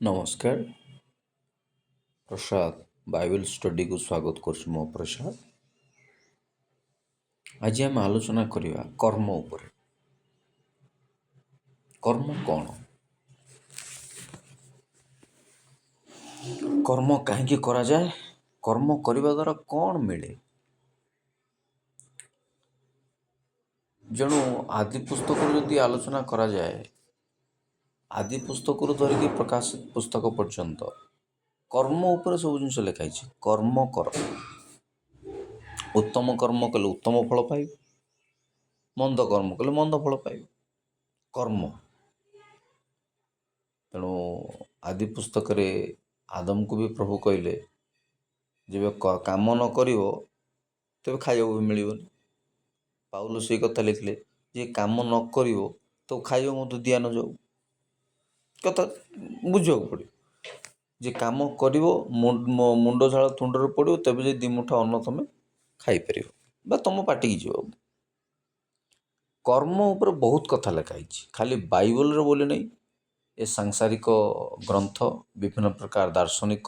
ନମସ୍କାର। ପ୍ରସାଦ ବାଇବେଲ ଷ୍ଟଡିକୁ ସ୍ୱାଗତ କରୁଛି। ମୋ ପ୍ରସାଦ। ଆଜି ଆମେ ଆଲୋଚନା କରିବା କର୍ମ ଉପରେ। କର୍ମ କ'ଣ? କର୍ମ କାହିଁକି କରାଯାଏ? କର୍ମ କରିବା ଦ୍ୱାରା କ'ଣ ମିଳେ? ଯେଣୁ ଆଦି ପୁସ୍ତକରୁ ଯଦି ଆଲୋଚନା କରାଯାଏ, ଆଦି ପୁସ୍ତକରୁ ଧରିକି ପ୍ରକାଶିତ ପୁସ୍ତକ ପର୍ଯ୍ୟନ୍ତ କର୍ମ ଉପରେ ସବୁ ଜିନିଷ ଲେଖା ହେଇଛି। କର୍ମ କର। ଉତ୍ତମ କର୍ମ କଲେ ଉତ୍ତମ ଫଳ ପାଇବ, ମନ୍ଦ କର୍ମ କଲେ ମନ୍ଦ ଫଳ ପାଇବ। କର୍ମ। ତେଣୁ ଆଦି ପୁସ୍ତକରେ ଆଦମକୁ ବି ପ୍ରଭୁ କହିଲେ, ଯେବେ କାମ ନ କରିବ ତେବେ ଖାଇବାକୁ ବି ମିଳିବନି। ପାଉଲ ସେଇ କଥା ଲେଖିଲେ, ଯେ କାମ ନ କରିବ ତ ଖାଇବାକୁ ମଧ୍ୟ ଦିଆ ନ ଯାଉ। କଥା ବୁଝିବାକୁ ପଡ଼ିବ। ଯେ କାମ କରିବ, ମୁଣ୍ଡ ଝାଳ ତୁଣ୍ଡରେ ପଡ଼ିବ, ତେବେ ଯେ 2 ମୁଠା ଅନ୍ନ ତମେ ଖାଇପାରିବ ବା ତମ ପାଟିକି ଯିବ। କର୍ମ ଉପରେ ବହୁତ କଥା ଲେଖା ହେଇଛି, ଖାଲି ବାଇବଲରେ ବୋଲି ନାହିଁ। ଏ ସାଂସାରିକ ଗ୍ରନ୍ଥ, ବିଭିନ୍ନ ପ୍ରକାର ଦାର୍ଶନିକ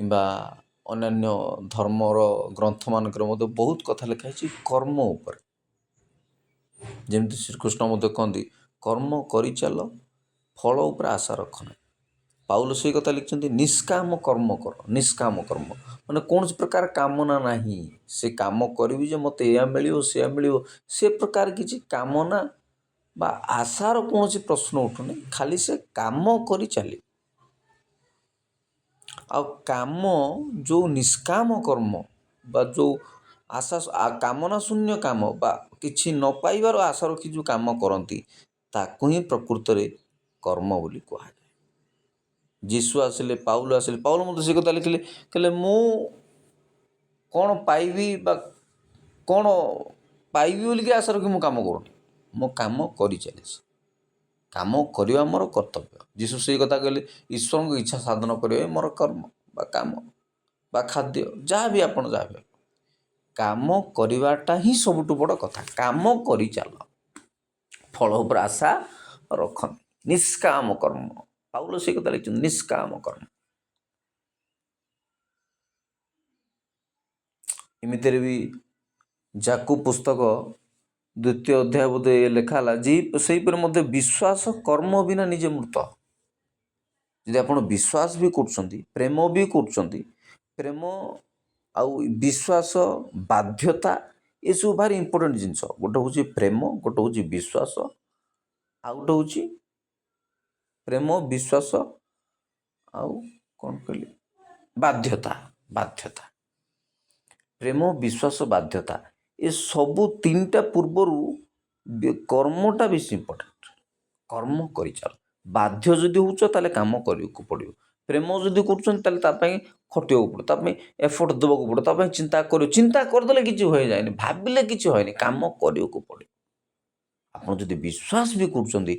କିମ୍ବା ଅନ୍ୟାନ୍ୟ ଧର୍ମର ଗ୍ରନ୍ଥମାନଙ୍କରେ ମଧ୍ୟ ବହୁତ କଥା ଲେଖା ହେଇଛି କର୍ମ ଉପରେ। ଯେମିତି ଶ୍ରୀକୃଷ୍ଣ ମଧ୍ୟ କହନ୍ତି, କର୍ମ କରିଚାଲ, ଫଳ ଉପରେ ଆଶା ରଖ ନାହିଁ। ପାଉଲ ସେଇ କଥା ଲେଖିଛନ୍ତି, ନିଷ୍କାମ କର୍ମ କର। ନିଷ୍କାମ କର୍ମ ମାନେ କୌଣସି ପ୍ରକାର କାମନା ନାହିଁ। ସେ କାମ କରିବି ଯେ ମୋତେ ଏଇଆ ମିଳିବ, ସେୟା ମିଳିବ, ସେ ପ୍ରକାର କିଛି କାମନା ବା ଆଶାର କୌଣସି ପ୍ରଶ୍ନ ଉଠୁନି। ଖାଲି ସେ କାମ କରି ଚାଲି। ଆଉ କାମ ଯେଉଁ ନିଷ୍କାମ କର୍ମ ବା ଯେଉଁ କାମନା ଶୂନ୍ୟ କାମ ବା କିଛି ନ ପାଇବାର ଆଶା ରଖି ଯେଉଁ କାମ କରନ୍ତି, ତାକୁ ହିଁ ପ୍ରକୃତରେ କର୍ମ ବୋଲି କୁହାଯାଏ। ଯୀଶୁ ଆସିଲେ, ପାଉଲ ଆସିଲେ, ପାଉଲ ମଧ୍ୟ ସେ କଥା ଲେଖିଲେ, କହିଲେ ମୁଁ କ'ଣ ପାଇବି ବା କ'ଣ ପାଇବି ବୋଲିକି ଆଶା ରଖି ମୁଁ କାମ କରୁନି, ମୁଁ କାମ କରି ଚାଲିଛି। କାମ କରିବା ମୋର କର୍ତ୍ତବ୍ୟ। ଯୀଶୁ ସେଇ କଥା କହିଲେ, ଈଶ୍ୱରଙ୍କ ଇଚ୍ଛା ସାଧନ କରିବା ମୋର କର୍ମ ବା କାମ ବା ଖାଦ୍ୟ, ଯାହା ବି ଆପଣ ଯାହା ବି। କାମ କରିବାଟା ହିଁ ସବୁଠୁ ବଡ଼ କଥା। କାମ କରି ଚାଲ, ଫଳ ଉପରେ ଆଶା ରଖନି। ନିଷ୍କାମ କର୍ମ। ପାଉଲ ସେଇ କଥା ଲେଖିଛନ୍ତି, ନିଷ୍କାମ କର୍ମ। ଏମିତିରେ ବି ଯାକୁବ ପୁସ୍ତକ 2ୟ ଅଧ୍ୟାୟ ବୋଧେ ଲେଖା ହେଲା, ସେହିପରି ମଧ୍ୟ ବିଶ୍ୱାସ କର୍ମ ବିନା ନିଜେ ମୃତ। ଯଦି ଆପଣ ବିଶ୍ୱାସ ବି କରୁଛନ୍ତି, ପ୍ରେମ ବି କରୁଛନ୍ତି, ପ୍ରେମ ଆଉ ବିଶ୍ୱାସ, ବାଧ୍ୟତା, ଏସବୁ ଭାରି ଇମ୍ପୋର୍ଟାଣ୍ଟ ଜିନିଷ। ଗୋଟେ ହେଉଛି ପ୍ରେମ, ଗୋଟେ ହେଉଛି ବିଶ୍ୱାସ, ଆଉ ଗୋଟେ ହେଉଛି ପ୍ରେମ, ବିଶ୍ୱାସ ଆଉ କ'ଣ କହିଲି, ବାଧ୍ୟତା। ପ୍ରେମ, ବିଶ୍ୱାସ, ବାଧ୍ୟତା, ଏ ସବୁ 3ଟା ପୂର୍ବରୁ କର୍ମଟା ବେଶୀ ଇମ୍ପୋର୍ଟାଣ୍ଟ। କର୍ମ କରିଚାଲ। ବାଧ୍ୟ ଯଦି ହେଉଛ ତାହେଲେ କାମ କରିବାକୁ ପଡ଼ିବ। ପ୍ରେମ ଯଦି କରୁଛନ୍ତି ତାହେଲେ ତା ପାଇଁ ଖଟିବାକୁ ପଡ଼ିବ, ତା ପାଇଁ ଏଫର୍ଟ ଦେବାକୁ ପଡ଼ିବ, ତା ପାଇଁ ଚିନ୍ତା କରିବ। ଚିନ୍ତା କରିଦେଲେ କିଛି ହୋଇଯାଏନି, ଭାବିଲେ କିଛି ହଏନି, କାମ କରିବାକୁ ପଡ଼ିବ। ଆପଣ ଯଦି ବିଶ୍ୱାସ ବି କରୁଛନ୍ତି,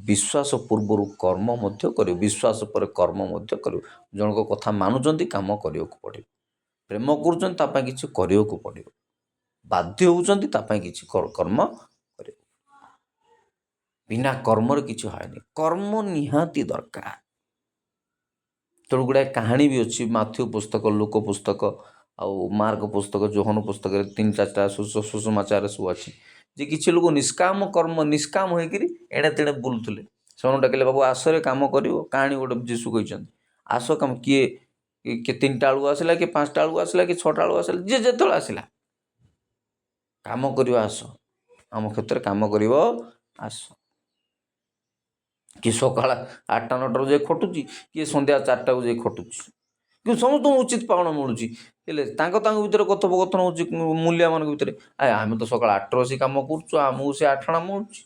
ବିଶ୍ୱାସ ପୂର୍ବରୁ କର୍ମ ମଧ୍ୟ କରିବ। ବିଶ୍ୱାସ ପରେ କର୍ମ ମଧ୍ୟ କରିବ। ଜଣଙ୍କ କଥା ମାନୁଛନ୍ତି, କାମ କରିବାକୁ ପଡ଼ିବ। ପ୍ରେମ କରୁଛନ୍ତି, ତା ପାଇଁ କିଛି କରିବାକୁ ପଡ଼ିବ। ବାଧ୍ୟ ହେଉଛନ୍ତି, ତା ପାଇଁ କିଛି କର୍ମ କରିବାକୁ। ବିନା କର୍ମରେ କିଛି ହଏନି। କର୍ମ ନିହାତି ଦରକାର। ତେଣୁ ଗୁଡ଼ାଏ କାହାଣୀ ବି ଅଛି। ମାଥ୍ୟୁ ପୁସ୍ତକ, ଲୁକ ପୁସ୍ତକ ଆଉ ମାର୍କ ପୁସ୍ତକ, ଯୋହନ ପୁସ୍ତକରେ 3-4ଟା ସୁସମାଚାର ସବୁ ଅଛି, ଯେ କିଛି ଲୋକ ନିଷ୍କାମ ହୋଇକିରି ଏଣେ ତେଣେ ବୁଲୁଥିଲେ। ସେମାନେ ଡାକିଲେ, ବାବୁ ଆସରେ କାମ କରିବ। କାହାଣୀ ଗୋଟେ ଯୀଶୁ କହିଛନ୍ତି, ଆସ କାମ। କିଏ 3ଟା ବେଳକୁ ଆସିଲା, କିଏ 5ଟା ବେଳକୁ ଆସିଲା, କିଏ 6ଟା ବେଳକୁ ଆସିଲା, ଯିଏ ଯେତେବେଳେ ଆସିଲା, କାମ କରିବା ଆସ, ଆମ କ୍ଷେତ୍ରରେ କାମ କରିବ ଆସ। କିଏ ସକାଳ 8ଟା 9ଟାରୁ ଯାଇ ଖଟୁଛି, କିଏ ସନ୍ଧ୍ୟା 4ଟାକୁ ଯାଇ ଖଟୁଛି, କିନ୍ତୁ ସମସ୍ତଙ୍କୁ ଉଚିତ ପାଉଣା ମିଳୁଛି। ହେଲେ ତାଙ୍କ ଭିତରେ କଥୋପକଥନ ହେଉଛି ମୂଲ୍ୟମାନଙ୍କ ଭିତରେ, ଆମେ ତ ସକାଳ 8ଟାରୁ ଆସି କାମ କରୁଛୁ, ଆମକୁ ସେ 8 ମିଳୁଛି।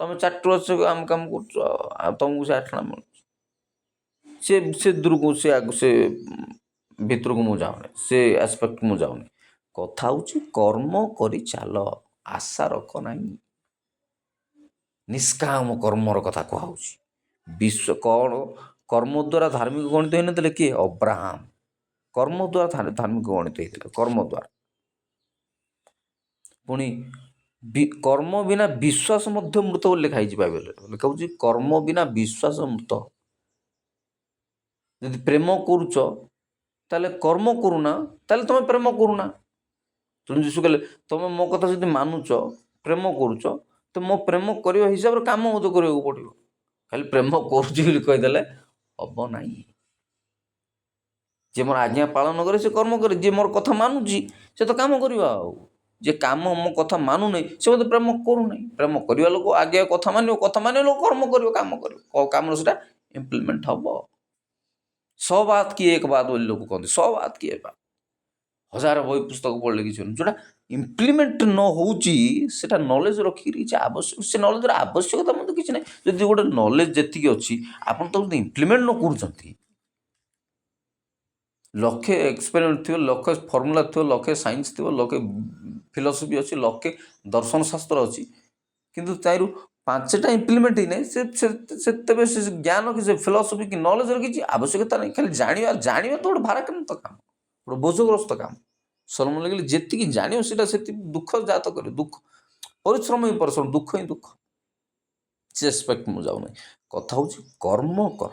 ତମେ 4ଟାରୁ ଆସି ଆମେ କାମ କରୁଛୁ, ଆଉ ତମକୁ ସେ 8 ମିଳୁଛି। ସେ ଦୂରକୁ, ସେ ଭିତରକୁ ମୁଁ ଯାଉନି, ସେ ଆସ୍ପେକ୍ଟ ମୁଁ ଯାଉନି। କଥା ହେଉଛି କର୍ମ କରି ଚାଲ, ଆଶା ରଖ ନାହିଁ। ନିଷ୍କାମ କର୍ମର କଥା କୁହାହେଉଛି। କ'ଣ କର୍ମ ଦ୍ୱାରା ଧାର୍ମିକ ଗଣିତ ହୋଇନଥିଲେ? କିଏ? ଅବ୍ରାହମ। କର୍ମ ଦ୍ୱାରା ଧାର୍ମିକ ଗଣିତ ହେଇଥିଲେ, କର୍ମ ଦ୍ୱାରା। ପୁଣି କର୍ମ ବିନା ବିଶ୍ୱାସ ମଧ୍ୟ ମୃତ ବୋଲି ଲେଖା ହେଇଛି ବାଇବେଲରେ। ଲେଖା ହେଉଛି କର୍ମ ବିନା ବିଶ୍ୱାସ ମୃତ। ଯଦି ପ୍ରେମ କରୁଛ ତାହେଲେ କର୍ମ କରୁନା, ତାହେଲେ ତୁମେ ପ୍ରେମ କରୁନା। ତେଣୁ ଯୀଶୁ କହିଲେ ତୁମେ ମୋ କଥା ଯଦି ମାନୁଛ, ପ୍ରେମ କରୁଛ, ତ ମୋ ପ୍ରେମ କରିବା ହିସାବରେ କାମ ମଧ୍ୟ କରିବାକୁ ପଡ଼ିବ। ଖାଲି ପ୍ରେମ କରୁଛି ବୋଲି କହିଦେଲେ ହବ ନାହିଁ। ଯିଏ ମୋର ଆଜ୍ଞା ପାଳନ କରେ ସେ କର୍ମ କରେ, ଯିଏ ମୋର କଥା ମାନୁଛି ସେ ତ କାମ କରିବ। ଆଉ ଯିଏ କାମ ମୋ କଥା ମାନୁନାହିଁ ସେ ମୋତେ ପ୍ରେମ କରୁନାହିଁ। ପ୍ରେମ କରିବା ଲୋକ ଆଜ୍ଞା କଥା ମାନିବ, କଥା ମାନିବ ଲୋକ କର୍ମ କରିବ, କାମ କରିବ, କାମର ସେଟା ଇମ୍ପ୍ଲିମେଣ୍ଟ ହବ। 100 ବାତ କି ଏକ ବାତ ବୋଲି ଲୋକ କହନ୍ତି, 100 ବାତ କି ଏକ ବାତ। 1000 ବହି ପୁସ୍ତକ ପଢ଼ିଲେ କିଛି ହଉନି, ଯେଉଁଟା ଇମ୍ପ୍ଲିମେଣ୍ଟ ନ ହେଉଛି ସେଟା ନଲେଜ ରଖିକି କିଛି ଆବଶ୍ୟକ, ସେ ନଲେଜର ଆବଶ୍ୟକତା ମଧ୍ୟ କିଛି ନାହିଁ। ଯଦି ଗୋଟେ ନଲେଜ ଯେତିକି ଅଛି ଆପଣ ତାକୁ ଯଦି ଇମ୍ପ୍ଲିମେଣ୍ଟ ନ କରୁଛନ୍ତି, ଲକ୍ଷେ ଏକ୍ସପେରିମେଣ୍ଟ ଥିବ, ଲକ୍ଷେ ଫର୍ମୁଲା ଥିବ, ଲକ୍ଷେ ସାଇନ୍ସ ଥିବ, ଲକ୍ଷେ ଫିଲୋସଫି ଅଛି, ଲକ୍ଷେ ଦର୍ଶନ ଶାସ୍ତ୍ର ଅଛି, କିନ୍ତୁ ତାରୁ 5ଟା ଇମ୍ପ୍ଲିମେଣ୍ଟ ହେଇନାହିଁ, ତେବେ ସେ ଜ୍ଞାନ କି ସେ ଫିଲୋସଫି କି ନଲେଜର କିଛି ଆବଶ୍ୟକତା ନାହିଁ। ଖାଲି ଜାଣିବା ତ ଗୋଟେ ଭାରାକ୍ରାନ୍ତ କାମ, ଗୋଟେ ବୋଝଗ୍ରସ୍ତ କାମ। ସଲମନ ଲାଗିଲେ ଯେତିକି ଜାଣିବ ସେଇଟା ସେତିକି ଦୁଃଖ ଜାତ କରିବ। ଦୁଃଖ ପରିଶ୍ରମ ହିଁ ପରିଶ୍ରମ, ଦୁଃଖ ହିଁ ଦୁଃଖ। ସେ ଏସ୍ପେକ୍ଟ ମୁଁ ଯାଉନାହିଁ। କଥା ହେଉଛି କର୍ମ କର,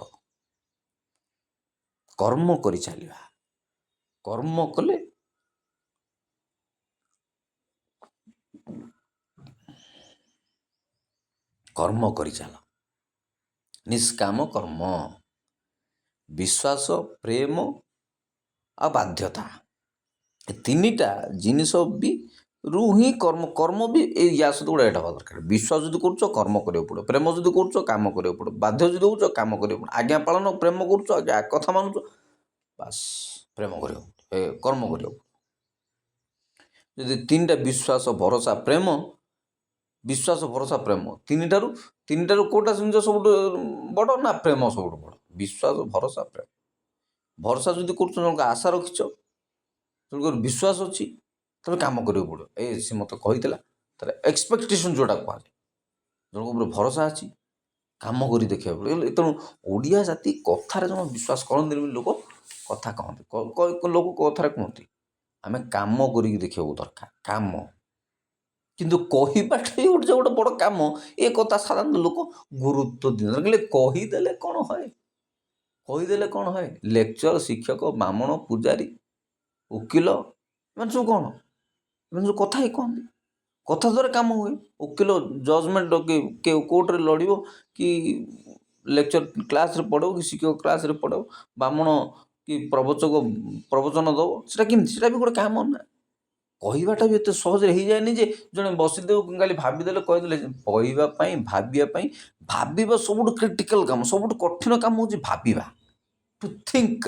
କର୍ମ କରି ଚାଲିବା। କର୍ମ କଲେ କର୍ମ କରିଚାଲ, ନିଷ୍କାମ କର୍ମ, ବିଶ୍ୱାସ, ପ୍ରେମ ଆଉ ବାଧ୍ୟତା, ଏ 3ଟା ଜିନିଷ ବି ରୁ ହିଁ କର୍ମ ବି ୟା ସହିତ ଗୋଟେ ଏଇଟା ହେବା ଦରକାର। ବିଶ୍ୱାସ ଯଦି କରୁଛ କର୍ମ କରିବାକୁ ପଡ଼ିବ, ପ୍ରେମ ଯଦି କରୁଛ କାମ କରିବାକୁ ପଡ଼ିବ, ବାଧ୍ୟ ଯଦି ହେଉଛ କାମ କରିବାକୁ ପଡ଼ିବ, ଆଜ୍ଞା ପାଳନ ପ୍ରେମ କରୁଛ, ଆଜ୍ଞା କଥା ମାନୁଛ, ବାସ୍ ପ୍ରେମ କରିବାକୁ କର୍ମ କରିବାକୁ। ଯଦି 3ଟା ବିଶ୍ୱାସ, ଭରସା, ପ୍ରେମ, ବିଶ୍ୱାସ, ଭରସା, ପ୍ରେମ, ତିନିଟାରୁ କେଉଁଟା ଜିନିଷ ସବୁଠୁ ବଡ଼? ନା ପ୍ରେମ ସବୁଠୁ ବଡ଼। ବିଶ୍ୱାସ, ଭରସା, ପ୍ରେମ। ଭରସା ଯଦି କରୁଛ, ଜଣଙ୍କ ଆଶା ରଖିଛ, ତେଣୁକରି ବିଶ୍ୱାସ ଅଛି, ତମେ କାମ କରିବାକୁ ପଡ଼ିବ। ସେ ମୋତେ କହିଥିଲା, ତାର ଏକ୍ସପେକ୍ଟେସନ୍ ଯେଉଁଟା କୁହାଯାଏ, ଜଣଙ୍କ ଉପରେ ଭରସା ଅଛି, କାମ କରି ଦେଖିବାକୁ ପଡ଼ିବ। ତେଣୁ ଓଡ଼ିଆ ଜାତି କଥାରେ ଜଣେ ବିଶ୍ୱାସ କରନ୍ତିନି ବୋଲି ଲୋକ କଥା କହନ୍ତି, ଲୋକ କଥାରେ କୁହନ୍ତି ଆମେ କାମ କରିକି ଦେଖିବାକୁ ଦରକାର, କାମ। କିନ୍ତୁ କହିବାଟା ବି ଗୋଟେ ବଡ଼ କାମ। ଏ କଥା ସାଧାରଣତଃ ଲୋକ ଗୁରୁତ୍ୱ ଦିଅନ୍ତି। କହିଲେ କହିଦେଲେ କ'ଣ ହୁଏ? କହିଦେଲେ କ'ଣ ହୁଏ? ଲେକ୍ଚର, ଶିକ୍ଷକ, ବ୍ରାହ୍ମଣ, ପୂଜାରୀ, ଓକିଲ, ଏମାନେ ସବୁ କ'ଣ? ଏମାନେ ସବୁ କଥା ହିଁ କହନ୍ତି। କଥା ଦ୍ୱାରା କାମ ହୁଏ। ଓକିଲ ଜଜମେଣ୍ଟ କୋର୍ଟରେ ଲଢ଼ିବ, କି ଲେକ୍ଚର କ୍ଲାସ୍ରେ ପଢ଼ାଉ, କି ଶିକ୍ଷକ କ୍ଲାସ୍ରେ ପଢ଼ାଉ, ବ୍ରାହ୍ମଣ କି ପ୍ରବଚନ ଦେବ, ସେଟା କେମିତି? ସେଟା ବି ଗୋଟେ କାମ ନା। କହିବାଟା ବି ଏତେ ସହଜରେ ହେଇଯାଏନି ଯେ ଜଣେ ବସିଦେବ ଖାଲି ଭାବିଦେଲେ କହିଦେଲେ। କହିବା ପାଇଁ, ଭାବିବା ସବୁଠୁ କ୍ରିଟିକାଲ କାମ, ସବୁଠୁ କଠିନ କାମ ହେଉଛି ଭାବିବା। ଟୁ ଥିଙ୍କ,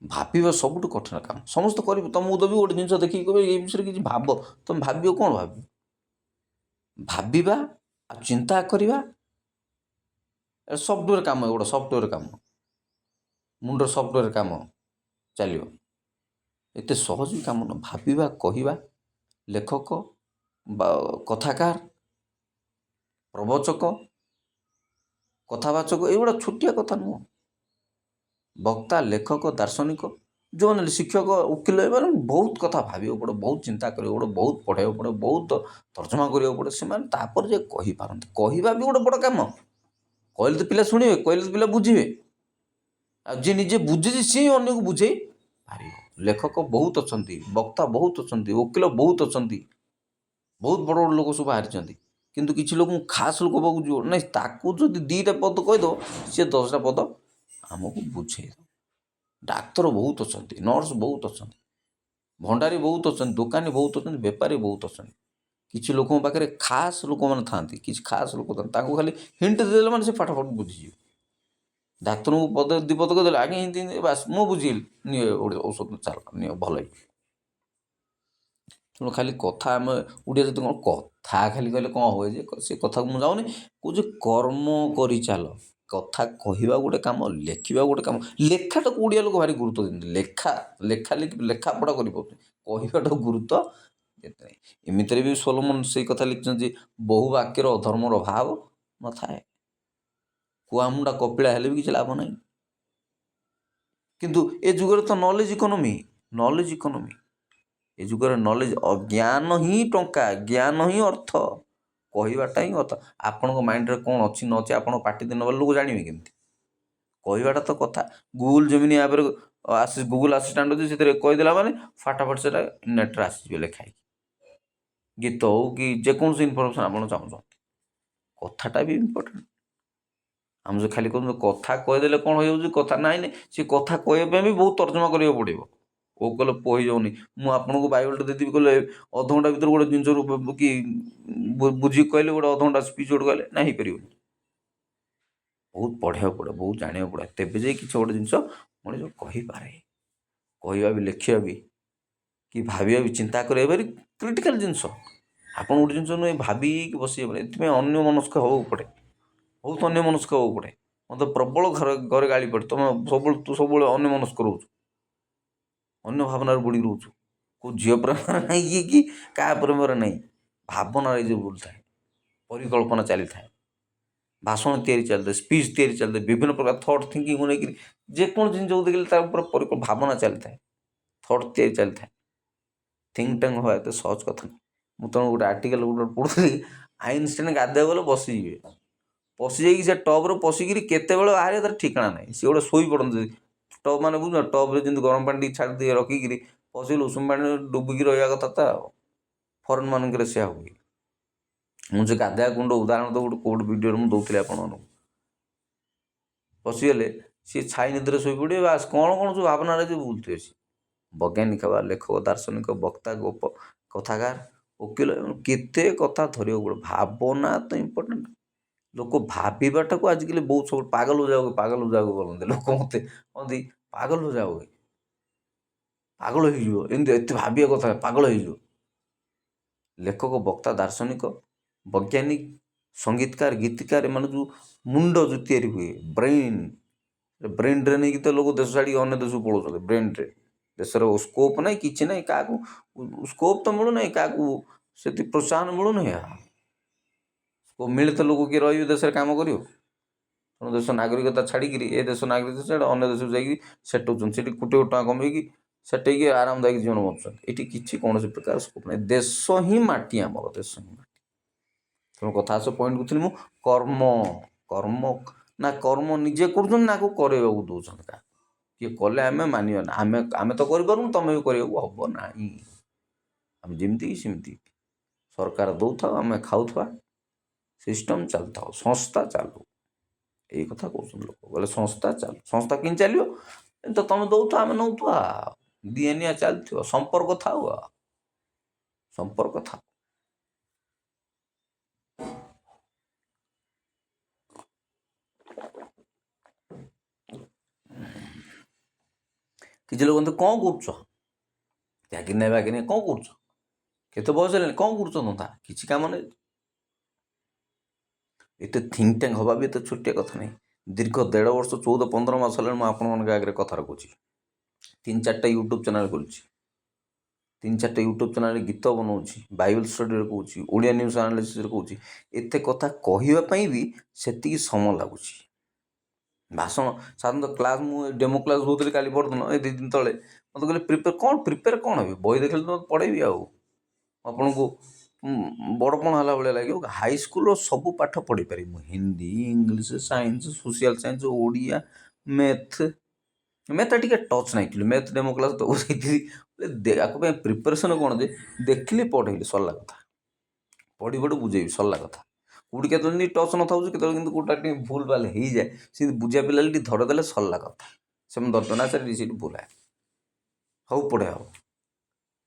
ଭାବିବା ସବୁଠୁ କଠିନ କାମ। ସମସ୍ତେ କରିବେ, ତମକୁ ଦେବି ଗୋଟେ ଜିନିଷ ଦେଖିକି କହିବେ ଏଇ ବିଷୟରେ କିଛି ଭାବ, ତମେ ଭାବିବ କ'ଣ? ଭାବିବା ଆଉ ଚିନ୍ତା କରିବା ସଫ୍ଟୱେର କାମ, ଏଗୁଡ଼ା ସଫ୍ଟୱେର କାମ, ମୁଣ୍ଡର ସଫ୍ଟୱେର କାମ ଚାଲିବ। ଏତେ ସହଜ ବି କାମ ନୁହଁ। ଭାବିବା, କହିବା, ଲେଖକ ବା କଥାକାର, ପ୍ରବଚକ, କଥାବାଚକ, ଏଗୁଡ଼ା ଛୋଟିଆ କଥା ନୁହଁ। ବକ୍ତା, ଲେଖକ, ଦାର୍ଶନିକ, ଯେଉଁମାନେ ଶିକ୍ଷକ, ଓକିଲ, ଏମାନେ ବହୁତ କଥା ଭାବିବାକୁ ପଡ଼ିବ, ବହୁତ ଚିନ୍ତା କରିବାକୁ ପଡ଼ିବ, ବହୁତ ପଢ଼ାଇବାକୁ ପଡ଼ିବ, ବହୁତ ତର୍ଜମା କରିବାକୁ ପଡ଼ିବ। ସେମାନେ ତାପରେ ଯେ କହିପାରନ୍ତି। କହିବା ବି ଗୋଟେ ବଡ଼ କାମ। କହିଲେ ତ ପିଲା ଶୁଣିବେ, କହିଲେ ତ ପିଲା ବୁଝିବେ। ଆଉ ଯିଏ ନିଜେ ବୁଝିଛି ସିଏ ଅନ୍ୟକୁ ବୁଝେଇ ପାରିବ। ଲେଖକ ବହୁତ ଅଛନ୍ତି, ବକ୍ତା ବହୁତ ଅଛନ୍ତି, ଓକିଲ ବହୁତ ଅଛନ୍ତି, ବହୁତ ବଡ଼ ବଡ଼ ଲୋକ ସବୁ ବାହାରିଛନ୍ତି। କିନ୍ତୁ କିଛି ଲୋକଙ୍କୁ ଖାସ୍ ଲୋକ ପାଖକୁ ଯିବ ନାଇଁ, ତାକୁ ଯଦି 2ଟା ପଦ କହିଦେବ, ସିଏ 10ଟା ପଦ ଆମକୁ ବୁଝେଇଦେବ। ଡାକ୍ତର ବହୁତ ଅଛନ୍ତି, ନର୍ସ ବହୁତ ଅଛନ୍ତି, ଭଣ୍ଡାରୀ ବହୁତ ଅଛନ୍ତି, ଦୋକାନୀ ବହୁତ ଅଛନ୍ତି, ବେପାରୀ ବହୁତ ଅଛନ୍ତି। କିଛି ଲୋକଙ୍କ ପାଖରେ ଖାସ୍ ଲୋକମାନେ ଥାଆନ୍ତି, କିଛି ଖାସ୍ ଲୋକ ଥାଆନ୍ତି, ତାଙ୍କୁ ଖାଲି ହିଣ୍ଟ ଦେଇଦେଲେ ମାନେ ସେ ଫଟାଫଟ ବୁଝିଯିବେ। ଡାକ୍ତରଙ୍କୁ ପଦେ 2 ପଦ କହିଦେଲେ ଆଜ୍ଞା ଏମିତି ବାସ୍ ମୁଁ ବୁଝିଲି, ନିଅ ଔଷଧ ଚାଲ, ନିଅ ଭଲ ହେଇଯିବ। ତେଣୁ ଖାଲି କଥା, ଆମେ ଓଡ଼ିଆ ଯଦି କ'ଣ କଥା ଖାଲି କହିଲେ କ'ଣ ହୁଏ ଯେ, ସେ କଥାକୁ ମୁଁ ଯାଉନି। କହୁଛି କର୍ମ କରିଚାଲ। କଥା କହିବା ଗୋଟେ କାମ, ଲେଖିବା ଗୋଟେ କାମ। ଲେଖାଟାକୁ ଓଡ଼ିଆ ଲୋକ ଭାରି ଗୁରୁତ୍ୱ ଦିଅନ୍ତି। ଲେଖାପଢ଼ା କରିପାରୁଛନ୍ତି, କହିବାଟାକୁ ଗୁରୁତ୍ୱ ଦେତେ ନାହିଁ। ଏମିତିରେ ବି ସୋଲୋମନ ସେଇ କଥା ଲେଖିଛନ୍ତି ଯେ ବହୁ ବାକ୍ୟର ଅଧର୍ମର ଭାବ ନଥାଏ। କୁଆମୁଣ୍ଡା କପିଳା ହେଲେ ବି କିଛି ଲାଭ ନାହିଁ। କିନ୍ତୁ ଏ ଯୁଗରେ ତ ନଲେଜ ଇକୋନୋମି। ଏ ଯୁଗରେ ନଲେଜ, ଜ୍ଞାନ ହିଁ ଟଙ୍କା, ଜ୍ଞାନ ହିଁ ଅର୍ଥ, କହିବାଟା ହିଁ ଅର୍ଥ। ଆପଣଙ୍କ ମାଇଣ୍ଡରେ କ'ଣ ଅଛି ନ ଅଛି, ଆପଣଙ୍କ ପାଟି ଦିନ ବେଳେ ଲୋକ ଜାଣିବେ କେମିତି? କହିବାଟା ତ କଥା। ଗୁଗୁଲ୍ ଯେମିନି ଆପରେ ଗୁଗୁଲ୍ ଆସିଷ୍ଟାଣ୍ଟ ଅଛି, ସେଥିରେ କହିଦେଲା ମାନେ ଫଟାଫଟ ସେଟା ନେଟ୍ରେ ଆସିଯିବ ଲେଖା ହେଇକି। ଗୀତ ହଉ କି ଯେକୌଣସି ଇନଫର୍ମେସନ୍ ଆପଣ ଚାହୁଁଛନ୍ତି, କଥାଟା ବି ଇମ୍ପୋର୍ଟାଣ୍ଟ। ଆମେ ଯେ ଖାଲି କହୁଛୁ କଥା କହିଦେଲେ କ'ଣ ହେଇଯାଉଛି, କଥା ନାହିଁ ସେ କଥା କହିବା ପାଇଁ ବି ବହୁତ ତର୍ଜମା କରିବାକୁ ପଡ଼ିବ। ଓ କହିଲେ ହେଇଯାଉନି, ମୁଁ ଆପଣଙ୍କୁ ବାଇବଲଟା ଦେଇଦେବି କହିଲେ ଅଧଘଣ୍ଟା ଭିତରେ ଗୋଟେ ଜିନିଷରୁ କି ବୁଝିକି କହିଲେ ଗୋଟେ ଅଧଘଣ୍ଟା ସ୍ପିଚ୍ ଗୋଟେ କହିଲେ ନା ହେଇପାରିବନି। ବହୁତ ପଢ଼ିବାକୁ ପଡ଼େ, ବହୁତ ଜାଣିବାକୁ ପଡ଼େ, ତେବେ ଯାଇ କିଛି ଗୋଟେ ଜିନିଷ ମଣିଷ କହିପାରେ। କହିବା ବି, ଲେଖିବା ବି, କି ଭାବିବା ବି, ଚିନ୍ତା କରିବା ଭାରି କ୍ରିଟିକାଲ୍ ଜିନିଷ। ଆପଣ ଗୋଟେ ଜିନିଷ ନୁହେଁ ଭାବିକି ବସିବେ, ଏଥିପାଇଁ ଅନ୍ୟ ମନସ୍କ ହେବାକୁ ପଡ଼େ, ବହୁତ ଅନ୍ୟ ମନସ୍କ ହେବାକୁ ପଡ଼େ। ମୋତେ ପ୍ରବଳ ଘରେ ଗାଳି ପଡ଼େ, ତୁ ସବୁବେଳେ ଅନ୍ୟ ମନସ୍କ ରହୁଛୁ, ଅନ୍ୟ ଭାବନାରେ ବୁଡ଼ି ରହୁଛୁ। କେଉଁ ଝିଅ ପ୍ରେମରେ ନାହିଁ କି କାହା ପ୍ରେମରେ ନାହିଁ, ଭାବନାରେ ଯେ ବୁଲୁଥାଏ, ପରିକଳ୍ପନା ଚାଲିଥାଏ, ଭାଷଣ ତିଆରି ଚାଲିଥାଏ, ସ୍ପିଚ୍ ତିଆରି ଚାଲିଥାଏ, ବିଭିନ୍ନ ପ୍ରକାର ଥଟ୍ ଥିଙ୍କିଙ୍ଗକୁ ନେଇକରି ଯେକୌଣସି ଜିନିଷକୁ ଦେଖିଲେ ତା ଉପରେ ଭାବନା ଚାଲିଥାଏ, ଥଟ୍ ତିଆରି ଚାଲିଥାଏ। ଥିଙ୍କ ଟ୍ୟାଙ୍କ ହେବା ଏତେ ସହଜ କଥା ନାହିଁ। ମୁଁ ତେଣୁ ଗୋଟେ ଆର୍ଟିକଲ୍ ଗୋଟେ ପଢ଼ୁଥିଲି, ଆଇନଷ୍ଟାଇନ୍ ଗାଧୋଇବାକୁ ଗଲେ ବସିଯିବେ, ପଶିଯାଇକି ସେ ଟବ୍ରେ ପଶିକିରି କେତେବେଳେ ବାହାରିବେ ତାର ଠିକଣା ନାହିଁ। ସେ ଗୋଟେ ଶୋଇ ପଡ଼ନ୍ତି ଟବ୍, ମାନେ ବୁଝୁନ, ଟବ୍ରେ ଯେମିତି ଗରମ ପାଣି ଟିକେ ଛାଡ଼ି দিয়ে ରଖିକିରି ପଶିଲେ ଉଷୁମ ପାଣିରେ ଡୁବିକି ରହିବା କଥା ତ ଆଉ। ଫରେନ୍ ମାନଙ୍କରେ ସେୟା ହୁଏ। ମୁଁ ସେ ଗାଧୋଇବା କୁଣ୍ଡ ଉଦାହରଣ ତ ଗୋଟେ ଭିଡ଼ିଓରେ ମୁଁ ଦେଉଥିଲି ଆପଣମାନଙ୍କୁ। ପଶିଗଲେ ସିଏ ଛାଇ ନିଦ୍ରାରେ ଶୋଇପଡ଼ିବେ, ବାସ୍ କ'ଣ ସବୁ ଭାବନାରେ ଯେ ବୁଲୁଥିବେ। ସିଏ ବୈଜ୍ଞାନିକ ବା ଲେଖକ, ଦାର୍ଶନିକ, ବକ୍ତା, କଥାକାର, ଓକିଲ, କେତେ କଥା ଧରିବାକୁ ପଡ଼ିବ। ଭାବନା ତ ଇମ୍ପୋର୍ଟାଣ୍ଟ। ଲୋକ ଭାବିବାଟାକୁ ଆଜିକାଲି ବହୁତ ସବୁ ପାଗଲ ଯାଉ ବୋଲନ୍ତି ଲୋକ। ମୋତେ କହନ୍ତି ପାଗଲ ଯାଉ, ପାଗଳ ହେଇଯିବ, ଏମିତି ଏତେ ଭାବିବା କଥା, ପାଗଳ ହେଇଯିବ। ଲେଖକ, ବକ୍ତା, ଦାର୍ଶନିକ, ବୈଜ୍ଞାନିକ, ସଙ୍ଗୀତକାର, ଗୀତିକାର, ଏମାନେ ଯେଉଁ ମୁଣ୍ଡ ଯେଉଁ ତିଆରି ହୁଏ, ବ୍ରେନ୍ ନେଇକି ତ ଲୋକ ଦେଶ ଛାଡ଼ିକି ଅନ୍ୟ ଦେଶକୁ ପଳାଉଛନ୍ତି। ବ୍ରେନ୍ରେ ଦେଶର ସ୍କୋପ୍ ନାହିଁ, କିଛି ନାହିଁ, କାହାକୁ ସ୍କୋପ୍ ତ ମିଳୁନାହିଁ, କାହାକୁ ସେଠି ପ୍ରୋତ୍ସାହନ ମିଳୁନାହିଁ। ସ୍କୋପ୍ ମିଳେ ତ ଲୋକ କିଏ ରହିବେ ଦେଶରେ କାମ କରିବ। ତେଣୁ ଦେଶ ନାଗରିକତା ଛାଡ଼ିକିରି ଏ ଦେଶ ନାଗରିକତା ଛାଡ଼ି ଅନ୍ୟ ଦେଶକୁ ଯାଇକି ସେଟ୍ ହେଉଛନ୍ତି, ସେଠି କୋଟି କୋଟି ଟଙ୍କା କମେଇକି ସେଠେଇକି ଆରାମଦାୟକ ଜୀବନ ବଞ୍ଚୁଛନ୍ତି। ଏଠି କିଛି କୌଣସି ପ୍ରକାର ସ୍କୋପ୍ ନାହିଁ। ଦେଶ ହିଁ ମାଟି, ଆମର ଦେଶ ହିଁ ମାଟି। ତେଣୁ କଥା ଆସ ପଏଣ୍ଟକୁ ଥିଲି ମୁଁ, କର୍ମ ନିଜେ କରୁଛନ୍ତି ନା କରିବାକୁ ଦେଉଛନ୍ତି କାହା। କିଏ କଲେ ଆମେ ମାନିବା ନା, ଆମେ ତ କରିପାରୁନୁ, ତମେ ବି କରିବାକୁ ହବ ନାହିଁ। ଆମେ ଯେମିତି କି ସେମିତି ସରକାର ଦେଉଥାଉ, ଆମେ ଖାଉଥିବା, ସିଷ୍ଟମ୍ ଚାଲୁଥାଉ, ସଂସ୍ଥା ଚାଲୁ। ଏଇ କଥା କହୁଛନ୍ତି ଲୋକ। ବୋଲେ ସଂସ୍ଥା ଚାଲୁ, ସଂସ୍ଥା କେମିତି ଚାଲିବ? ତ ତମେ ଦେଉଥିବ, ଆମେ ନେଉଥିବା, ଦିଆନିଆ ଚାଲିଥିବ, ସମ୍ପର୍କ ଥାଉ, ସମ୍ପର୍କ ଥାଉ। କିଛି ଲୋକ କହନ୍ତି କ'ଣ କରୁଛ, ଚାକିରି ନାହିଁ ବାକିରି ନାହିଁ, କ'ଣ କରୁଛ, କେତେ ବୟସ ହେଲାଣି, କ'ଣ କରୁଛ ଧନ୍ଦା, କିଛି କାମ ନାହିଁ। ଏତେ ଥିଙ୍କ ଟ୍ୟାଙ୍କ ହେବା ବି ଏତେ ଛୋଟିଆ କଥା ନାହିଁ। ଦୀର୍ଘ 1.5 ବର୍ଷ 14-15 ମାସ ହେଲାଣି ମୁଁ ଆପଣମାନଙ୍କ ଆଗରେ କଥା ରଖୁଛି। 3-4ଟା ୟୁଟ୍ୟୁବ୍ ଚ୍ୟାନେଲ୍ କରୁଛି, 3-4ଟା ୟୁଟ୍ୟୁବ୍ ଚ୍ୟାନେଲ୍ରେ ଗୀତ ବନାଉଛି, ବାଇବେଲ୍ ଷ୍ଟଡ଼ିରେ କହୁଛି, ଓଡ଼ିଆ ନ୍ୟୁଜ୍ ଆନାଲିସିସ୍ରେ କହୁଛି। ଏତେ କଥା କହିବା ପାଇଁ ବି ସେତିକି ସମୟ ଲାଗୁଛି। ଭାଷଣ ସାଧାରଣତଃ କ୍ଲାସ୍, ମୁଁ ଡେମୋ କ୍ଲାସ୍ ହେଉଥିଲି କାଲି ପରଦିନ, ଏ 2 ଦିନ ତଳେ। ମୋତେ କହିଲେ ପ୍ରିପେୟାର କ'ଣ ହେବି, ବହି ଦେଖିଲେ ତ ପଢ଼େଇବି, ଆଉ ଆପଣଙ୍କୁ ବଡ଼ପଣ ହେଲା ଭଳିଆ ଲାଗିବ। ହାଇସ୍କୁଲର ସବୁ ପାଠ ପଢ଼ିପାରିବି ମୁଁ, Hindi, English, science, social science, Odia, math ଟିକେ ଟଚ୍ ନାହିଁ। ମ୍ୟାଥ୍ ଡେମୋ କ୍ଲାସ୍ ତ ସେଇଠି ଆକୁ ପାଇଁ ପ୍ରିପାରେସନ୍ କ'ଣ ଯେ ଦେଖିଲି ପଢ଼େଇଲି, ସରିଲା କଥା। ପଢ଼ି ବୁଝେଇବି, ସରିଲା କଥା। କେଉଁଠି କେତେବେଳେ ଟିକେ ଟଚ୍ ନଥାଉଛି, କେତେବେଳେ କିନ୍ତୁ କେଉଁଟା ଟିକେ ଭୁଲ୍ ଭାଲ୍ ହେଇଯାଏ, ସେମିତି ବୁଝିବା ପିଲା ଟିକେ ଧରିଦେଲେ ସରିଲା କଥା। ସେମିତି ଧରିଦେନା ସେଇଠି ଭୁଲ୍ ହଉ ପଢ଼େ ହବ।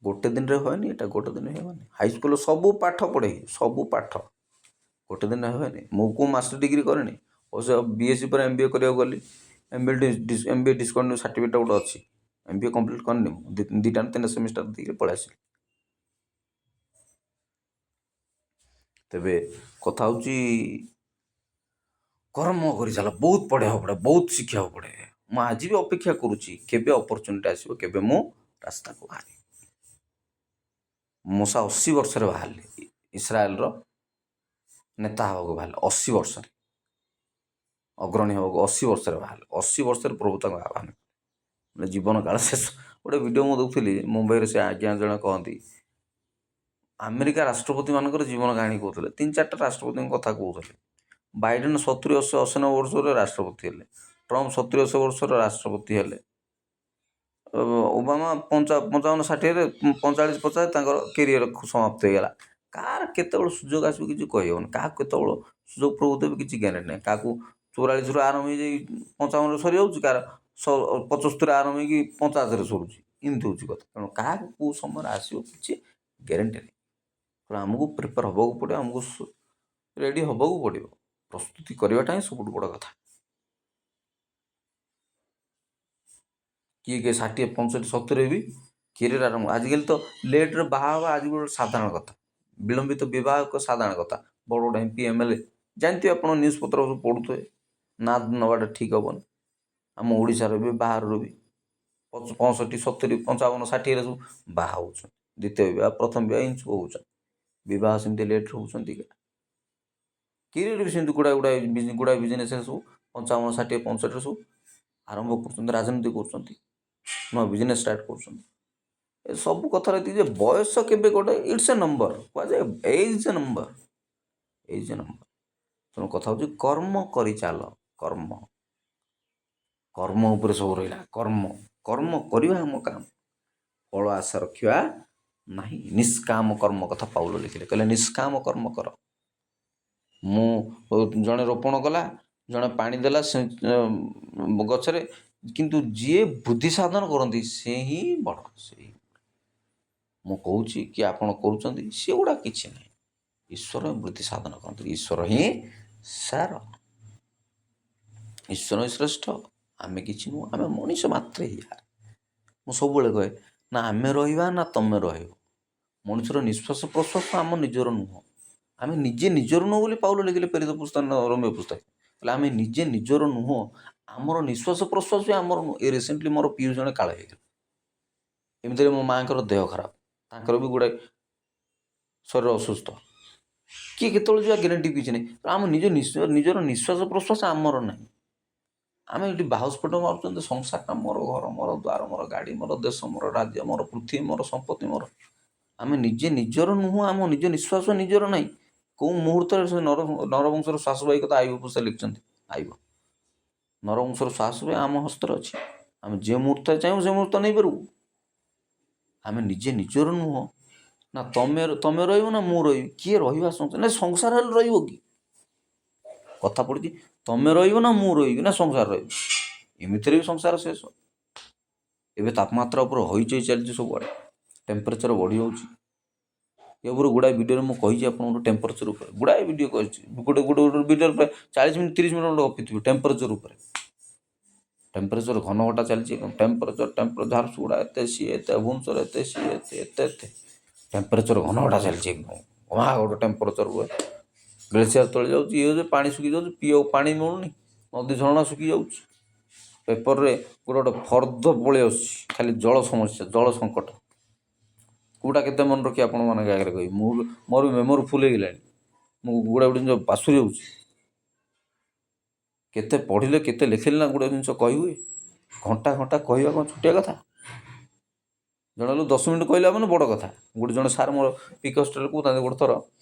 ଗୋଟେ ଦିନରେ ହୁଏନି ଏଇଟା, ଗୋଟେ ଦିନ ହେବନି। ହାଇସ୍କୁଲର ସବୁ ପାଠ ପଢ଼େଇ, ସବୁ ପାଠ ଗୋଟେ ଦିନରେ ହୁଏନି। ମୁଁ କେଉଁ ମାଷ୍ଟର ଡିଗ୍ରୀ କରିନି, ଅବଶ୍ୟ BSc ପରେ MBA କରିବାକୁ ଗଲି। MBA ଡିସକଣ୍ଟିନ୍ୟୁ ସାର୍ଟିଫିକେଟ୍ ଗୋଟେ ଅଛି। MBA କମ୍ପ୍ଲିଟ୍ କରିନି, 2-3ଟା ସେମିଷ୍ଟାର ଦେଇକି ପଳେଇ ଆସିଲି। ତେବେ କଥା ହେଉଛି କର୍ମ କରିଚାଲ, ବହୁତ ପଢ଼ିବାକୁ ପଡ଼େ, ବହୁତ ଶିଖିବାକୁ ପଡ଼େ। ମୁଁ ଆଜି ବି ଅପେକ୍ଷା କରୁଛି କେବେ ଅପରଚ୍ୟୁନିଟି ଆସିବ, କେବେ ମୁଁ ରାସ୍ତାକୁ ବାହାରିବି। ମୂଷା 80 ବର୍ଷରେ ବାହାରିଲି, ଇସ୍ରାଏଲର ନେତା ହେବାକୁ ବାହାରିଲେ 80 ବର୍ଷରେ, ଅଗ୍ରଣୀ ହେବାକୁ 80 ବର୍ଷରେ ବାହାରିଲେ। 80 ବର୍ଷରେ ପ୍ରଭୁ ତାଙ୍କୁ ଆହ୍ୱାନ କଲେ, ଜୀବନ କାଳ ଶେଷ। ଗୋଟେ ଭିଡ଼ିଓ ମୁଁ ଦେଖୁଥିଲି ମୁମ୍ବାଇରେ, ସେ ଆଜ୍ଞା ଜଣେ କହନ୍ତି ଆମେରିକା ରାଷ୍ଟ୍ରପତିମାନଙ୍କର ଜୀବନ କାହାଣୀ କହୁଥିଲେ। 3-4ଟା ରାଷ୍ଟ୍ରପତିଙ୍କ କଥା କହୁଥିଲେ। ବାଇଡେନ୍ 70-80-90 ବର୍ଷରେ ରାଷ୍ଟ୍ରପତି ହେଲେ। ट्रम्प 70 ବର୍ଷର ରାଷ୍ଟ୍ରପତି ହେଲେ, ଓବାମା 55-60ରେ 45-50 ତାଙ୍କର କ୍ୟାରିୟର ସମାପ୍ତ ହେଇଗଲା। କାହାର କେତେବେଳେ ସୁଯୋଗ ଆସିବ କିଛି କହିହେବନି, କାହାକୁ କେତେବେଳେ ସୁଯୋଗ ପ୍ରଭୁ ଦେବେ କିଛି ଗ୍ୟାରେଣ୍ଟି ନାହିଁ। କାହାକୁ 44ରୁ ଆରମ୍ଭ ହେଇଯାଇ 55ରେ ସରିଯାଉଛି, କାହାର 75ରେ ଆରମ୍ଭ ହେଇକି 50ରେ ସରୁଛି। ଏମିତି ହେଉଛି କଥା। ତେଣୁ କାହାକୁ କେଉଁ ସମୟରେ ଆସିବ କିଛି ଗ୍ୟାରେଣ୍ଟି ନାହିଁ। ତେଣୁ ଆମକୁ ପ୍ରିପେୟାର ହେବାକୁ ପଡ଼ିବ, ଆମକୁ ରେଡ଼ି ହେବାକୁ ପଡ଼ିବ। ପ୍ରସ୍ତୁତି କରିବାଟା ହିଁ ସବୁଠୁ ବଡ଼ କଥା। କିଏ 60, 65, 70 ବି କ୍ୟାରିୟର ଆରମ୍ଭ। ଆଜିକାଲି ତ ଲେଟ୍ରେ ବାହା ହେବା ଆଜି ଗୋଟେ ସାଧାରଣ କଥା। ବିଳମ୍ବିତ ବିବାହ ଏକ ସାଧାରଣ କଥା। ବଡ଼ ବଡ଼ MP MLA ଜାଣିଥିବେ ଆପଣ, ନ୍ୟୁଜ୍ ପତ୍ର ସବୁ ପଢ଼ୁଥିବେ। ନା ନେବାଟା ଠିକ୍ ହେବନି। ଆମ ଓଡ଼ିଶାର ବି ବାହାରର ବି 65, 70, 55, 60ରେ ସବୁ ବାହା ହେଉଛନ୍ତି। ଦ୍ୱିତୀୟ ବିବାହ, ପ୍ରଥମ ବିବାହ ଏମିତି ସବୁ ହେଉଛନ୍ତି। ବିବାହ ସେମିତି ଲେଟ୍ରେ ହେଉଛନ୍ତି। କ୍ୟାରିୟର ବି ସେମିତି ଗୁଡ଼ାଏ ବିଜନେସ୍ ସବୁ 55, 60, 65ରେ ସବୁ ଆରମ୍ଭ କରୁଛନ୍ତି, ରାଜନୀତି କରୁଛନ୍ତି, ନୂଆ ବିଜନେସ୍ ଷ୍ଟାର୍ଟ କରୁଛନ୍ତି। ଏସବୁ କଥାରେ ଏତିକି ଯେ ବୟସ କେବେ ଗୋଟେ ଇଟ୍ସ ଏ ନମ୍ବର, କୁହାଯାଏ age a number, age a number. ତେଣୁ କଥା ହେଉଛି କର୍ମ କରିଚାଲ। କର୍ମ ଉପରେ ସବୁ ରହିଲା। କର୍ମ କରିବା ଆମ କାମ, ଫଳ ଆଶା ରଖିବା ନାହିଁ। ନିଷ୍କାମ କର୍ମ କଥା ପାଉଲ ଲେଖିଲେ, କହିଲେ ନିଷ୍କାମ କର୍ମ କର। ଜଣେ ରୋପଣ କଲା, ଜଣେ ପାଣି ଦେଲା ସେ ଗଛରେ, କିନ୍ତୁ ଯିଏ ବୁଦ୍ଧି ସାଧନ କରନ୍ତି ସେ ହିଁ ବଡ଼। ମୁଁ କହୁଛି କି ଆପଣ କରୁଛନ୍ତି, ସେଗୁଡ଼ା କିଛି ନାହିଁ। ଈଶ୍ୱର ବୃଦ୍ଧି ସାଧନ କରନ୍ତି, ଈଶ୍ୱର ହିଁ ସାର, ଈଶ୍ୱର ହିଁ ଶ୍ରେଷ୍ଠ। ଆମେ କିଛି ନୁହଁ, ଆମେ ମଣିଷ ମାତ୍ରେ ହିଁ। ମୁଁ ସବୁବେଳେ କହେ ନା ଆମେ ରହିବା ନା ତମେ ରହିବ। ମଣିଷର ନିଶ୍ୱାସ ପ୍ରଶ୍ୱାସ ଆମ ନିଜର ନୁହଁ। ଆମେ ନିଜେ ନିଜର ନୁହଁ ବୋଲି ପାଉଲ ଲେଖିଲେ ପ୍ରେରିତ ପୁସ୍ତକ, ରୋମିଓ ପୁସ୍ତକ। ହେଲେ ଆମେ ନିଜେ ନିଜର ନୁହଁ, ଆମର ନିଶ୍ୱାସ ପ୍ରଶ୍ୱାସ ବି ଆମର ନୁହଁ। ଏ ରିସେଣ୍ଟଲି ମୋର ପିଉ ଜଣେ କାଳ ହେଇଗଲା। ଏମିତିରେ ମୋ ମାଆଙ୍କର ଦେହ ଖରାପ, ତାଙ୍କର ବି ଗୁଡ଼ାଏ ଶରୀର ଅସୁସ୍ଥ। କିଏ କେତେବେଳେ ଯିବା ଗ୍ୟାରେଣ୍ଟି କିଛି ନାହିଁ। ଆମ ନିଜର ନିଶ୍ୱାସ ପ୍ରଶ୍ୱାସ ଆମର ନାହିଁ। ଆମେ ଏଠି ବାହାସ୍ଫୋଟ ମାରୁଛନ୍ତି, ସଂସାରଟା ମୋର, ଘର ମୋର, ଦ୍ୱାର ମୋର, ଗାଡ଼ି ମୋର, ଦେଶ ମୋର, ରାଜ୍ୟ ମୋର, ପୃଥିବୀ ମୋର, ସମ୍ପତ୍ତି ମୋର। ଆମେ ନିଜେ ନିଜର ନୁହଁ, ଆମ ନିଜ ନିଶ୍ୱାସ ନିଜର ନାହିଁ। କେଉଁ ମୁହୂର୍ତ୍ତରେ ସେ ନରବଂଶର ଶ୍ୱାସବାହୀ କଥା ଆଇବ ପୁସ୍ତକ ଲେଖିଛନ୍ତି। ଆଇବ ନରବଂଶର ଶ୍ୱାସବାହୀ ଆମ ହସ୍ତରେ ଅଛି। ଆମେ ଯେ ମୁହୂର୍ତ୍ତରେ ଚାହିଁବୁ ସେ ମୁହୂର୍ତ୍ତ ନେଇପାରିବୁ। ଆମେ ନିଜେ ନିଜର ନୁହଁ। ନା ତମେ ରହିବ ନା ମୁଁ ରହିବି। କିଏ ରହିବା ସଂସାର ନା ସଂସାର ହେଲେ ରହିବ କି? କଥା ପଡ଼ିଛି, ତମେ ରହିବ ନା ମୁଁ ରହିବି ନା ସଂସାର ରହିବ। ଏମିତିରେ ବି ସଂସାର ଶେଷ। ଏବେ ତାପମାତ୍ରା ଉପରେ ହଇଚଇ ଚାଲିଛି ସବୁଆଡ଼େ, ଟେମ୍ପରେଚର ବଢ଼ି ଯାଉଛି। ଏ ଉପରେ ଗୁଡ଼ାଏ ଭିଡ଼ିଓରେ ମୁଁ କହିଛି ଆପଣଙ୍କର ଟେମ୍ପରେଚର ଉପରେ ଗୁଡ଼ାଏ ଭିଡ଼ିଓ କରିଛି। ଗୋଟେ ଭିଡ଼ିଓରେ ପ୍ରାୟ 40 ମିନିଟ୍ 30 ମିନିଟ୍ ଗପିଥିବି ଟେମ୍ପରେଚର ଉପରେ। ଟେମ୍ପରେଚର ଘନ ଘଟା ଚାଲିଛି। ଟେମ୍ପରେଚର ଝାରସୁଗୁଡ଼ା ଏତେ, ସିଏ ଏତେ, ଭୁବନେଶ୍ୱର ଏତେ, ସିଏ ଏତେ ଟେମ୍ପରେଚର ଘନ ଘଟା ଚାଲିଛି। ଗୋଟେ ଟେମ୍ପରେଚର ହୁଏ, ଗ୍ଲେସିୟର ତଳେ ଯାଉଛି, ଇଏ ହେଉଛି, ପାଣି ଶୁଖି ଯାଉଛି, ପିଇବାକୁ ପାଣି ମିଳୁନି, ନଦୀ ଝରଣା ଶୁଖି ଯାଉଛି। ପେପରରେ ଗୋଟେ ଫର୍ଦ୍ଦ ପଳେଇ ଆସୁଛି, ଖାଲି ଜଳ ସମସ୍ୟା, ଜଳ ସଙ୍କଟ। କେଉଁଟା କେତେ ମନେ ରଖି ଆପଣମାନଙ୍କ ଆଗରେ କହିବି। ମୋର ବି ମେମୋରି ଫୁଲ୍ ହେଇଗଲାଣି। ମୁଁ ଗୁଡ଼ାଏ ଜିନିଷ ପାଶୁରି ଯାଉଛି। କେତେ ପଢ଼ିଲେ କେତେ ଲେଖିଲେ ନା ଗୁଡ଼ାଏ ଜିନିଷ କହିହୁଏ। ଘଣ୍ଟା କହିବା କ'ଣ ଛୋଟିଆ କଥା? ଜଣେ ଲୋକ 10 ମିନିଟ୍ କହିଲା ମାନେ ବଡ଼ କଥା। ଜଣେ ସାର୍ ମୋର ପିକ୍ ହଷ୍ଟେଲରେ କହୁଥାନ୍ତି, ଗୋଟେ ଥର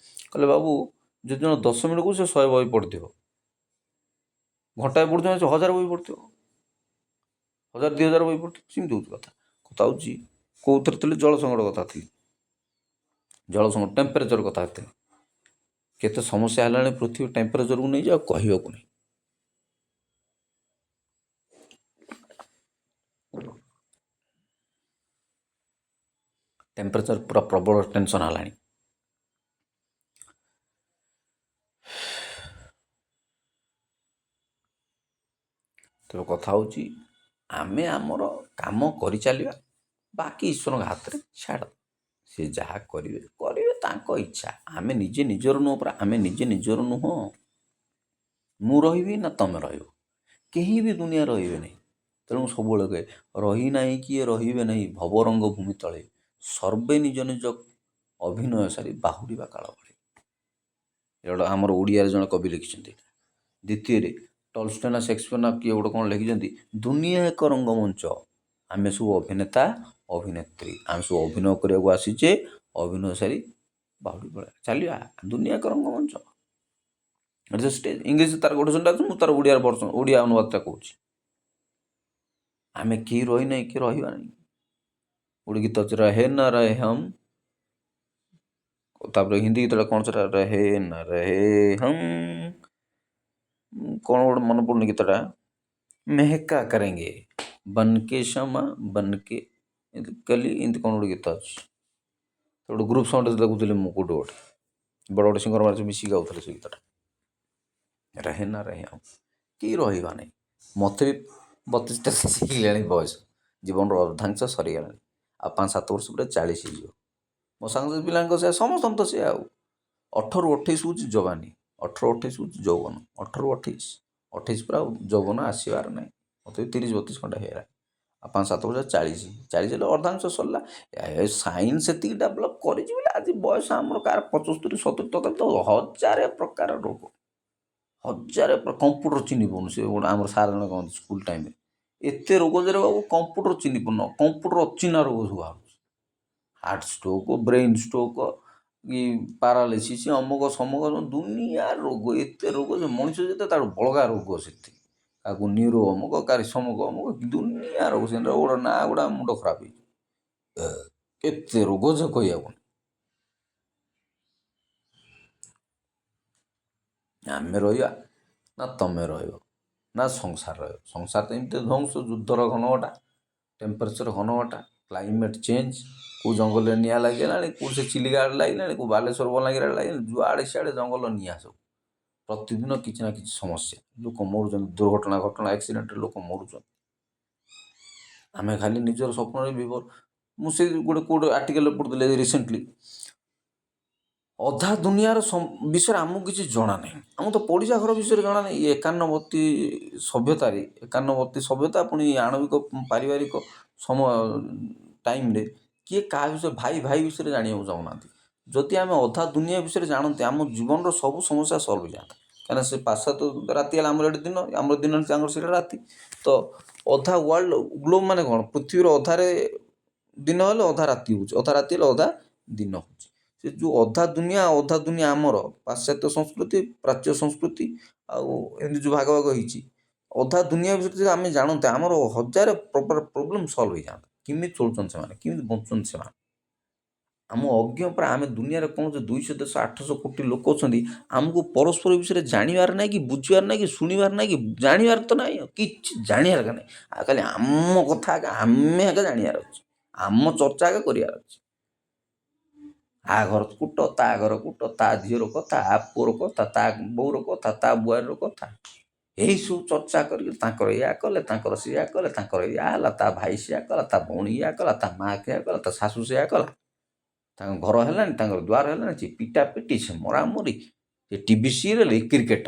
କହିଲେ, ବାବୁ ଯଦି ଜଣେ 10 ମିନିଟ୍ କହୁଛି ସେ 100 ବହି ପଢ଼ିଥିବ, ଘଣ୍ଟାଏ ପଢ଼ୁଥିବ ସେ 1000 ବହି ପଢ଼ିଥିବ, 1000 2000 ବହି ପଢ଼ିଥିବ। ସେମିତି ହେଉଛି କଥା ହେଉଛି। କେଉଁଥିରେ ଥିଲି? ଜଳ ସଙ୍କଟ କଥା ଥିଲି। ଜଳ ସଙ୍କଟ, ଟେମ୍ପରେଚର କଥା ଥିଲି। କେତେ ସମସ୍ୟା ହେଲାଣି ପୃଥିବୀ ଟେମ୍ପରେଚରକୁ ନେଇଯାଉ, ଆଉ କହିବାକୁ ନାହିଁ। ଟେମ୍ପରେଚର ପୁରା ପ୍ରବଳ ଟେନସନ୍ ହେଲାଣି। ତେବେ କଥା ହେଉଛି, ଆମେ ଆମର କାମ କରିଚାଲିବା, ବାକି ଈଶ୍ୱରଙ୍କ ହାତରେ ଛାଡ଼। ସେ ଯାହା କରିବେ ତାଙ୍କ ଇଚ୍ଛା। ଆମେ ନିଜେ ନିଜର ନୁହଁ ପରା। ଆମେ ନିଜେ ନିଜର ନୁହଁ। ମୁଁ ରହିବି ନା ତମେ ରହିବ, କେହି ବି ଦୁନିଆ ରହିବେ ନାହିଁ। ତେଣୁ ମୁଁ ସବୁବେଳେ କହେ, ରହି ନାହିଁ କିଏ ରହିବେ ନାହିଁ ଭବରଙ୍ଗ ଭୂମି ତଳେ, ସର୍ବେ ନିଜ ନିଜ ଅଭିନୟ ସାରି ବାହୁଡ଼ିବା କାଳ ଭଳି। ଏଗୁଡ଼ା ଆମର ଓଡ଼ିଆରେ ଜଣେ କବି ଲେଖିଛନ୍ତି। ଦ୍ୱିତୀୟରେ ଟଲଷ୍ଟୟ ନା ସେକ୍ସପିୟର ନା କିଏ ଗୋଟେ କ'ଣ ଲେଖିଛନ୍ତି, ଦୁନିଆ ଏକ ରଙ୍ଗମଞ୍ଚ, ଆମେ ସବୁ ଅଭିନେତା ଅଭିନେତ୍ରୀ, ଆମେ ସବୁ ଅଭିନୟ କରିବାକୁ ଆସିଛେ, ଅଭିନୟ ସାରି ବାହୁଡ଼ି ଚାଲିବା। ଦୁନିଆ ଏକ ରଙ୍ଗମଞ୍ଚ, ଷ୍ଟେଜ୍। ଇଂଲିଶ ତାର ଗୋଟେ ଅଛି, ମୁଁ ତାର ଓଡ଼ିଆ ଅନୁବାଦଟା କହୁଛି। ଆମେ କେହି ରହିନାହିଁ କି ରହିବା ନାହିଁ। ଗୋଟେ ଗୀତ ଅଛି ରହେ ନ ରହେ ହମ୍, ତାପରେ ହିନ୍ଦୀ ଗୀତଟା କ'ଣ ସେଟା ରହେ ନ ରହେ ହମ୍, କ'ଣ ଗୋଟେ ମନେ ପଡ଼ୁନି ଗୀତଟା, ମେହକା କରେଙ୍ଗେ ବନକେ ଶମା ବନକେ କଲି, ଏମିତି କ'ଣ ଗୋଟେ ଗୀତ ଅଛି। ଗୋଟେ ଗ୍ରୁପ୍ ସଙ୍ଗରେ ଦେଖୁଥିଲି ମୁଁ କେଉଁଠି ଗୋଟେ ବଡ଼ ବଡ଼ ସିଙ୍ଗର ମାନେ ମିଶିକି ଗାଉଥିଲେ ସେ ଗୀତଟା, ରହେ ନା ରହେ ହମ୍। କେହି ରହିବା ନାହିଁ। ମୋତେ ବି 32-33 ହେଇଗଲାଣି ବୟସ, ଜୀବନର ଅର୍ଦ୍ଧାଂଶ ସରିଗଲାଣି। ଆଉ 5-7 ବର୍ଷ ପରେ 40 ହେଇଯିବ। ମୋ ସାଙ୍ଗ ପିଲାଙ୍କ ସେ ସମସ୍ତଙ୍କ ତ ସେ ଆଉ 18-28 ହେଉଛି ଯବାନୀ, 18-28 ହେଉଛି ଯୌବନ, 18-28 ପରେ ଆଉ ଯୌବନ ଆସିବାର ନାହିଁ। ମୋତେ ବି 30-32 ଖଣ୍ଡେ ହେଇଗଲା। ଆଉ 5-7 ବର୍ଷ 40 ହେଲେ ଅର୍ଦ୍ଧାଂଶ ସରିଲା। ସାଇନ୍ସ ସେତିକି ଡେଭଲପ୍ କରିଛି ବୋଲି ଆଜି ବୟସ ଆମର କାହାର 75-70, ତଥାପି ତ ହଜାରେ ପ୍ରକାର ରୋଗ, ହଜାରେ କମ୍ପ୍ୟୁଟର ଚିହ୍ନି ପାରୁନି। ସେ ଗୋଟେ ଆମର ସାର୍ ଜଣେ କହନ୍ତି ସ୍କୁଲ ଟାଇମ୍ରେ, ଏତେ ରୋଗ ଯେ ବାବୁ କମ୍ପ୍ୟୁଟର ଚିହ୍ନି ପାରୁନ, କମ୍ପ୍ୟୁଟର ଅଚିହ୍ନା ରୋଗ ସବୁ ବାହାରୁଛି। ହାର୍ଟ ଷ୍ଟ୍ରୋକ୍, ବ୍ରେନ୍ ଷ୍ଟ୍ରୋକ୍, କି ପାରାଲିସିସ୍, ଅମକ ସମକ, ଦୁନିଆ ରୋଗ, ଏତେ ରୋଗ ଯେ ମଣିଷ ଯେତେ ତାର ବଳଗା ରୋଗ ସେତିକି। କାହାକୁ ନ୍ୟୁରୋ ଅମକ, କାହାରି ସମକ ଅମକ, ଦୁନିଆ ରୋଗ। ସେ ରୋଗର ନାଁ ଗୁଡ଼ା ମୁଣ୍ଡ ଖରାପ ହେଇଛି। କେତେ ରୋଗ ଯେ କହିହେବନି। ଆମେ ରହିବା ନା ତମେ ରହିବ ନା ସଂସାର ରହିବ। ସଂସାର ତ ଏମିତି ଧ୍ୱଂସ, ଯୁଦ୍ଧର ଘନଘଟା, ଟେମ୍ପରେଚର ଘନଘଟା, କ୍ଲାଇମେଟ୍ ଚେଞ୍ଜ, କେଉଁ ଜଙ୍ଗଲରେ ନିଆଁ ଲାଗିଗଲାଣି, କେଉଁଠି ସେ ଚିଲିକା ଆଡ଼େ ଲାଗିଲାଣି, କେଉଁ ବାଲେଶ୍ୱର ବଲାଙ୍ଗୀର ଆଡ଼େ ଲାଗିଲାଣି, ଯୁଆଡ଼େ ସିଆଡ଼େ ଜଙ୍ଗଲ ନିଆଁ ସବୁ। ପ୍ରତିଦିନ କିଛି ନା କିଛି ସମସ୍ୟା, ଲୋକ ମରୁଛନ୍ତି, ଦୁର୍ଘଟଣା ଘଟଣା ଆକ୍ସିଡେଣ୍ଟରେ ଲୋକ ମରୁଛନ୍ତି। ଆମେ ଖାଲି ନିଜର ସ୍ୱପ୍ନରେ ବିଭୋର। ମୁଁ ସେ ଗୋଟେ ଆର୍ଟିକଲରେ ପଢ଼ୁଥିଲି ରିସେଣ୍ଟଲି, ଅଧା ଦୁନିଆର ବିଷୟରେ ଆମକୁ କିଛି ଜଣା ନାହିଁ। ଆମକୁ ତ ପଡ଼ିଶା ଘର ବିଷୟରେ ଜଣା ନାହିଁ। ଏ 91 ସଭ୍ୟତା ପୁଣି ଆଣବିକ ପାରିବାରିକ ଟାଇମ୍ରେ କିଏ କାହା ବିଷୟରେ ଭାଇ ବିଷୟରେ ଜାଣିବାକୁ ଚାହୁଁନାହାନ୍ତି। ଯଦି ଆମେ ଅଧା ଦୁନିଆ ବିଷୟରେ ଜାଣନ୍ତେ, ଆମ ଜୀବନର ସବୁ ସମସ୍ୟା ସଲ୍ଭ ହେଇଯାନ୍ତା। କାହିଁକିନା ସେ ପାଶ୍ଚାତ୍ୟ ରାତି ହେଲେ ଆମର ଏଠି ଦିନ, ଆମର ଦିନ ହେଲେ ତାଙ୍କର ସେଇଟା ରାତି। ତ ଅଧା ୱାର୍ଲଡ ଗ୍ଲୋବ୍ ମାନେ କ'ଣ, ପୃଥିବୀର ଅଧାରେ ଦିନ ହେଲେ ଅଧା ରାତି ହେଉଛି, ଅଧା ରାତି ହେଲେ ଅଧା ଦିନ ହେଉଛି। ସେ ଯେଉଁ ଅଧା ଦୁନିଆ ଆମର ପାଶ୍ଚାତ୍ୟ ସଂସ୍କୃତି, ପ୍ରାଚ୍ୟ ସଂସ୍କୃତି, ଆଉ ଏମିତି ଯେଉଁ ଭାଗ ହେଇଛି, ଅଧା ଦୁନିଆ ବିଷୟରେ ଯଦି ଆମେ ଜାଣନ୍ତେ, ଆମର ହଜାରେ ପ୍ରୋବ୍ଲେମ୍ ସଲ୍ଭ ହେଇଯାନ୍ତା। କେମିତି ଚଳୁଛନ୍ତି ସେମାନେ, କେମିତି ବଞ୍ଚୁଛନ୍ତି ସେମାନେ, ଆମ ଅଜ୍ଞ ପରେ। ଆମେ ଦୁନିଆରେ କ'ଣ ଯେ 200-800 କୋଟି ଲୋକ ଅଛନ୍ତି, ଆମକୁ ପରସ୍ପର ବିଷୟରେ ଜାଣିବାର ନାହିଁ, କି ବୁଝିବାର ନାହିଁ, କି ଶୁଣିବାର ନାହିଁ, କି ଜାଣିବାର ତ ନାହିଁ, କିଛି ଜାଣିବାର ନାହିଁ। ଆଉ ଖାଲି ଆମ କଥା ଆମେ ଜାଣିବାର ଅଛି, ଆମ ଚର୍ଚ୍ଚା କରିବାର ଅଛି। ଆ ଘର କୁଟ, ତା ଘର କୁଟ, ତା ଝିଅର କଥା, ଆ ପୁଅର କଥା, ତା ବୋଉର କଥା, ତା ବୁଆରୀର କଥା, ଏହିସବୁ ଚର୍ଚ୍ଚା କରିକି ତାଙ୍କର ଏଇଆ କଲେ, ତାଙ୍କର ସେଇଆ କଲେ, ତାଙ୍କର ଏଇଆ ହେଲା, ତା ଭାଇ ସେଇଆ କଲା, ତା ଭଉଣୀ ଏଇଆ କଲା, ତା ମାଆ ସେଇଆ କଲା, ତା ଶାଶୁ ସେଇଆ କଲା, ତାଙ୍କ ଘର ହେଲାଣି, ତାଙ୍କର ଦ୍ୱାର ହେଲାଣି, ସେ ପିଟାପିଟି, ସେ ମରାମରି, ସେ ଟିଭି ସିରିଏଲ୍, କ୍ରିକେଟ,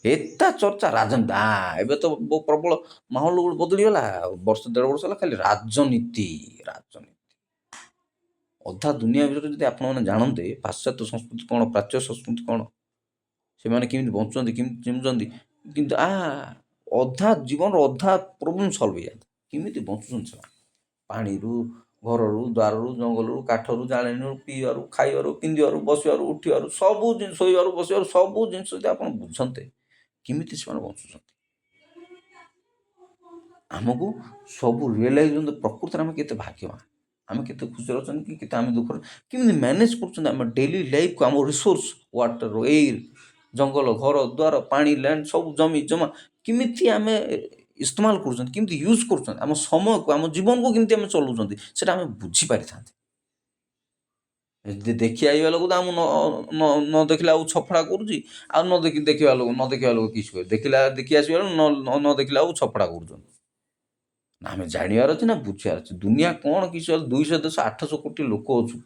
ଏତେ ଚର୍ଚ୍ଚା, ରାଜନୀତି। ଏବେ ତ ପ୍ରବଳ ମାହୋଲ ବଦଳିଗଲା। ବର୍ଷ 1.5 ବର୍ଷ ହେଲା ଖାଲି ରାଜନୀତି। ଅଧା ଦୁନିଆ ବିଷୟରେ ଯଦି ଆପଣମାନେ ଜାଣନ୍ତେ, ପାଶ୍ଚାତ୍ୟ ସଂସ୍କୃତି କ'ଣ, ପ୍ରାଚ୍ୟ ସଂସ୍କୃତି କ'ଣ, ସେମାନେ କେମିତି ବଞ୍ଚୁଛନ୍ତି, କେମିତି ଚିମୁଛନ୍ତି, କିନ୍ତୁ ଅଧା ଜୀବନର ଅଧା ପ୍ରୋବ୍ଲେମ୍ ସଲ୍ଭ ହେଇଯାନ୍ତା। କେମିତି ବଞ୍ଚୁଛନ୍ତି ସେମାନେ, ପାଣିରୁ, ଘରରୁ, ଦ୍ୱାରରୁ, ଜଙ୍ଗଲରୁ, କାଠରୁ, ଜାଳେଣୀରୁ, ପିଇବାରୁ, ଖାଇବାରୁ, ପିନ୍ଧିବାରୁ, ବସିବାରୁ, ଉଠିବାରୁ, ସବୁ ଜିନିଷ, ଶୋଇବାରୁ, ବସିବାରୁ, ସବୁ ଜିନିଷ ଯଦି ଆପଣ ବୁଝନ୍ତେ, କେମିତି ସେମାନେ ବଞ୍ଚୁଛନ୍ତି। ଆମକୁ ସବୁ ରିଏଲାଇଜ୍ ହୁଅନ୍ତେ, ପ୍ରକୃତରେ ଆମେ କେତେ ଭାଗ୍ୟବାନ, ଆମେ କେତେ ଖୁସିରେ ଅଛନ୍ତି, କି କେତେ ଆମେ ଦୁଃଖରେ, କେମିତି ମ୍ୟାନେଜ୍ କରୁଛନ୍ତି ଆମ ଡେଲି ଲାଇଫ୍କୁ, ଆମ ରିସୋର୍ସ, ୱାଟର, ଏଇର୍, ଜଙ୍ଗଲ, ଘର ଦ୍ୱାର, ପାଣି, ଲ୍ୟାଣ୍ଡ, ସବୁ ଜମି ଜମା କେମିତି ଆମେ ଇସ୍ତେମାଲ କରୁଛନ୍ତି, କେମିତି ୟୁଜ୍ କରୁଛନ୍ତି, ଆମ ସମୟକୁ, ଆମ ଜୀବନକୁ କେମିତି ଆମେ ଚଲାଉଛନ୍ତି, ସେଇଟା ଆମେ ବୁଝିପାରିଥାନ୍ତେ। ଯଦି ଦେଖି ଆଇବା ଲୋକ ତ ଆମକୁ ନ ଦେଖିଲେ ଆଉ ଛଫଡ଼ା କରୁଛି, ଆଉ ଦେଖିବା ଲୋକ କିଛି କରେ, ଦେଖି ଆସିବା ବେଳକୁ ନ ଦେଖିଲେ ଆଉ ଛଫଡ଼ା କରୁଛନ୍ତି। ନା ଆମେ ଜାଣିବାର ଅଛି, ନା ବୁଝିବାର ଅଛି, ଦୁନିଆ କ'ଣ କିଛି 200-800 କୋଟି ଲୋକ ଅଛୁ,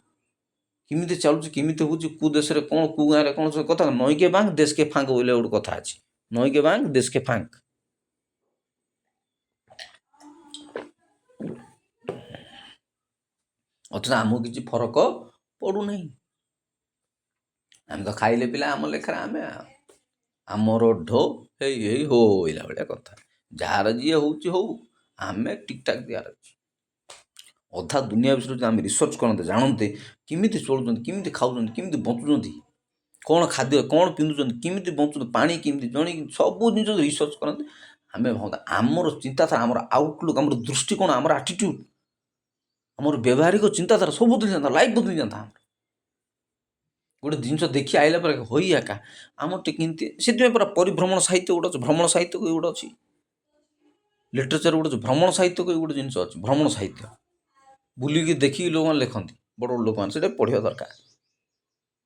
କେମିତି ଚାଲୁଛି, କେମିତି ହେଉଛି, କେଉଁ ଦେଶରେ କ'ଣ, କେଉଁ ଗାଁରେ କ'ଣ, ସେ କଥା ନଈକେ ବାଙ୍କ ଦେଶକେ ଫାଙ୍କ ବୋଇଲେ ଗୋଟେ କଥା ଅଛି, ନଈକେ ବାଙ୍କ ଦେଶକେ ଫାଙ୍କ। ଅଥଚ ଆମକୁ କିଛି ଫରକ ପଡ଼ୁନାହିଁ। ଆମେ ତ ଖାଇଲେ ପିଲା ଆମ ଲେଖାରେ ଆମେ, ଆମର ଢୋ ହେଇ ହୋ ଏଇଲା ଭଳିଆ କଥା। ଯାହାର ଯିଏ ହେଉଛି ହଉ, ଆମେ ଠିକ୍ଠାକ୍ ଦିଆର ଅଛି। ଅଧା ଦୁନିଆ ବିଷୟରେ ଯଦି ଆମେ ରିସର୍ଚ୍ଚ କରନ୍ତେ, ଜାଣନ୍ତେ, କେମିତି ଚଳୁଛନ୍ତି, କେମିତି ଖାଉଛନ୍ତି, କେମିତି ବଞ୍ଚୁଛନ୍ତି, କ'ଣ ଖାଦ୍ୟ, କ'ଣ ପିନ୍ଧୁଛନ୍ତି, କେମିତି ବଞ୍ଚୁଛନ୍ତି, ପାଣି କେମିତି, ଜଣି, ସବୁ ଜିନିଷ ରିସର୍ଚ୍ଚ କରନ୍ତେ, ଆମେ ଭାବନ୍ତା ଆମର ଚିନ୍ତାଧାରା, ଆମର ଆଉଟଲୁକ୍, ଆମର ଦୃଷ୍ଟିକୋଣ, ଆମର ଆଟିଟ୍ୟୁଡ଼, ଆମର ବ୍ୟବହାରିକ ଚିନ୍ତାଧାରା ସବୁ ବଦଳି ଯାଆନ୍ତା, ଲାଇଫ୍ ବଦଳି ଯାଆନ୍ତା। ଗୋଟେ ଜିନିଷ ଦେଖି ଆଇଲା ପରେ ହୋଇ ଏକା ଆମର ଟିକେ କେମିତି, ସେଥିପାଇଁ ପୁରା ପରିଭ୍ରମଣ ସାହିତ୍ୟ ଗୋଟେ ଅଛି, ଭ୍ରମଣ ସାହିତ୍ୟ ଗୋଟେ ଅଛି, ଲିଟରେଚର ଗୋଟେ ଅଛି, ଭ୍ରମଣ ସାହିତ୍ୟ ଗୋଟେ ଜିନିଷ ଅଛି, ଭ୍ରମଣ ସାହିତ୍ୟ। ବୁଲିକି ଦେଖିକି ଲୋକମାନେ ଲେଖନ୍ତି, ବଡ଼ ବଡ଼ ଲୋକମାନେ, ସେଇଟା ପଢ଼ିବା ଦରକାର।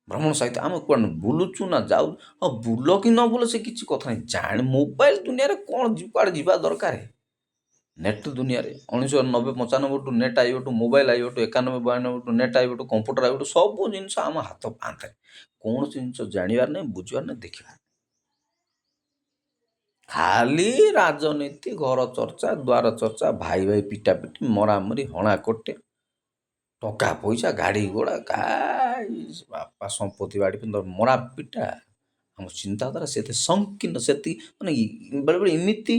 ଭ୍ରମଣ ସାହିତ୍ୟ, ଆମେ କୁଆଡ଼େ ବୁଲୁଛୁ ନା ଯାଉ, ହଁ ବୁଲ କି ନ ବୁଲ ସେ କିଛି କଥା ନାହିଁ, ଜାଣି ମୋବାଇଲ ଦୁନିଆରେ କ'ଣ କୁଆଡ଼େ ଯିବା ଦରକାର। ନେଟ୍ ଦୁନିଆରେ 1990-95ଠୁ ନେଟ୍ ଆଇବଠୁ, ମୋବାଇଲ ଆଇବଠୁ, 91-92ଠୁ ନେଟ୍ ଆଇବଠୁ, କମ୍ପ୍ୟୁଟର ଆଇବଠୁ, ସବୁ ଜିନିଷ ଆମ ହାତ ପାହାନ୍ତାରେ। କୌଣସି ଜିନିଷ ଜାଣିବାର ନାହିଁ, ବୁଝିବାର ନାହିଁ, ଦେଖିବାର ନାହିଁ। ଖାଲି ରାଜନୀତି, ଘର ଚର୍ଚ୍ଚା, ଦ୍ୱାର ଚର୍ଚ୍ଚା, ଭାଇ ଭାଇ ପିଟାପିଟି, ମରାମରି, ହଣାକଟେ, ଟଙ୍କା ପଇସା, ଗାଡ଼ି ଘୋଡ଼ା, ବାପା ସମ୍ପତ୍ତି ବାଡ଼ି ମରା ପିଟା। ଆମ ଚିନ୍ତାଧାରା ସେତେ ସଂକୀର୍ଣ୍ଣ, ସେତିକି ମାନେ ବେଳେବେଳେ ଏମିତି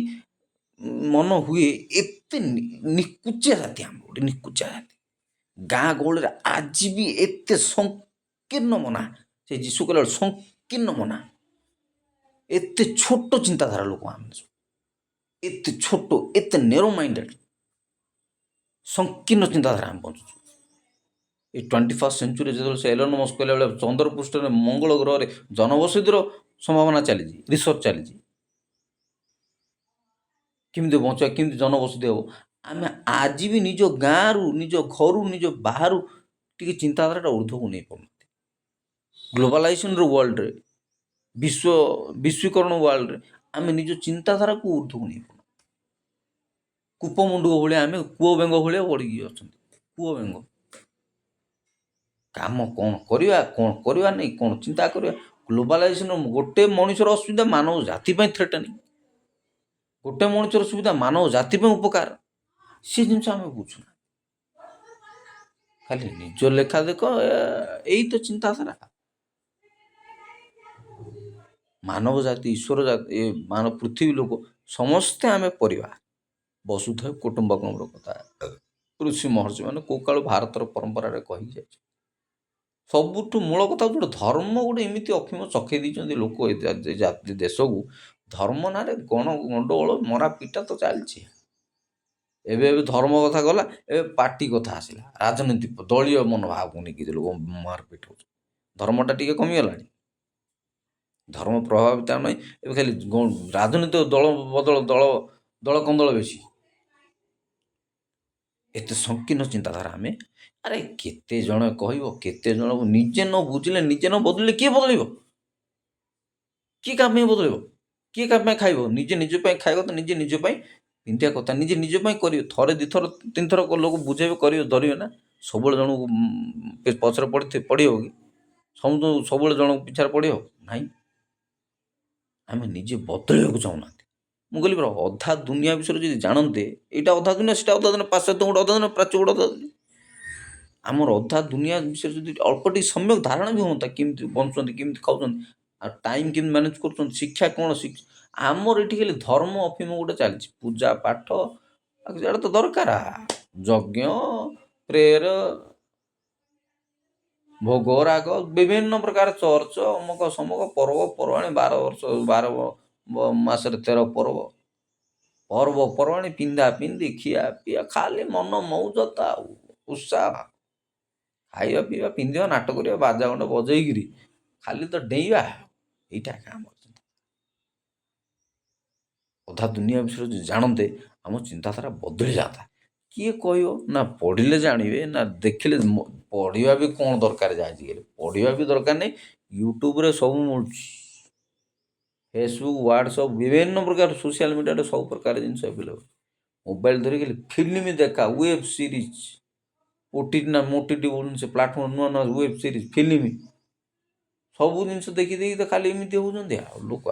ମନ ହୁଏ, ଏତେ ନିକୁଚିଆ ଜାତି, ଆମ ଗୋଟେ ନିକୁଚିଆ ଜାତି। ଗାଁ ଗହଳିରେ ଆଜି ବି ଏତେ ସଂକୀର୍ଣ୍ଣ ମନା, ସେ ଯୀଶୁ କହିଲା ବେଳେ ସଂକୀର୍ଣ୍ଣ ମନା, ଏତେ ଛୋଟ ଚିନ୍ତାଧାରା ଲୋକ, ଆମେ ଏତେ ଛୋଟ, ଏତେ ନେରୋ ମାଇଣ୍ଡେଡ୍, ସଂକୀର୍ଣ୍ଣ ଚିନ୍ତାଧାରା ଆମେ ବଞ୍ଚୁଛୁ। এই 21st ସେଞ୍ଚୁରୀ ଯେତେବେଳେ ସେ ଏଲନ୍ ମସ୍କ କହିଲା ବେଳେ ଚନ୍ଦ୍ର ପୃଷ୍ଠରେ, ମଙ୍ଗଳ ଗ୍ରହରେ ଜନବସତିର ସମ୍ଭାବନା ଚାଲିଛି, ରିସର୍ଚ୍ଚ ଚାଲିଛି, କେମିତି ବଞ୍ଚିବା, କେମିତି ଜନବସତି ହେବ। ଆମେ ଆଜି ବି ନିଜ ଗାଁରୁ, ନିଜ ଘରୁ, ନିଜ ବାହାରୁ ଟିକେ ଚିନ୍ତାଧାରାଟା ଉର୍ଦ୍ଧ୍ୱକୁ ନେଇପାରୁନାହାନ୍ତି। ଗ୍ଲୋବାଲାଇଜେସନର ୱାର୍ଲଡରେ, ବିଶ୍ୱୀକରଣ ୱାର୍ଲଡରେ ଆମେ ନିଜ ଚିନ୍ତାଧାରାକୁ ଉର୍ଦ୍ଧ୍ୱକୁ ନେଇପାରୁନାହାନ୍ତି। କୂପମୁଣ୍ଡୁକ ଭଳିଆ ଆମେ, କୂଅ ବେଙ୍ଗ ଭଳିଆ ପଡ଼ିକି ଅଛନ୍ତି, କୂଅ ବେଙ୍ଗ। କାମ କ'ଣ କରିବା ନାହିଁ, କ'ଣ ଚିନ୍ତା କରିବା। ଗ୍ଲୋବାଲାଇଜେସନ ଗୋଟେ ମଣିଷର ଅସୁବିଧା ମାନବ ଜାତି ପାଇଁ ଥ୍ରେଟନିଂ, ଗୋଟେ ମଣିଷର ସୁବିଧା ମାନବ ଜାତି ପାଇଁ ଉପକାର, ସେ ଜିନିଷ ଆମେ ବୁଝୁନା। ଖାଲି ନିଜ ଲେଖା ଦେଖ, ଏଇ ତ ଚିନ୍ତାଧାରା। ମାନବ ଜାତି, ଈଶ୍ୱର ଜାତି, ପୃଥିବୀ ଲୋକ ସମସ୍ତେ ଆମେ ପରିବାର, ବସୁଧୈବ କୁଟୁମ୍ବକମର କଥା ଋଷି ମହର୍ଷି ମାନେ କୋଉ କାଳୁ ଭାରତର ପରମ୍ପରାରେ କହି ଯାଇଛି। ସବୁଠୁ ମୂଳ କଥା ଗୋଟେ ଧର୍ମ, ଗୋଟେ ଏମିତି ଅଫିମ ଚଖେଇ ଦେଇଛନ୍ତି ଲୋକ ଏ ଦେଶକୁ, ଧର୍ମ ନାଁରେ ଗଣ୍ଡଗୋଳ, ମରା ପିଟା ତ ଚାଲିଛି। ଏବେ ଧର୍ମ କଥା ଗଲା, ଏବେ ପାର୍ଟି କଥା ଆସିଲା, ରାଜନୀତି, ଦଳୀୟ ମନୋଭାବକୁ ନେଇକି ଲୋକ ମାରପିଟ ହଉଛି। ଧର୍ମଟା ଟିକେ କମିଗଲାଣି, ଧର୍ମ ପ୍ରଭାବିତ ନାହିଁ, ଏବେ ଖାଲି ରାଜନୈତିକ ଦଳ ବଦଳ, ଦଳ କନ୍ଦଳ ବେଶୀ। ଏତେ ସଂକୀର୍ଣ୍ଣ ଚିନ୍ତାଧାରା ଆମେ, ଆରେ କେତେ ଜଣ କହିବ, କେତେ ଜଣ ନିଜେ ନ ବୁଝିଲେ, ନିଜେ ନ ବଦଳିଲେ କିଏ ବଦଳିବ? କିଏ କାହା ପାଇଁ ବଦଳିବ? କିଏ କାହା ପାଇଁ ଖାଇବ? ନିଜେ ନିଜ ପାଇଁ ଖାଇବା କଥା, ନିଜେ ନିଜ ପାଇଁ ପିନ୍ଧିବା କଥା, ନିଜେ ନିଜ ପାଇଁ କରିବେ। ଥରେ ଦୁଇଥର ତିନିଥର ଲୋକ ବୁଝେଇବେ, କରିବେ, ଧରିବେ ନା। ସବୁବେଳେ ଜଣକୁ ପଛରେ ପଡ଼ିବ କି? ସମସ୍ତଙ୍କୁ ସବୁବେଳେ ଜଣକୁ ପିଛାରେ ପଡ଼ିବ ନାହିଁ। ଆମେ ନିଜେ ବଦଳିବାକୁ ଚାହୁଁନାହାନ୍ତି। ମୁଁ କହିଲି ପରା, ଅଧା ଦୁନିଆ ବିଷୟରେ ଯଦି ଜାଣନ୍ତେ, ଏଇଟା ଅଧା ଦୁନିଆ, ସେଟା ଅଧା ଦୁନିଆ, ପାଶ୍ଚାତ୍ୟ ଗୋଟେ ଅଧା ଦୁନିଆ, ପ୍ରାଚ୍ୟ ଗୋଟେ ଅଧା ଦୁନିଆ, ଆମର ଅଧା ଦୁନିଆ ବିଷୟରେ ଯଦି ଅଳ୍ପ ଟିକେ ସମ୍ୟକ ଧାରଣା ବି ହୁଅନ୍ତା, କେମିତି ବଞ୍ଚୁଛନ୍ତି, କେମିତି ଖାଉଛନ୍ତି, ଆଉ ଟାଇମ୍ କେମିତି ମ୍ୟାନେଜ କରୁଛନ୍ତି, ଶିକ୍ଷା କ'ଣ ଆମର ଏଠି ଖାଲି ଧର୍ମ ଅଫିମ ଗୋଟେ ଚାଲିଛି, ପୂଜା ପାଠ, ସେଇଟା ତ ଦରକାର, ଯଜ୍ଞ, ପ୍ରେୟର, ଭୋଗ ରାଗ, ବିଭିନ୍ନ ପ୍ରକାର ଚର୍ଚ୍ଚ, ଅମକ ସମକ, ପର୍ବପର୍ବାଣି, 12 ମାସରେ 13 ପର୍ବ, ପର୍ବପର୍ବାଣି, ପିନ୍ଧା ପିନ୍ଧି, ଖିଆ ପିଆ, ଖାଲି ମନ ମଉଜତା ଆଉ ଉତ୍ସାହ, ଖାଇବା ପିଇବା, ପିନ୍ଧିବା, ନାଟ କରିବା, ବାଜା ଖଣ୍ଡ ବଜେଇକିରି ଖାଲି ତ ଡେଇଁବା, ଏଇଟା ଆମର ଚିନ୍ତା। ଅଧା ଦୁନିଆ ବିଷୟରେ ଯଦି ଜାଣନ୍ତେ, ଆମ ଚିନ୍ତାଧାରା ବଦଳି ଯାଆନ୍ତା। କିଏ କହିବ ନା, ପଢ଼ିଲେ ଜାଣିବେ, ନା ଦେଖିଲେ। ପଢ଼ିବା ବି କ'ଣ ଦରକାର ଯେ, ଆଜିକାଲି ପଢ଼ିବା ବି ଦରକାର ନାହିଁ, ୟୁଟ୍ୟୁବରେ ସବୁ ମିଳୁଛି, ଫେସବୁକ୍, ହ୍ୱାଟ୍ସଆପ୍, ବିଭିନ୍ନ ପ୍ରକାର ସୋସିଆଲ ମିଡ଼ିଆରେ ସବୁ ପ୍ରକାର ଜିନିଷ ଆଭେଲେବଲ୍। ମୋବାଇଲ ଧରିକି ଫିଲ୍ମ ଦେଖା, ୱେବ୍ ସିରିଜ୍, ଓଟିଟି ସେ ପ୍ଲାଟଫର୍ମ, ନୂଆ ନୂଆ ୱେବ୍ ସିରିଜ୍, ଫିଲ୍ମ, ସବୁ ଜିନିଷ ଦେଖି ତ ଖାଲି ଏମିତି ହେଉଛନ୍ତି ଆଉ ଲୋକ।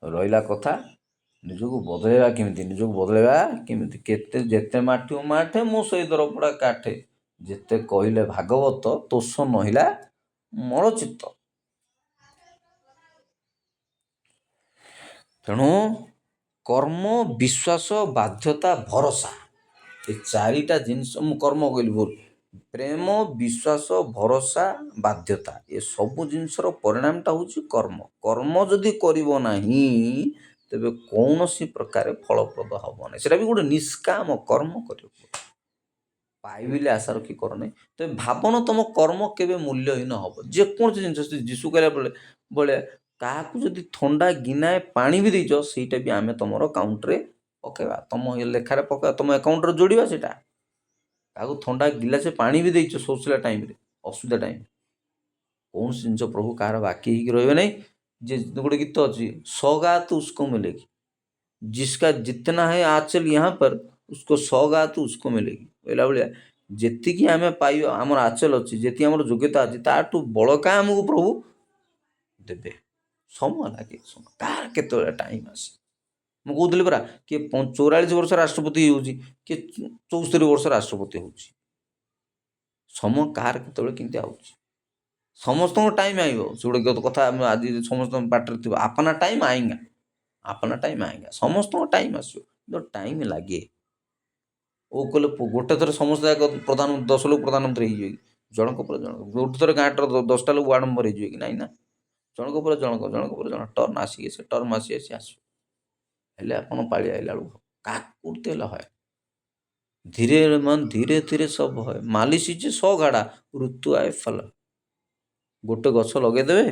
ରହିଲା କଥା, ନିଜକୁ ବଦଳେଇବା କେମିତି, ଯେତେ ମାଠିବୁ ମାଠେ, ମୁଁ ସେଇ ଦରପୋଡ଼ା କାଠେ, ଯେତେ କହିଲେ ଭାଗବତ, ତୋଷ ନହିଲା ମୋର ଚିତ୍ତ। ତେଣୁ କର୍ମ, ବିଶ୍ୱାସ, ବାଧ୍ୟତା, ଭରସା, ଏ ଚାରିଟା ଜିନିଷ, ମୁଁ କର୍ମ କହିଲି ଭୁଲ, ପ୍ରେମ, ବିଶ୍ୱାସ, ଭରସା, ବାଧ୍ୟତା ଏ ସବୁ ଜିନିଷର ପରିଣାମଟା ହେଉଛି କର୍ମ। କର୍ମ ଯଦି କରିବ ନାହିଁ ତେବେ କୌଣସି ପ୍ରକାର ଫଳପ୍ରଦ ହେବ ନାହିଁ। ସେଇଟା ବି ଗୋଟେ ନିଷ୍କାମ କର୍ମ କରିବ। ପାଇବିଲେ ଆଶା ରଖି କର ନାହିଁ। ତେବେ ଭାବନ ତୁମ କର୍ମ କେବେ ମୂଲ୍ୟହୀନ ହେବ। ଯେକୌଣସି ଜିନିଷ ଯୀଶୁ କହିଲା ବେଳେ କାହାକୁ ଯଦି ଥଣ୍ଡା ଗିନାଏ ପାଣି ବି ଦେଇଛ ସେଇଟା ବି ଆମେ ତୁମର କାଉଣ୍ଟରେ ପକାଇବା, ତୁମ ଲେଖାରେ ପକାଇବା, ତୁମ ଆକାଉଣ୍ଟରେ ଯୋଡ଼ିବା। ସେଇଟା କାହାକୁ ଥଣ୍ଡା ଗିଲାସେ ପାଣି ବି ଦେଇଛ ଶୋଷିଲା ଟାଇମ୍ରେ, ଅସୁବିଧା ଟାଇମ୍ରେ, କୌଣସି ଜିନିଷ ପ୍ରଭୁ କାହାର ବାକି ହେଇକି ରହିବେ ନାହିଁ। ଯେ ଗୋଟେ ଗୀତ ଅଛି, ସୌଗାତ ଉସ୍କୋ ମିଲେଗି, जिसका जितना है आंचल यहाँ पर उसको सौगात उसको मिलेगी। କହିଲା ଭଳିଆ ଯେତିକି ଆମେ ପାଇବା, ଆମର ଆଚଲ ଅଛି, ଯେତିକି ଆମର ଯୋଗ୍ୟତା ଅଛି, ତାଠୁ ବଳକା ଆମକୁ ପ୍ରଭୁ ଦେବେ। ସମୟ ଲାଗେ, କାହାର କେତେବେଳେ ଟାଇମ୍ ଆସେ। ମୁଁ କହୁଥିଲି ପରା, କିଏ 44 ବର୍ଷ ରାଷ୍ଟ୍ରପତି ହେଉଛି, କିଏ 74 ବର୍ଷ ରାଷ୍ଟ୍ରପତି ହେଉଛି। ସମୟ କାହାର କେତେବେଳେ କେମିତି ଆଉଛି। ସମସ୍ତଙ୍କ ଟାଇମ୍ ଆଇବ। ସେ ଗୋଟେ କଥା ଆମେ ଆଜି ସମସ୍ତଙ୍କ ପାଟିରେ ଥିବ, ଆପନା ଟାଇମ୍ ଆଏଙ୍ଗା, ଆପନା ଟାଇମ୍ ଆଏଙ୍ଗା। ସମସ୍ତଙ୍କ ଟାଇମ୍ ଆସିବ, କିନ୍ତୁ ଟାଇମ୍ ଲାଗେ। ଓ କହିଲେ ଗୋଟେ ଥର ସମସ୍ତେ ଯାକ 10 ଲୋକ ପ୍ରଧାନମନ୍ତ୍ରୀ ହେଇଯିବେ କି? ଜଣକ ପରେ ଜଣକ। ଗୋଟେ ଥର ଗାଁଟାର 10ଟା ଲୋକ ୱାର୍ଡ଼ ମେମ୍ବର ହେଇଯିବେ କି? ନାଇଁ ନା, ଜଣକ ପରେ ଜଣକ, ଜଣକ ପରେ ଜଣକ, ଟର୍ନ ଆସିକି ସେ ଟର୍ମ ଆସି ଆସିବ। ହେଲେ ଆପଣ ପାଳି ଆଇଲା ବେଳକୁ କାକୁ ହେଲେ হয়। ଧୀରେ मन ଧୀରେ ଧୀରେ सब হয়, ମାଲିସିଛି 100 ଘାଡ଼ା, ଋତୁ ଆଏ ଫଲ। ଗୋଟେ ଗଛ ଲଗେଇଦେବେ,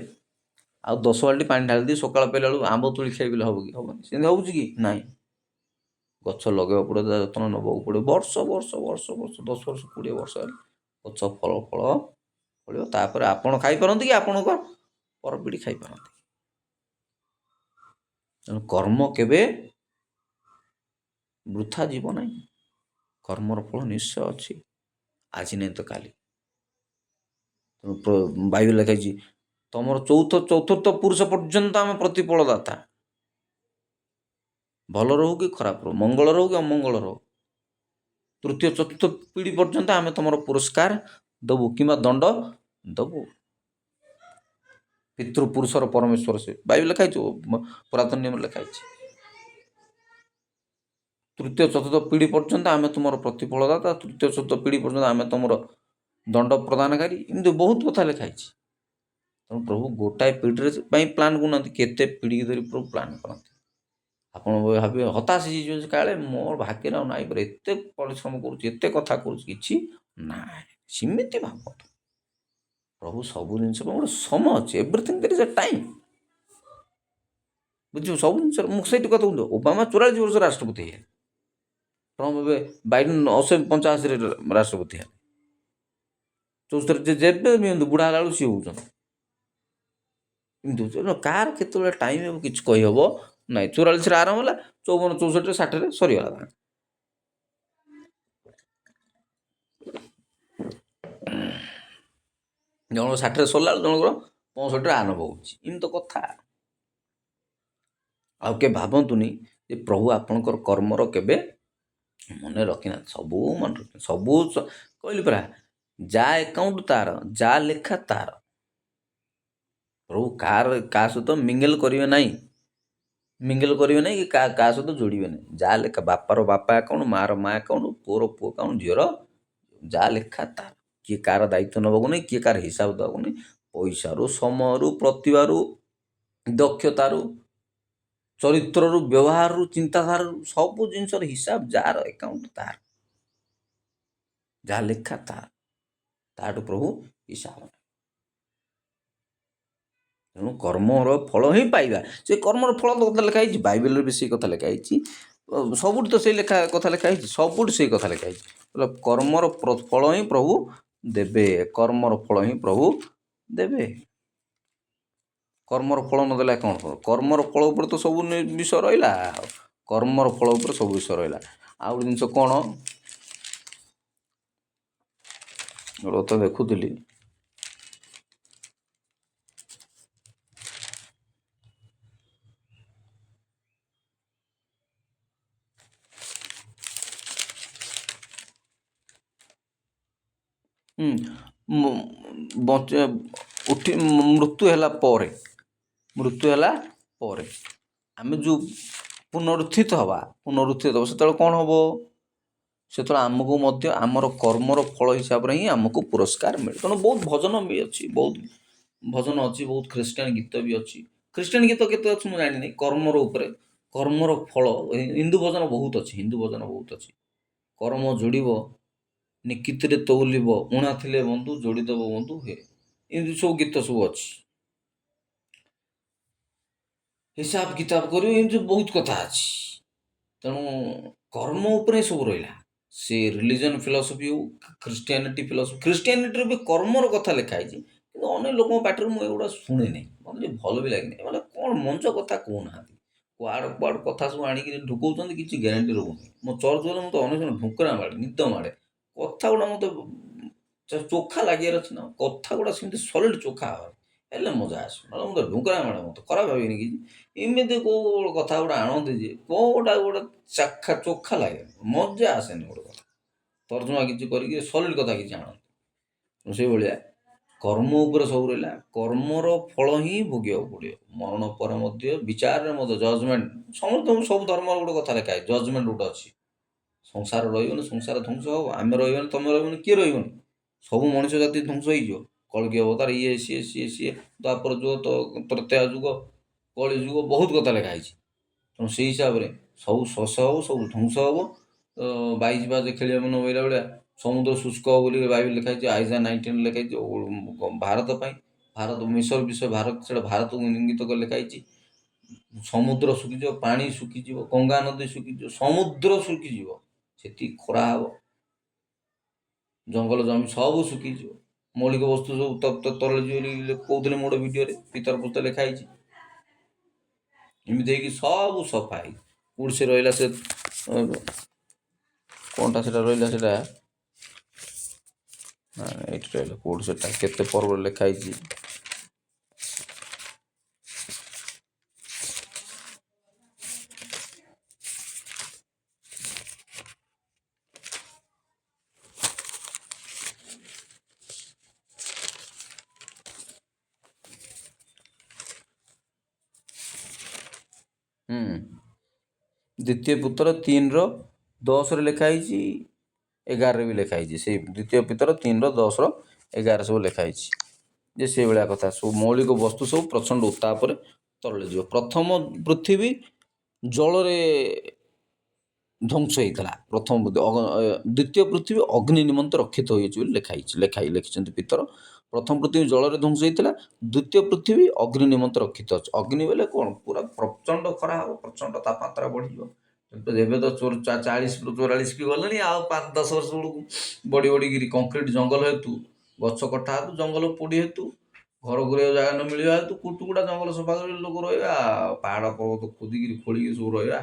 ଆଉ 10 ବାଲ୍ଟି ପାଣି ଢାଳି ଦେଇ ସକାଳ ପାଇଲା ବେଳକୁ ଆମ୍ବ ତୋଳି ଖାଇବିଲେ ହେବ କି? ହେବନି। ସେମିତି ହେଉଛି କି? ନାହିଁ। ଗଛ ଲଗାଇବାକୁ ପଡ଼ିବ, ତା ଯତ୍ନ ନେବାକୁ ପଡ଼ିବ। ବର୍ଷ 10 ବର୍ଷ, 20 ବର୍ଷ ହେଲେ ଗଛ ଫଳ ଫଳିବ। ତାପରେ ଆପଣ ଖାଇପାରନ୍ତି କି ଆପଣଙ୍କ ପରପିଢ଼ି ଖାଇପାରନ୍ତି। ତେଣୁ କର୍ମ କେବେ ବୃଥା ଯିବ ନାହିଁ। କର୍ମର ଫଳ ନିଶ୍ଚୟ ଅଛି, ଆଜି ନାହିଁ ତ କାଲି। ତେଣୁ ବାଇବେଲ ଲେଖା ହେଇଛି, ତମର ଚତୁର୍ଥ ପୁରୁଷ ପର୍ଯ୍ୟନ୍ତ ଆମେ ପ୍ରତିଫଳ ଦାତା। ଭଲ ରହୁ କି ଖରାପ ରହୁ, ମଙ୍ଗଳ ରହୁ କି ଅମଙ୍ଗଳ ରହୁ, ତୃତୀୟ ଚତୁର୍ଥ ପିଢ଼ି ପର୍ଯ୍ୟନ୍ତ ଆମେ ତମର ପୁରସ୍କାର ଦେବୁ କିମ୍ବା ଦଣ୍ଡ ଦେବୁ। ପିତୃପୁରୁଷର ପରମେଶ୍ୱର ସେ, ବାଇବେଲ ଲେଖା ହେଇଛି, ପୁରାତନ ନିୟମରେ ଲେଖା ହେଇଛି। ତୃତୀୟ ଚତୁର୍ଥ ପିଢ଼ି ପର୍ଯ୍ୟନ୍ତ ଆମେ ତୁମର ପ୍ରତିଫଳ ଦାତା, ତୃତୀୟ ଚତୁର୍ଥ ପିଢ଼ି ପର୍ଯ୍ୟନ୍ତ ଆମେ ତୁମର ଦଣ୍ଡ ପ୍ରଦାନକାରୀ। ଏମିତି ବହୁତ କଥା ଲେଖା ହେଇଛି। ତେଣୁ ପ୍ରଭୁ ଗୋଟାଏ ପିଢ଼ିରେ ପାଇଁ ପ୍ଲାନ୍ କରୁନାହାନ୍ତି, କେତେ ପିଢ଼ି ଧରି ପ୍ରଭୁ ପ୍ଲାନ୍ କରନ୍ତି। ଆପଣ ଭାବିବେ ହତାଶ ହେଇଯିବେ ଯେ କାଳେ ମୋର ଭାଗ୍ୟରେ ଆଉ ନାହିଁ ପରେ, ଏତେ ପରିଶ୍ରମ କରୁଛି, ଏତେ କଥା କରୁଛି, କିଛି ନାହିଁ। ସେମିତି ଭାବନ୍ତୁ, ପ୍ରଭୁ ସବୁ ଜିନିଷ ପାଇଁ ଗୋଟେ ସମୟ ଅଛି। Everything there is a time. ବୁଝିବ ସବୁ ଜିନିଷ। ମୁଁ ସେଇଠି କଥା କହୁଛି, ଓବାମା 44 ବର୍ଷ ରାଷ୍ଟ୍ରପତି ହେଲେ, ଟ୍ରମ୍ପ ଏବେ ବାଇଡେନ୍ 85 ରାଷ୍ଟ୍ରପତି ହେଲେ, 74 ଯେବେ ନିଅନ୍ତୁ, ବୁଢ଼ା ହେଲା ବେଳକୁ ସିଏ ହେଉଛନ୍ତି। ଏମିତି ହେଉଛି। କାହାର କେତେବେଳେ ଟାଇମ୍ ହେବ କିଛି କହିହେବ ନାହିଁ। 44ରେ ଆରମ୍ଭ ହେଲା, 54, 64, 60ରେ ସରିଗଲା। ଜଣଙ୍କର 60ରେ ସରିଲା ବେଳକୁ ଜଣଙ୍କର 65ରେ ଆରମ୍ଭ ହେଉଛି। ଏମିତି ତ କଥା। ଆଉ କେବେ ଭାବନ୍ତୁନି ଯେ ପ୍ରଭୁ ଆପଣଙ୍କର କର୍ମର କେବେ ମନେ ରଖିନାହାନ୍ତି। ସବୁ ମନେ ରଖିନାହାନ୍ତି। ସବୁ କହିଲି ପରା, ଯାହା ଆକାଉଣ୍ଟ ତାର, ଯାହା ଲେଖା ତାର। ପ୍ରଭୁ କାହା ସହିତ ମିଙ୍ଗଲ କରିବେ ନାହିଁ, କି କାହା ସହିତ ଯୋଡ଼ିବେ ନାହିଁ। ଯାହା ଲେଖା, ବାପାର ବାପା ଆକାଉଣ୍ଟ, ମାଆର ମା ଆକାଉଣ୍ଟ, ପୁଅର ପୁଅ ଆକାଉଣ୍ଟ, ଝିଅର ଯାହା ଲେଖା ତାର। କିଏ କାହାର ଦାୟିତ୍ୱ ନେବାକୁ ନାହିଁ, କିଏ କାହାର ହିସାବ ଦେବାକୁ ନାହିଁ। ପଇସାରୁ, ସମୟରୁ, ପ୍ରତିଭାରୁ, ଦକ୍ଷତାରୁ, ଚରିତ୍ରରୁ, ବ୍ୟବହାରରୁ, ଚିନ୍ତାଧାରାରୁ, ସବୁ ଜିନିଷର ହିସାବ ଯାହାର ଆକାଉଣ୍ଟ ତାର, ଯାହା ଲେଖା ତାଠୁ ପ୍ରଭୁ ହିସାବ। ତେଣୁ କର୍ମର ଫଳ ହିଁ ପାଇବା। ସେ କର୍ମର ଫଳ କଥା ଲେଖା ହେଇଛି, ବାଇବେଲରେ ବି ସେଇ କଥା ଲେଖା ହେଇଛି। ସବୁଠି ତ ସେଇ କଥା ଲେଖା ହେଇଛି, ସବୁଠି ସେଇ କଥା ଲେଖା ହେଇଛି। କର୍ମର ଫଳ ହିଁ ପ୍ରଭୁ ଦେବେ, କର୍ମର ଫଳ ହିଁ ପ୍ରଭୁ ଦେବେ। କର୍ମର ଫଳ ନଦେଲେ କ'ଣ ହେବ? କର୍ମର ଫଳ ଉପରେ ତ ସବୁ ବିଷୟ ରହିଲା। କର୍ମର ଫଳ ଉପରେ ସବୁ ବିଷୟ ରହିଲା। ଆଉ ଗୋଟେ ଜିନିଷ କ'ଣ, ତ ଦେଖୁଥିଲି, ମୃତ୍ୟୁ ହେଲା ପରେ ଆମେ ଯେଉଁ ପୁନରୁତ୍ଥିତ ହେବା, ସେତେବେଳେ କ'ଣ ହେବ? ସେତେବେଳେ ଆମକୁ ମଧ୍ୟ ଆମର କର୍ମର ଫଳ ହିସାବରେ ହିଁ ଆମକୁ ପୁରସ୍କାର ମିଳେ। ତେଣୁ ବହୁତ ଭଜନ ବି ଅଛି, ବହୁତ ଭଜନ ଅଛି, ବହୁତ ଖ୍ରୀଷ୍ଟିଆନ ଗୀତ ବି ଅଛି। ଖ୍ରୀଷ୍ଟିଆନ ଗୀତ କେତେ ଅଛି ମୁଁ ଜାଣିନି, କର୍ମର ଉପରେ, କର୍ମର ଫଳ। ହିନ୍ଦୁ ଭଜନ ବହୁତ ଅଛି, ହିନ୍ଦୁ ଭଜନ ବହୁତ ଅଛି। କର୍ମ ଯୋଡ଼ିବ ନିକିତିରେ ତଉଲିବ, ଉଣା ଥିଲେ ବନ୍ଧୁ ଯୋଡ଼ିଦେବ ବନ୍ଧୁ ହେ, ଏମିତି ସବୁ ଗୀତ ସବୁ ଅଛି। ହିସାବ କିତାବ କରିବ, ଏମିତି ବହୁତ କଥା ଅଛି। ତେଣୁ କର୍ମ ଉପରେ ସବୁ ରହିଲା। ସେ ରିଲିଜନ ଫିଲୋସଫି ହଉ, ଖ୍ରୀଷ୍ଟିଆନିଟି ଫିଲୋସଫି, ଖ୍ରୀଷ୍ଟିଆନିଟିରେ ବି କର୍ମର କଥା ଲେଖା ହେଇଛି, କିନ୍ତୁ ଅନେକ ଲୋକଙ୍କ ପାଟିରୁ ମୁଁ ଏଗୁଡ଼ା ଶୁଣିନି, ମୋତେ ଟିକେ ଭଲ ବି ଲାଗେନି। ମାନେ କ'ଣ ମଞ୍ଚ କଥା କହୁନାହାନ୍ତି, କୁଆଡ଼ୁ କୁଆଡ଼ୁ କଥା ସବୁ ଆଣିକି ଢୁକଉଛନ୍ତି, କିଛି ଗ୍ୟାରେଣ୍ଟି ରହୁନି। ମୋ ଚର୍ଚ୍ଚ ଗଲେ ମୋତେ ଅନେକ ଜଣ ଢୁଙ୍କରା ମାଡ଼େ, ନିଦ ମାଡ଼େ। କଥା ଗୁଡ଼ା ମୋତେ ଚୋଖା ଲାଗିବାର ଅଛି ନା, କଥା ଗୁଡ଼ା ସେମିତି ସଲିଡ଼ ଚୋଖା ହେବା ହେଲେ ମଜା ଆସିବ। ନହେଲେ ମୋତେ ଢୁଙ୍କରା ମାଡ଼େ, ମୋତେ ଖରାପ ଭାବିନି କିଛି। ଏମିତି କେଉଁ କଥା ଗୁଡ଼ା ଆଣନ୍ତି ଯେ କେଉଁଟା ଗୋଟେ ଚୋଖା ଲାଗେ, ମଜା ଆସେନି ଗୋଟେ କଥା ତର୍ଜମା କିଛି କରିକି ସଲିଡ଼ କଥା କିଛି ଆଣନ୍ତି। ସେଇଭଳିଆ କର୍ମ ଉପରେ ସବୁ ରହିଲା। କର୍ମର ଫଳ ହିଁ ଭୋଗିବାକୁ ପଡ଼ିବ। ମରଣ ପରେ ମଧ୍ୟ ବିଚାରରେ ମଧ୍ୟ ଜଜମେଣ୍ଟ, ସମସ୍ତଙ୍କୁ ସବୁ ଧର୍ମର ଗୋଟେ କଥା ଲେଖା ହେଇଛି, ଜଜମେଣ୍ଟ ଗୋଟେ ଅଛି। ସଂସାର ରହିବନି, ସଂସାର ଧ୍ୱଂସ ହେବ, ଆମେ ରହିବନି, ତମେ ରହିବନି, କିଏ ରହିବନି, ସବୁ ମଣିଷ ଜାତି ଧ୍ୱଂସ ହେଇଯିବ। କଳ୍କି ଅବତାର, ଇଏ ସିଏ ସିଏ ସିଏ, ଦ୍ୱାପର ଯୁଗ, ତ୍ରେତୟା ଯୁଗ, କଳି ଯୁଗ, ବହୁତ କଥା ଲେଖା ହେଇଛି। ତେଣୁ ସେଇ ହିସାବରେ ସବୁ ଶେଷ ହେବ, ସବୁ ଧ୍ୱଂସ ହେବ। ବାଇଶ ବାଜେ ଖେଳିବା ମନ ବହିଲା ଭଳିଆ ସମୁଦ୍ର ଶୁଷ୍କ ହେବ ବୋଲି ବାଇବେଲ ଲେଖା ହେଇଛି, ଆଇଜା 19 ଲେଖା ହେଇଛି। ଭାରତ ପାଇଁ, ଭାରତ ମିଶର ବିଷୟ, ଭାରତ ସେଇଟା ଭାରତକୁ ଇଙ୍ଗିତ କରି ଲେଖା ହେଇଛି। ସମୁଦ୍ର ଶୁଖିଯିବ, ପାଣି ଶୁଖିଯିବ, ଗଙ୍ଗା ନଦୀ ଶୁଖିଯିବ, ସମୁଦ୍ର ଶୁଖିଯିବ, ସେତିକି ଖରା ହେବ, ଜଙ୍ଗଲ ଜମି ସବୁ ଶୁଖିଯିବ, ମୌଳିକ ବସ୍ତୁ ସବୁ ତରଳିଯିବ ବୋଲି କହୁଥିଲେ ମୁଁ ଗୋଟେ ଭିଡ଼ିଓରେ, ପିତର ପୁସ୍ତକ ଲେଖା ହେଇଛି। ଏମିତି ହେଇକି ସବୁ ସଫା ହେଇଛି। କୋଉଠି ସେ ରହିଲା, ସେ କ'ଣଟା ସେଟା ରହିଲା, ସେଟା ଏଇଠି ରହିଲା, କୋଉଠି ସେଟା କେତେ ପର୍ବରେ ଲେଖା ହେଇଛି। ଦ୍ୱିତୀୟ ପୁତ୍ର 3:10 ଲେଖା ହେଇଛି, 11 ବି ଲେଖା ହେଇଛି। ସେଇ ଦ୍ୱିତୀୟ ପୁତ୍ର 3:10-11 ସବୁ ଲେଖା ହେଇଛି ଯେ ସେଇଭଳିଆ କଥା। ସବୁ ମୌଳିକ ବସ୍ତୁ ସବୁ ପ୍ରଚଣ୍ଡ ଉତ୍ତାପରେ ତରଳିଯିବ। ପ୍ରଥମ ପୃଥିବୀ ଜଳରେ ଧ୍ୱଂସ ହେଇଥିଲା, ଦ୍ୱିତୀୟ ପୃଥିବୀ ଅଗ୍ନି ନିମନ୍ତେ ରକ୍ଷିତ ହୋଇଛି ବୋଲି ଲେଖିଛନ୍ତି ପିତର। ପ୍ରଥମ ପୃଥିବୀ ଜଳରେ ଧ୍ୱଂସ ହେଇଥିଲା, ଦ୍ୱିତୀୟ ପୃଥିବୀ ଅଗ୍ନି ନିମନ୍ତେ ରକ୍ଷିତ ଅଛି। ଅଗ୍ନି ବୋଲେ କ'ଣ, ପୁରା ପ୍ରଚଣ୍ଡ ଖରା ହେବ, ପ୍ରଚଣ୍ଡ ତାପମାତ୍ରା ବଢ଼ିଯିବ। ଏବେ ତ 40-44 ବି ଗଲେଣି, ଆଉ 5-10 ବର୍ଷ ବେଳକୁ ବଢ଼ିକିରି କଂକ୍ରିଟ ଜଙ୍ଗଲ ହେତୁ, ଗଛ କଟା ହେତୁ, ଜଙ୍ଗଲ ପୋଡ଼ି ହେତୁ, ଘର କରିବାକୁ ଜାଗା ନ ମିଳିବା ହେତୁ, କୁଟୁକୁଟା ଜଙ୍ଗଲ ସଫା କରି ଲୋକ ରହିବା, ପାହାଡ଼ ପର୍ବତ ଖୋଳିକି ସବୁ ରହିବା।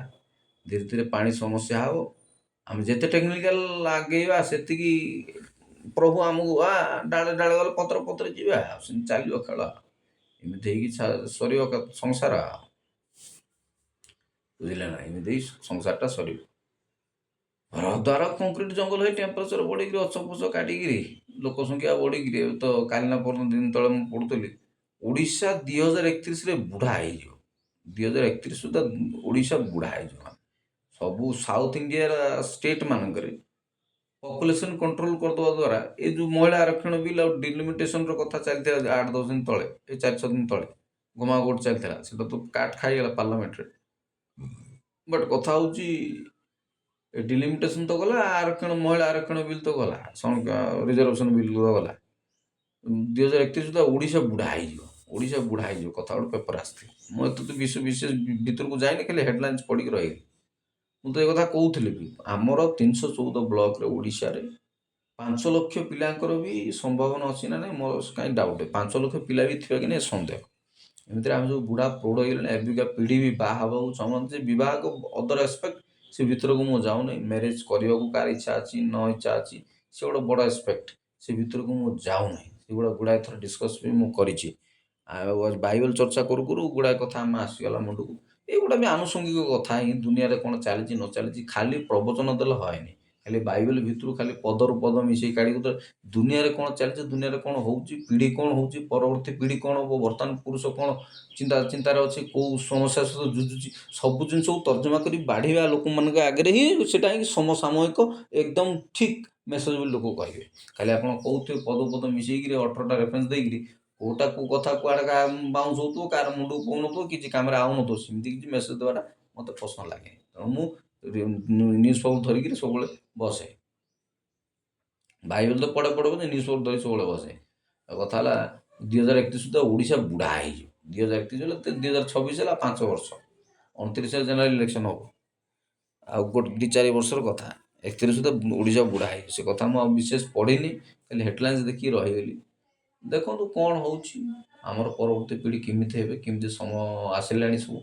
ଧୀରେ ଧୀରେ ପାଣି ସମସ୍ୟା ହେବ। ଆମେ ଯେତେ ଟେକ୍ନିକାଲ ଆଗେଇବା ସେତିକି ପ୍ରଭୁ ଆମକୁ ଡାଳେ ଡାଳେ ଗଲେ ପତ୍ର ପତ୍ରରେ ଯିବା, ସେମିତି ଚାଲିବ ଖେଳ। ଏମିତି ହେଇକି ସରିବ ସଂସାର, ବୁଝିଲେ ନା? ଏମିତି ହେଇ ସଂସାରଟା ସରିବ। ଘର ଦ୍ୱାର କଂକ୍ରିଟ ଜଙ୍ଗଲ ହେଇ ଟେମ୍ପରେଚର ବଢ଼ିକିରି, ଗଛ ଫଛ କାଟିକିରି, ଲୋକ ସଂଖ୍ୟା ବଢ଼ିକିରି, ତ କାଲି ନା ପରଦିନ ଦିନ ତଳେ ମୁଁ ପଢ଼ୁଥିଲି, ଓଡ଼ିଶା 2031ରେ ବୁଢ଼ା ହେଇଯିବ। 2031 ସୁଦ୍ଧା ଓଡ଼ିଶା ବୁଢ଼ା ହେଇଯିବ। ସବୁ ସାଉଥ ଇଣ୍ଡିଆର ଷ୍ଟେଟ୍ ମାନଙ୍କରେ ପପୁଲେସନ୍ କଣ୍ଟ୍ରୋଲ କରିଦେବା ଦ୍ୱାରା, ଏ ଯେଉଁ ମହିଳା ଆରକ୍ଷଣ ବିଲ୍ ଆଉ ଡିଲିମିଟେସନର କଥା ଚାଲିଥିଲା 8-10 ଦିନ ତଳେ, ଏ 4-6 ଦିନ ତଳେ ଘମାଘୋଟ ଚାଲିଥିଲା, ସେଟା ତ କାଟ୍ ଖାଇଗଲା ପାର୍ଲାମେଣ୍ଟରେ। ବଟ୍ କଥା ହେଉଛି, ଏ ଡିଲିମିଟେସନ ତ ଗଲା, ଆରକ୍ଷଣ, ମହିଳା ଆରକ୍ଷଣ ବିଲ୍ ତ ଗଲା, ରିଜର୍ଭେସନ ବିଲ୍ ତ ଗଲା। 2031 ସୁଦ୍ଧା ଓଡ଼ିଶା ବୁଢ଼ା ହେଇଯିବ। ଓଡ଼ିଶା ବୁଢ଼ା ହେଇଯିବ କଥା ଗୋଟେ ପେପର ଆସିଥିଲା। ମୁଁ ଏତେ ତ ବିଶେଷ ଭିତରକୁ ଯାଇନି, ଖାଲି ହେଡ଼ଲାଇନ୍ସ ପଢ଼ିକି ରହିଲି। ମୁଁ ତ ଏ କଥା କହୁଥିଲି ବି, ଆମର 314 ବ୍ଲକରେ ଓଡ଼ିଶାରେ 5 ଲକ୍ଷ ପିଲାଙ୍କର ବି ସମ୍ଭାବନା ଅଛି ନା ନାହିଁ, ମୋର କାହିଁ ଡାଉଟ୍। 5 ଲକ୍ଷ ପିଲା ବି ଥିବେ କି ନାହିଁ ସନ୍ଦେହ। ଏମିତିରେ ଆମେ ସବୁ ବୁଢ଼ା ପ୍ରୌଢ଼ ହେଇଗଲେଣି, ଏବିକା ପିଢ଼ି ବି ବାହା ହେବାକୁ ଚାହୁଁନ୍ତି। ଯେ ବିବାହ ଅଦର ଏସ୍ପେକ୍ଟ, ସେ ଭିତରକୁ ମୁଁ ଯାଉନି। ମ୍ୟାରେଜ୍ କରିବାକୁ କାହାର ଇଚ୍ଛା ଅଛି ନ ଇଚ୍ଛା ଅଛି, ସେ ଗୋଟେ ବଡ଼ ଏସ୍ପେକ୍ଟ, ସେ ଭିତରକୁ ମୁଁ ଯାଉନାହିଁ। ସେଗୁଡ଼ା ଗୁଡ଼ାଏ ଥର ଡିସ୍କସ୍ ବି ମୁଁ କରିଛି। ଆଉ ବାଇବେଲ ଚର୍ଚ୍ଚା କରୁ କରୁ ଗୁଡ଼ାଏ କଥା ଆମେ ଆସିଗଲା ମୁଣ୍ଡକୁ। ଏଗୁଡ଼ା ବି ଆନୁଷଙ୍ଗିକ କଥା ହିଁ, ଦୁନିଆରେ କ'ଣ ଚାଲିଛି ନ ଚାଲିଛି, ଖାଲି ପ୍ରବଚନ ଦେଲେ ହଏନି, ଖାଲି ବାଇବେଲ ଭିତରୁ ଖାଲି ପଦରୁ ପଦ ମିଶେଇ କାଢ଼ିକି ତ ଦୁନିଆରେ କ'ଣ ଚାଲିଛି, ଦୁନିଆରେ କ'ଣ ହେଉଛି, ପିଢ଼ି କ'ଣ ହେଉଛି, ପରବର୍ତ୍ତୀ ପିଢ଼ି କ'ଣ ହେବ, ବର୍ତ୍ତମାନ ପୁରୁଷ କ'ଣ ଚିନ୍ତାରେ ଅଛି, କେଉଁ ସମସ୍ୟା ସହିତ ଯୁଝୁଛି, ସବୁ ଜିନିଷକୁ ତର୍ଜମା କରି ବାଢ଼ିବା ଲୋକମାନଙ୍କ ଆଗରେ ହିଁ ସେଇଟା ହିଁ ସମସାମୟିକ ଏକଦମ ଠିକ୍ ମେସେଜ ବୋଲି ଲୋକ କହିବେ। ଖାଲି ଆପଣ କହୁଥିବେ ପଦ ପଦ ମିଶେଇକିରି 18ଟା ରେଫରେନ୍ସ ଦେଇକିରି କେଉଁଟା କେଉଁ କଥା କୁଆଡ଼େ ବାଉନ୍ସ ହେଉଥିବ, କାହାର ମୁଣ୍ଡକୁ ପଉନଥିବ, କିଛି କାମରେ ଆଉନଥିବ, ସେମିତି କିଛି ମେସେଜ ଦେବାଟା ମୋତେ ପସନ୍ଦ ଲାଗେନି। ତେଣୁ ମୁଁ ନ୍ୟୁଜ୍ ସବୁ ଧରିକିରି ସବୁବେଳେ ବସେ। ବାଇବେଲ ତ ପଢ଼େ ବୋଲି ନ୍ୟୁଜ୍ ସବୁ ଧରି ସବୁବେଳେ ବସେ। ଆଉ କଥା ହେଲା 2031 ସୁଦ୍ଧା ଓଡ଼ିଶା ବୁଢ଼ା ହେଇଯିବ। 2031 ହେଲେ 2026 ହେଲା 5 ବର୍ଷ, 29ରେ ଜେନେରାଲ ଇଲେକ୍ସନ୍ ହେବ, ଆଉ 2-4 ବର୍ଷର କଥା। 31 ସୁଦ୍ଧା ଓଡ଼ିଶା ବୁଢ଼ା ହେଇଯିବ। ସେ କଥା ମୁଁ ଆଉ ବିଶେଷ ପଢ଼ିନି, ଖାଲି ହେଡ଼ଲାଇନ୍ସ ଦେଖିକି ରହିଗଲି। ଦେଖନ୍ତୁ କ'ଣ ହେଉଛି, ଆମର ପରବର୍ତ୍ତୀ ପିଢ଼ି କେମିତି ହେବେ, କେମିତି ସମୟ ଆସିଲାଣି ସବୁ,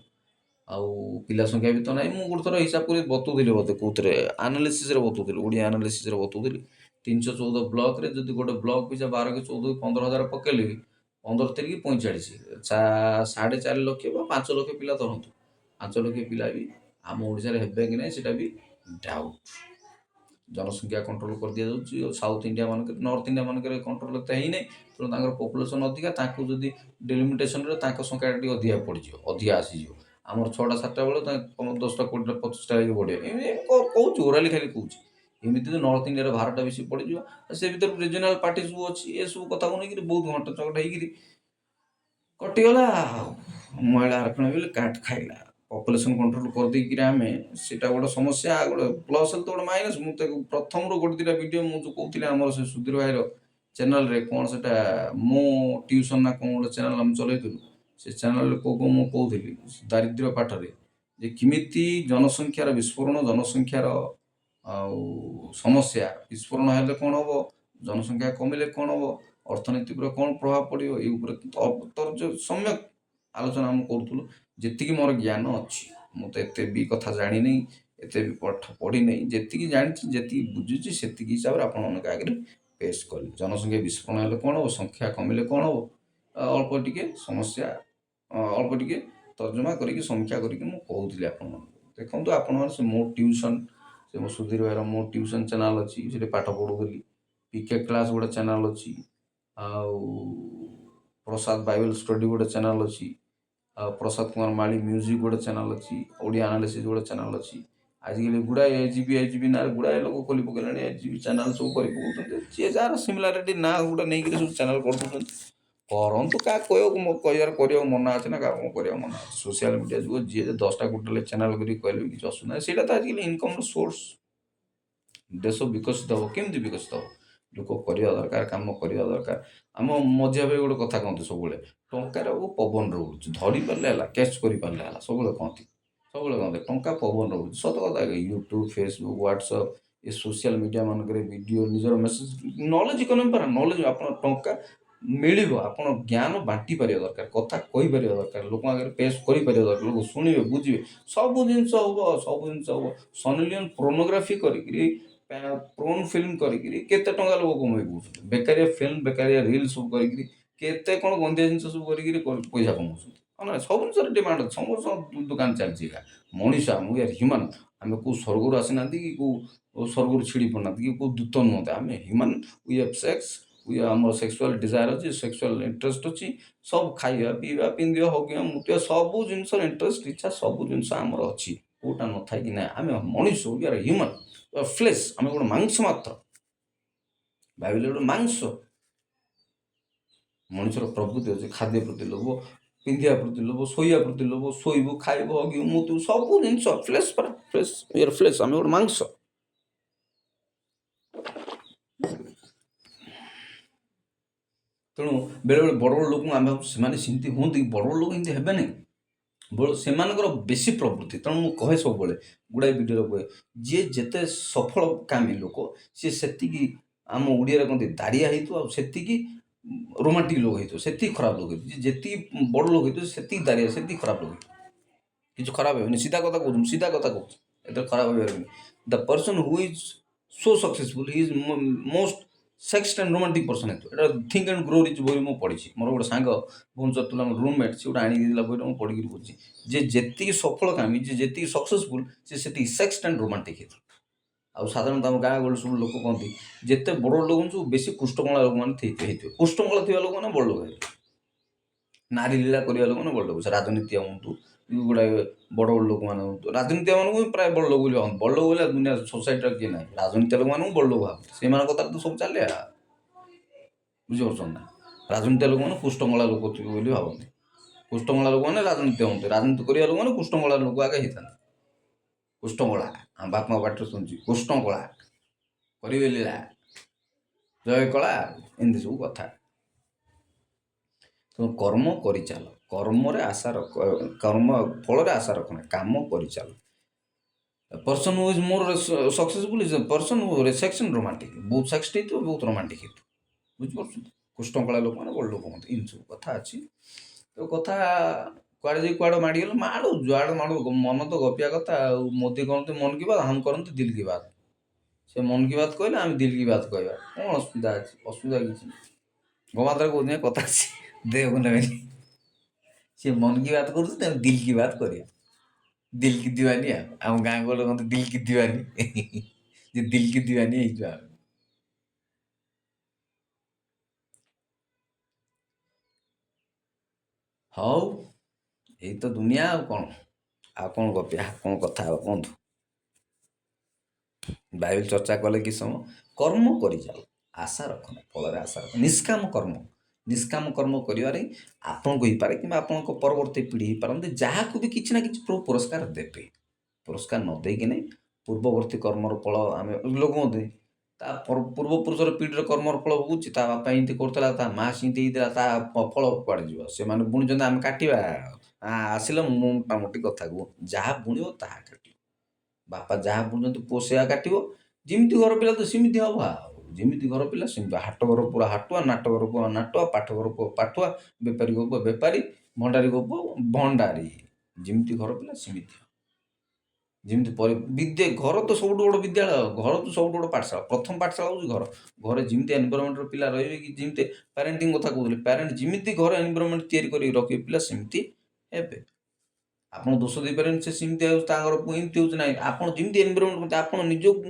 ଆଉ ପିଲା ସଂଖ୍ୟା ବି ତ ନାହିଁ। ମୁଁ ଗୋଟେ ଥର ହିସାବ କରି ବତଉଥିଲି, ବୋଧେ କେଉଁଥିରେ ଆନାଲିସିସ୍ରେ ବତଉଥିଲି, ଓଡ଼ିଆ ଆନାଲିସିସ୍ରେ ବତଉଥିଲି, 314 ବ୍ଲକରେ ଯଦି ଗୋଟେ ବ୍ଲକ ପିଛା 12 କି 14 କି 15,000 ପକେଇଲେ ବି 15 ତିରିକି 45, 4.5 ଲକ୍ଷ ବା 5 ଲକ୍ଷ ପିଲା ଧରନ୍ତୁ, 5 ଲକ୍ଷ ପିଲା ବି ଆମ ଓଡ଼ିଶାରେ ହେବେ କି ନାହିଁ ସେଇଟା ବି ଡାଉଟ୍। ଜନସଂଖ୍ୟା କଣ୍ଟ୍ରୋଲ କରିଦିଆଯାଉଛି। ସାଉଥ ଇଣ୍ଡିଆ ମାନଙ୍କରେ, ନର୍ଥ ଇଣ୍ଡିଆ ମାନଙ୍କରେ କଣ୍ଟ୍ରୋଲ ଏତେ ହେଇନାହିଁ, ତେଣୁ ତାଙ୍କର ପପୁଲେସନ୍ ଅଧିକା, ତାଙ୍କୁ ଯଦି ଡେଲିମିଟେସନରେ ତାଙ୍କ ସଂଖ୍ୟାଟା ଟିକେ ଅଧିକା ପଡ଼ିଯିବ, ଅଧିକା ଆସିଯିବ। ଆମର 6ଟା 7ଟା ବେଳେ 10ଟା 20ଟା 25ଟା ହେଇକି ବଢ଼ିବ। ଏମିତି କହୁଛି, ଓରାଲି ଖାଲି କହୁଛି। ଏମିତି ତ ନର୍ଥ ଇଣ୍ଡିଆରେ 12ଟା ବେଶୀ ପଡ଼ିଯିବ। ସେ ଭିତରେ ରିଜନାଲ ପାର୍ଟି ସବୁ ଅଛି, ଏସବୁ କଥାକୁ ନେଇକିରି ବହୁତ ଘଣ୍ଟା ଚକଟା ହେଇକିରି କଟିଗଲା। ଆଉ ମହିଳା ଆରକ୍ଷଣ ବୋଲି କାଟ ଖାଇଲା। ପପୁଲେସନ୍ କଣ୍ଟ୍ରୋଲ କରିଦେଇକିରି ଆମେ, ସେଇଟା ଗୋଟେ ସମସ୍ୟା, ଗୋଟେ ପ୍ଲସ୍ ହେଲେ ତ ଗୋଟେ ମାଇନସ୍। ମୁଁ ତାକୁ ପ୍ରଥମରୁ ଗୋଟେ 2ଟା ଭିଡ଼ିଓ ମୁଁ ଯେଉଁ କହୁଥିଲି ଆମର ସେ ସୁଧୀର ଭାଇର ଚ୍ୟାନେଲରେ, କ'ଣ ସେଟା ମୋ ଟ୍ୟୁସନ୍ ନା କ'ଣ ଗୋଟେ ଚ୍ୟାନେଲ ଆମେ ଚଲେଇଥିଲୁ, ସେ ଚ୍ୟାନେଲରେ ମୁଁ କହୁଥିଲି ଦାରିଦ୍ର୍ୟ ପାଠରେ ଯେ କେମିତି ଜନସଂଖ୍ୟାର ବିସ୍ଫୋରଣ, ଜନସଂଖ୍ୟାର ଆଉ ସମସ୍ୟା, ବିସ୍ଫୋରଣ ହେଲେ କ'ଣ ହେବ, ଜନସଂଖ୍ୟା କମିଲେ କ'ଣ ହେବ, ଅର୍ଥନୀତି ଉପରେ କ'ଣ ପ୍ରଭାବ ପଡ଼ିବ, ଏ ଉପରେ ସମ୍ୟକ ଆଲୋଚନା ଆମେ କରୁଥିଲୁ। ଯେତିକି ମୋର ଜ୍ଞାନ ଅଛି, ମୁଁ ତ ଏତେ ବି କଥା ଜାଣିନି, ଏତେ ବି ପାଠ ପଢ଼ିନାହିଁ, ଯେତିକି ଜାଣିଛି, ଯେତିକି ବୁଝୁଛି, ସେତିକି ହିସାବରେ ଆପଣମାନଙ୍କ ଆଗରେ ପେଶ କଲି। ଜନସଂଖ୍ୟା ବିସ୍ଫୋରଣ ହେଲେ କ'ଣ ହେବ, ସଂଖ୍ୟା କମିଲେ କ'ଣ ହେବ, ଅଳ୍ପ ଟିକେ ସମସ୍ୟା, ଅଳ୍ପ ଟିକେ ତର୍ଜମା କରିକି ସମୀକ୍ଷା କରିକି ମୁଁ କହୁଥିଲି ଆପଣମାନଙ୍କୁ। ଦେଖନ୍ତୁ ଆପଣମାନେ ସେ ମୋ ଟ୍ୟୁସନ୍, ସେ ମୋ ସୁଧୀର ଭାଇର ମୋ ଟ୍ୟୁସନ୍ ଚ୍ୟାନେଲ୍ ଅଛି, ସେଠି ପାଠ ପଢ଼ୁଥିଲି। ପିକେ କ୍ଲାସ୍ ଗୋଟେ ଚ୍ୟାନେଲ୍ ଅଛି, ଆଉ ପ୍ରସାଦ ବାଇବେଲ ଷ୍ଟଡି ଗୋଟେ ଚ୍ୟାନେଲ୍ ଅଛି, ଆଉ ପ୍ରସାଦ କୁମାର ମାଳି ମ୍ୟୁଜିକ୍ ଗୋଟେ ଚ୍ୟାନେଲ୍ ଅଛି, ଓଡ଼ିଆ ଆନାଲିସିସ୍ ଗୋଟେ ଚ୍ୟାନେଲ୍ ଅଛି। ଆଜିକାଲି ଗୁଡ଼ାଏ ଏଜିବି ନାଁରେ ଗୁଡ଼ାଏ ଲୋକ ଖୋଲି ପକେଇଲେଣି, ଏଜିବି ଚ୍ୟାନେଲ୍ ସବୁ କରି ପକାଉଛନ୍ତି। ଯିଏ ଯାହାର ସିମିଲାରିଟି ନାଁ ଗୋଟେ ନେଇକିରି ସବୁ ଚ୍ୟାନେଲ୍ କରିଦେଉଛନ୍ତି। କରନ୍ତୁ, କାହା କରିବାକୁ ମନା ଅଛି ନା, କାହାକୁ କରିବାକୁ ମନା ଅଛି। ସୋସିଆଲ ମିଡ଼ିଆ ଯୁଗ, ଯିଏ 10ଟା ଗୋଟେ ଚ୍ୟାନେଲ୍ କରିକି କହିଲେ ବି କିଛି ଅସୁବିଧା ନାହିଁ। ସେଇଟା ତ ଆଜିକାଲି ଇନକମ୍ର ସୋର୍ସ। ଦେଶ ବିକଶିତ ହେବ, କେମିତି ବିକଶିତ ହେବ? ଲୋକ କରିବା ଦରକାର, କାମ କରିବା ଦରକାର। ଆମ ମଝିଆ ଭାଇ ଗୋଟେ କଥା କହନ୍ତି ସବୁବେଳେ, ଟଙ୍କାର ପବନରେ ଉଡ଼ୁଛି, ଧରି ପାରିଲେ ହେଲା, କ୍ୟାଚ୍ କରିପାରିଲେ ହେଲା, ସବୁବେଳେ କହନ୍ତି ଟଙ୍କା ପବନରେ ଉଡ଼ୁଛି। ସତ କଥା। ୟୁଟ୍ୟୁବ୍, ଫେସବୁକ୍, ହ୍ୱାଟ୍ସଆପ୍, ଏ ସୋସିଆଲ ମିଡ଼ିଆ ମାନଙ୍କରେ ଭିଡ଼ିଓ, ନିଜର ମେସେଜ, ନଲେଜ ଇକୋନୋମି ପରା, ନଲେଜ, ଆପଣ ଟଙ୍କା ମିଳିବ, ଆପଣ ଜ୍ଞାନ ବାଣ୍ଟି ପାରିବା ଦରକାର, କଥା କହିପାରିବା ଦରକାର, ଲୋକଙ୍କ ଆଗରେ ପେଶ କରିପାରିବା ଦରକାର, ଲୋକ ଶୁଣିବେ, ବୁଝିବେ, ସବୁ ଜିନିଷ ହେବ, ସବୁ ଜିନିଷ ହେବ। ସନି ଲିଓନ ପ୍ରୋନୋଗ୍ରାଫି କରିକିରି, ପ୍ରୋନ୍ ଫିଲ୍ମ କରିକିରି କେତେ ଟଙ୍କା ଲୋକ କମେଇ ପଉଛନ୍ତି। ବେକାରିଆ ଫିଲ୍ମ, ବେକାରିଆ ରିଲ୍ ସବୁ କରିକିରି କେତେ କ'ଣ ଗନ୍ଧିଆ ଜିନିଷ ସବୁ କରିକିରି ପଇସା କମଉଛନ୍ତି। ହଁ ନା, ସବୁ ଜିନିଷର ଡିମାଣ୍ଡ ଅଛି, ସମସ୍ତଙ୍କ ଦୋକାନ ଚାଲିଛି। ଏକା ମଣିଷ, ଆମେ ହ୍ୟୁମାନ୍, ଆମେ କେଉଁ ସ୍ୱର୍ଗରୁ ଆସିନାହାନ୍ତି, କି କେଉଁ ସ୍ୱର୍ଗରୁ ଛିଡ଼ି ପଡ଼ିନାହାନ୍ତି, କି କେଉଁ ଦୂତ ନୁହଁନ୍ତି। ଆମେ ହ୍ୟୁମାନ୍, ୱି ହାଭ୍ ସେକ୍ସ, ଆମର ସେକ୍ସୁଆଲ୍ ଡିଜାୟାର ଅଛି, ସେକ୍ସୁଆଲ୍ ଇଣ୍ଟରେଷ୍ଟ ଅଛି, ସବୁ ଖାଇବା ପିଇବା, ପିନ୍ଧିବା, ହଗିବା, ମୁତିବା, ସବୁ ଜିନିଷର ଇଣ୍ଟରେଷ୍ଟ, ଇଚ୍ଛା, ସବୁ ଜିନିଷ ଆମର ଅଛି। କେଉଁଟା ନଥାଏ କି ନାହିଁ। ଆମେ ମଣିଷ, ୱି ଆର୍ ହ୍ୟୁମାନ୍, ଫ୍ଲେଶ୍, ଆମେ ଗୋଟେ ମାଂସ ମାତ୍ର। ଭାବିଲେ ଗୋଟେ ମାଂସ। ମଣିଷର ପ୍ରବୃତ୍ତି ଅଛି, ଖାଦ୍ୟ ପ୍ରତି ଲୋଭ, ପିନ୍ଧିବା ପ୍ରତି ଲୋଭ, ଶୋଇବା ପ୍ରତି ଲୋଭ, ଶୋଇବୁ, ଖାଇବୁ, ହଗିବୁ, ମୁତିବୁ, ସବୁ ଜିନିଷ ଫ୍ଲେଶ୍ ପରା, ଫ୍ଲେଶ୍, ୱି ଆର୍ ଫ୍ଲେଶ୍, ଆମେ ଗୋଟେ ମାଂସ। ତେଣୁ ବେଳେବେଳେ ବଡ଼ ବଡ଼ ଲୋକଙ୍କୁ ଆମେ ସେମାନେ ସେମିତି ହୁଅନ୍ତି, ବଡ଼ ବଡ଼ ଲୋକ ଏମିତି ହେବେ ନାହିଁ। ସେମାନଙ୍କର ବେଶୀ ପ୍ରବୃତ୍ତି। ତେଣୁ ମୁଁ କହେ ସବୁବେଳେ, ଗୁଡ଼ାଏ ଭିଡ଼ିଓରେ କହେ, ଯିଏ ଯେତେ ସଫଳ କାମୀ ଲୋକ, ସିଏ ସେତିକି, ଆମ ଓଡ଼ିଆରେ କହନ୍ତି, ଦାରିଆ ହେଇଥିବ, ଆଉ ସେତିକି ରୋମାଣ୍ଟିକ ଲୋକ ହେଇଥିବ, ସେତିକି ଖରାପ ଲୋକ ହେଇଥିବ। ଯେତିକି ବଡ଼ ଲୋକ ହେଇଥିବ, ସେତିକି ଦାରିଆ, ସେତିକି ଖରାପ ଲୋକ ହେଇଥିବ। କିଛି ଖରାପ ହେବନି, ସିଧା କଥା କହୁଛି, ମୁଁ ସିଧା କଥା କହୁଛି, ଏତେ ଖରାପ ହେବନି। The person who is so successful, he is most sexed and romantic person ହେଇଥିବ। ଏଇଟା ଥିଙ୍କ ଆଣ୍ଡ ଗ୍ରୋ ରିଚ୍ ବହି ମୁଁ ପଢ଼ିଛି। ମୋର ଗୋଟେ ସାଙ୍ଗ ଭୁବନେଶ୍ୱର ଥିଲା, ମୋ ରୁମ୍ମେଟ୍, ସେ ଗୋଟେ ଆଣିକି ଦେଇଥିଲା ବହିଟା, ମୁଁ ପଢ଼ିକିରି ବୁଝିଛି। ଯେ ଯେତିକି ସଫଳ କାମୀ, ଯେ ଯେତିକି ସକ୍ସେସଫୁଲ୍, ସେ ସେତିକି ସେକ୍ସଡ୍ ଆଣ୍ଡ ରୋମାଣ୍ଟିକ ହେଇଥିବ। ଆଉ ସାଧାରଣତଃ ଆମ ଗାଁ ଗହଳି ସବୁ ଲୋକ କହନ୍ତି ଯେତେ ବଡ଼ ଲୋକ ସବୁ ବେଶୀ କୃଷ୍ଣକମଳା ଲୋକମାନେ ହେଇଥିବେ। କୃଷ୍ଣକମଳା ଥିବା ଲୋକମାନେ ବଡ଼ ଲୋକ ହେବେ। ନାରୀ ଲୀଳା କରିବା ଲୋକମାନେ ବଡ଼ ଲୋକ, ସେ ରାଜନୀତି ହୁଅନ୍ତୁ ଗୁଡ଼ାଏ ବଡ଼ ବଡ଼ ଲୋକମାନେ ହୁଅନ୍ତୁ, ରାଜନୀତି ମାନଙ୍କୁ ବି ପ୍ରାୟ ବଡ଼ ଲୋକ ବୋଲି ଭାବନ୍ତି। ବଡ଼ ଲୋକ ବୋଲି ଦୁନିଆ ସୋସାଇଟିର କିଏ ନାହିଁ, ରାଜନୀତି ଲୋକମାନଙ୍କୁ ବଡ଼ ଲୋକ ଭାବନ୍ତି। ସେମାନଙ୍କ କଥାରେ ତ ସବୁ ଚାଲେ। ବୁଝିପାରୁଛନ୍ତି ନା? ରାଜନୀତି ଲୋକମାନେ କୃଷ୍ଣକମଳା ଲୋକ ଥିବେ ବୋଲି ଭାବନ୍ତି। କୃଷ୍ଣକମଳା ଲୋକମାନେ ରାଜନୀତି ହୁଅନ୍ତି, ରାଜନୀତି କରିବା ଲୋକମାନେ କୃଷ୍ଣକମଳା ଲୋକ ଆଗେ ହେଇଥାନ୍ତି। କୃଷ୍ଣକଳା ଆମ ବାପାଙ୍କ ପାଟିରେ ଶୁଣିଛି, କୃଷ୍ଣକଳା କରିବେ ଲୀଳା, ଜୟ କଳା, ଏମିତି ସବୁ କଥା। ତେଣୁ କର୍ମ କରିଚାଲ, କର୍ମରେ ଆଶା ରଖ, କର୍ମ ଫଳରେ ଆଶା ରଖ ନା, କାମ କରିଚାଲ। Person who is more successful is person who section romantic, ବହୁତ ସକ୍ସେସ୍ ହେଇଥିବ, ବହୁତ ରୋମାଣ୍ଟିକ୍ ହେଇଥିବ। ବୁଝିପାରୁଛନ୍ତି? କୃଷ୍ଣକଳା ଲୋକମାନେ ବଡ଼ ଲୋକ ହୁଅନ୍ତି, ଏମିତି ସବୁ କଥା ଅଛି। ତ କଥା କୁଆଡ଼େ ଯାଇ କୁଆଡ଼େ ମାଡ଼ିଗଲା, ମାଡ଼ୁ ଯୁଆଡ଼େ ମାଡ଼ୁ, ମନ ତ ଗପିବା କଥା। ଆଉ ମୋଦି କରନ୍ତି ମନ କି ବାତ, ହାମ କରନ୍ତି ଦିଲ୍ କି ବାତ। ସେ ମନ କି ବାତ କହିଲେ ଆମେ ଦିଲ୍ କି ବାତ କହିବା, କ'ଣ ଅସୁବିଧା ଅଛି? ଅସୁବିଧା କିଛି ନାହିଁ। ଗୋମାତାରେ କହୁଛି କଥା ଅଛି, ଦେହକୁ ନେବେନି। ସେ ମନ କି ବାତ କରୁଛି, ତେଣୁ ଦିଲ୍ କି ବାତ କରିବା। ଦିଲ୍ କି ଦିୱାନି, ଆମ ଗାଁ ଗହଳି କହନ୍ତି ଦିଲ୍ କି ଦିୱାନି। ଯେ ଦିଲ୍ କି ଦିୱାନି ହେଇଯିବା ଆମେ। ହଉ, ଏଇ ତ ଦୁନିଆ ଆଉ କ'ଣ। ଆଉ କ'ଣ ଗପିବା, କ'ଣ କଥା ହେବା କୁହନ୍ତୁ? ବାଇବେଲ ଚର୍ଚ୍ଚା କଲେ କି ସମୟ, କର୍ମ କରିଚାଲ, ଆଶା ରଖ ନା, ଫଳରେ ଆଶା ରଖ। ନିଷ୍କାମ କର୍ମ, ନିଷ୍କାମ କର୍ମ କରିବାରେ ଆପଣଙ୍କୁ ହେଇପାରେ କିମ୍ବା ଆପଣଙ୍କ ପରବର୍ତ୍ତୀ ପିଢ଼ି ହେଇପାରନ୍ତି, ଯାହାକୁ ବି କିଛି ନା କିଛି ପ୍ରଭୁ ପୁରସ୍କାର ଦେବେ। ପୁରସ୍କାର ନ ଦେଇକି ନାହିଁ, ପୂର୍ବବର୍ତ୍ତୀ କର୍ମର ଫଳ ଆମେ ଲୋକ କୁହନ୍ତି ତା ପୂର୍ବପୁରୁଷର ପିଢ଼ିର କର୍ମର ଫଳ ଭୋଗୁଛି, ତା ବାପା ଏମିତି କରୁଥିଲା, ତା ମା ସେମିତି ହେଇଥିଲା, ତା ଫଳ କୁଆଡ଼େ ଯିବ? ସେମାନେ ବୁଣିଛନ୍ତି, ଆମେ କାଟିବା? ଆସିଲ ମୋଟାମୋଟି କଥାକୁ, ଯାହା ବୁଣିବ ତାହା କାଟିବ। ବାପା ଯାହା ବୁଝନ୍ତି ପୁଅ ସେୟା କାଟିବ। ଯେମିତି ଘର ପିଲା ତ ସେମିତି ହବ। ଆଉ ଯେମିତି ଘର ପିଲା ସେମିତି, ହାଟ ଘର ପୁରା ହାଟୁଆ, ନାଟ ଘର ପୁଅ ନାଟୁଆ, ପାଠ ଘର ପୁଅ ପାଠୁଆ, ବେପାରୀ ପୁଅ ବେପାରୀ, ଭଣ୍ଡାରୀ ପୁଅ ଭଣ୍ଡାରୀ। ଯେମିତି ଘର ପିଲା ସେମିତି। ଯେମିତି ବିଦ୍ୟା, ଘର ତ ସବୁଠୁ ବଡ଼ ବିଦ୍ୟାଳୟ, ଘର ତ ସବୁଠୁ ବଡ଼ ପାଠଶାଳା। ପ୍ରଥମ ପାଠଶାଳା ହେଉଛି ଘର। ଘରେ ଯେମିତି ଏନଭାରମେଣ୍ଟର ପିଲା ରହିବେ, କି ଯେମିତି ପ୍ୟାରେଣ୍ଟିଂ କଥା କହୁଥିଲେ, ପ୍ୟାରେଣ୍ଟ ଯେମିତି ଘର ଏନଭାରମେଣ୍ଟ ତିଆରି କରିକି ରଖିବେ, ପିଲା ସେମିତି ହେବେ। ଆପଣ ଦୋଷ ଦେଇପାରିବେନି ସେ ସେମିତି ହେଉଛି, ତାଙ୍କର ଏମିତି ହେଉଛି, ନାହିଁ। ଆପଣ ଯେମିତି ଏନଭାରମେଣ୍ଟ କରୁଛନ୍ତି, ଆପଣ ନିଜକୁ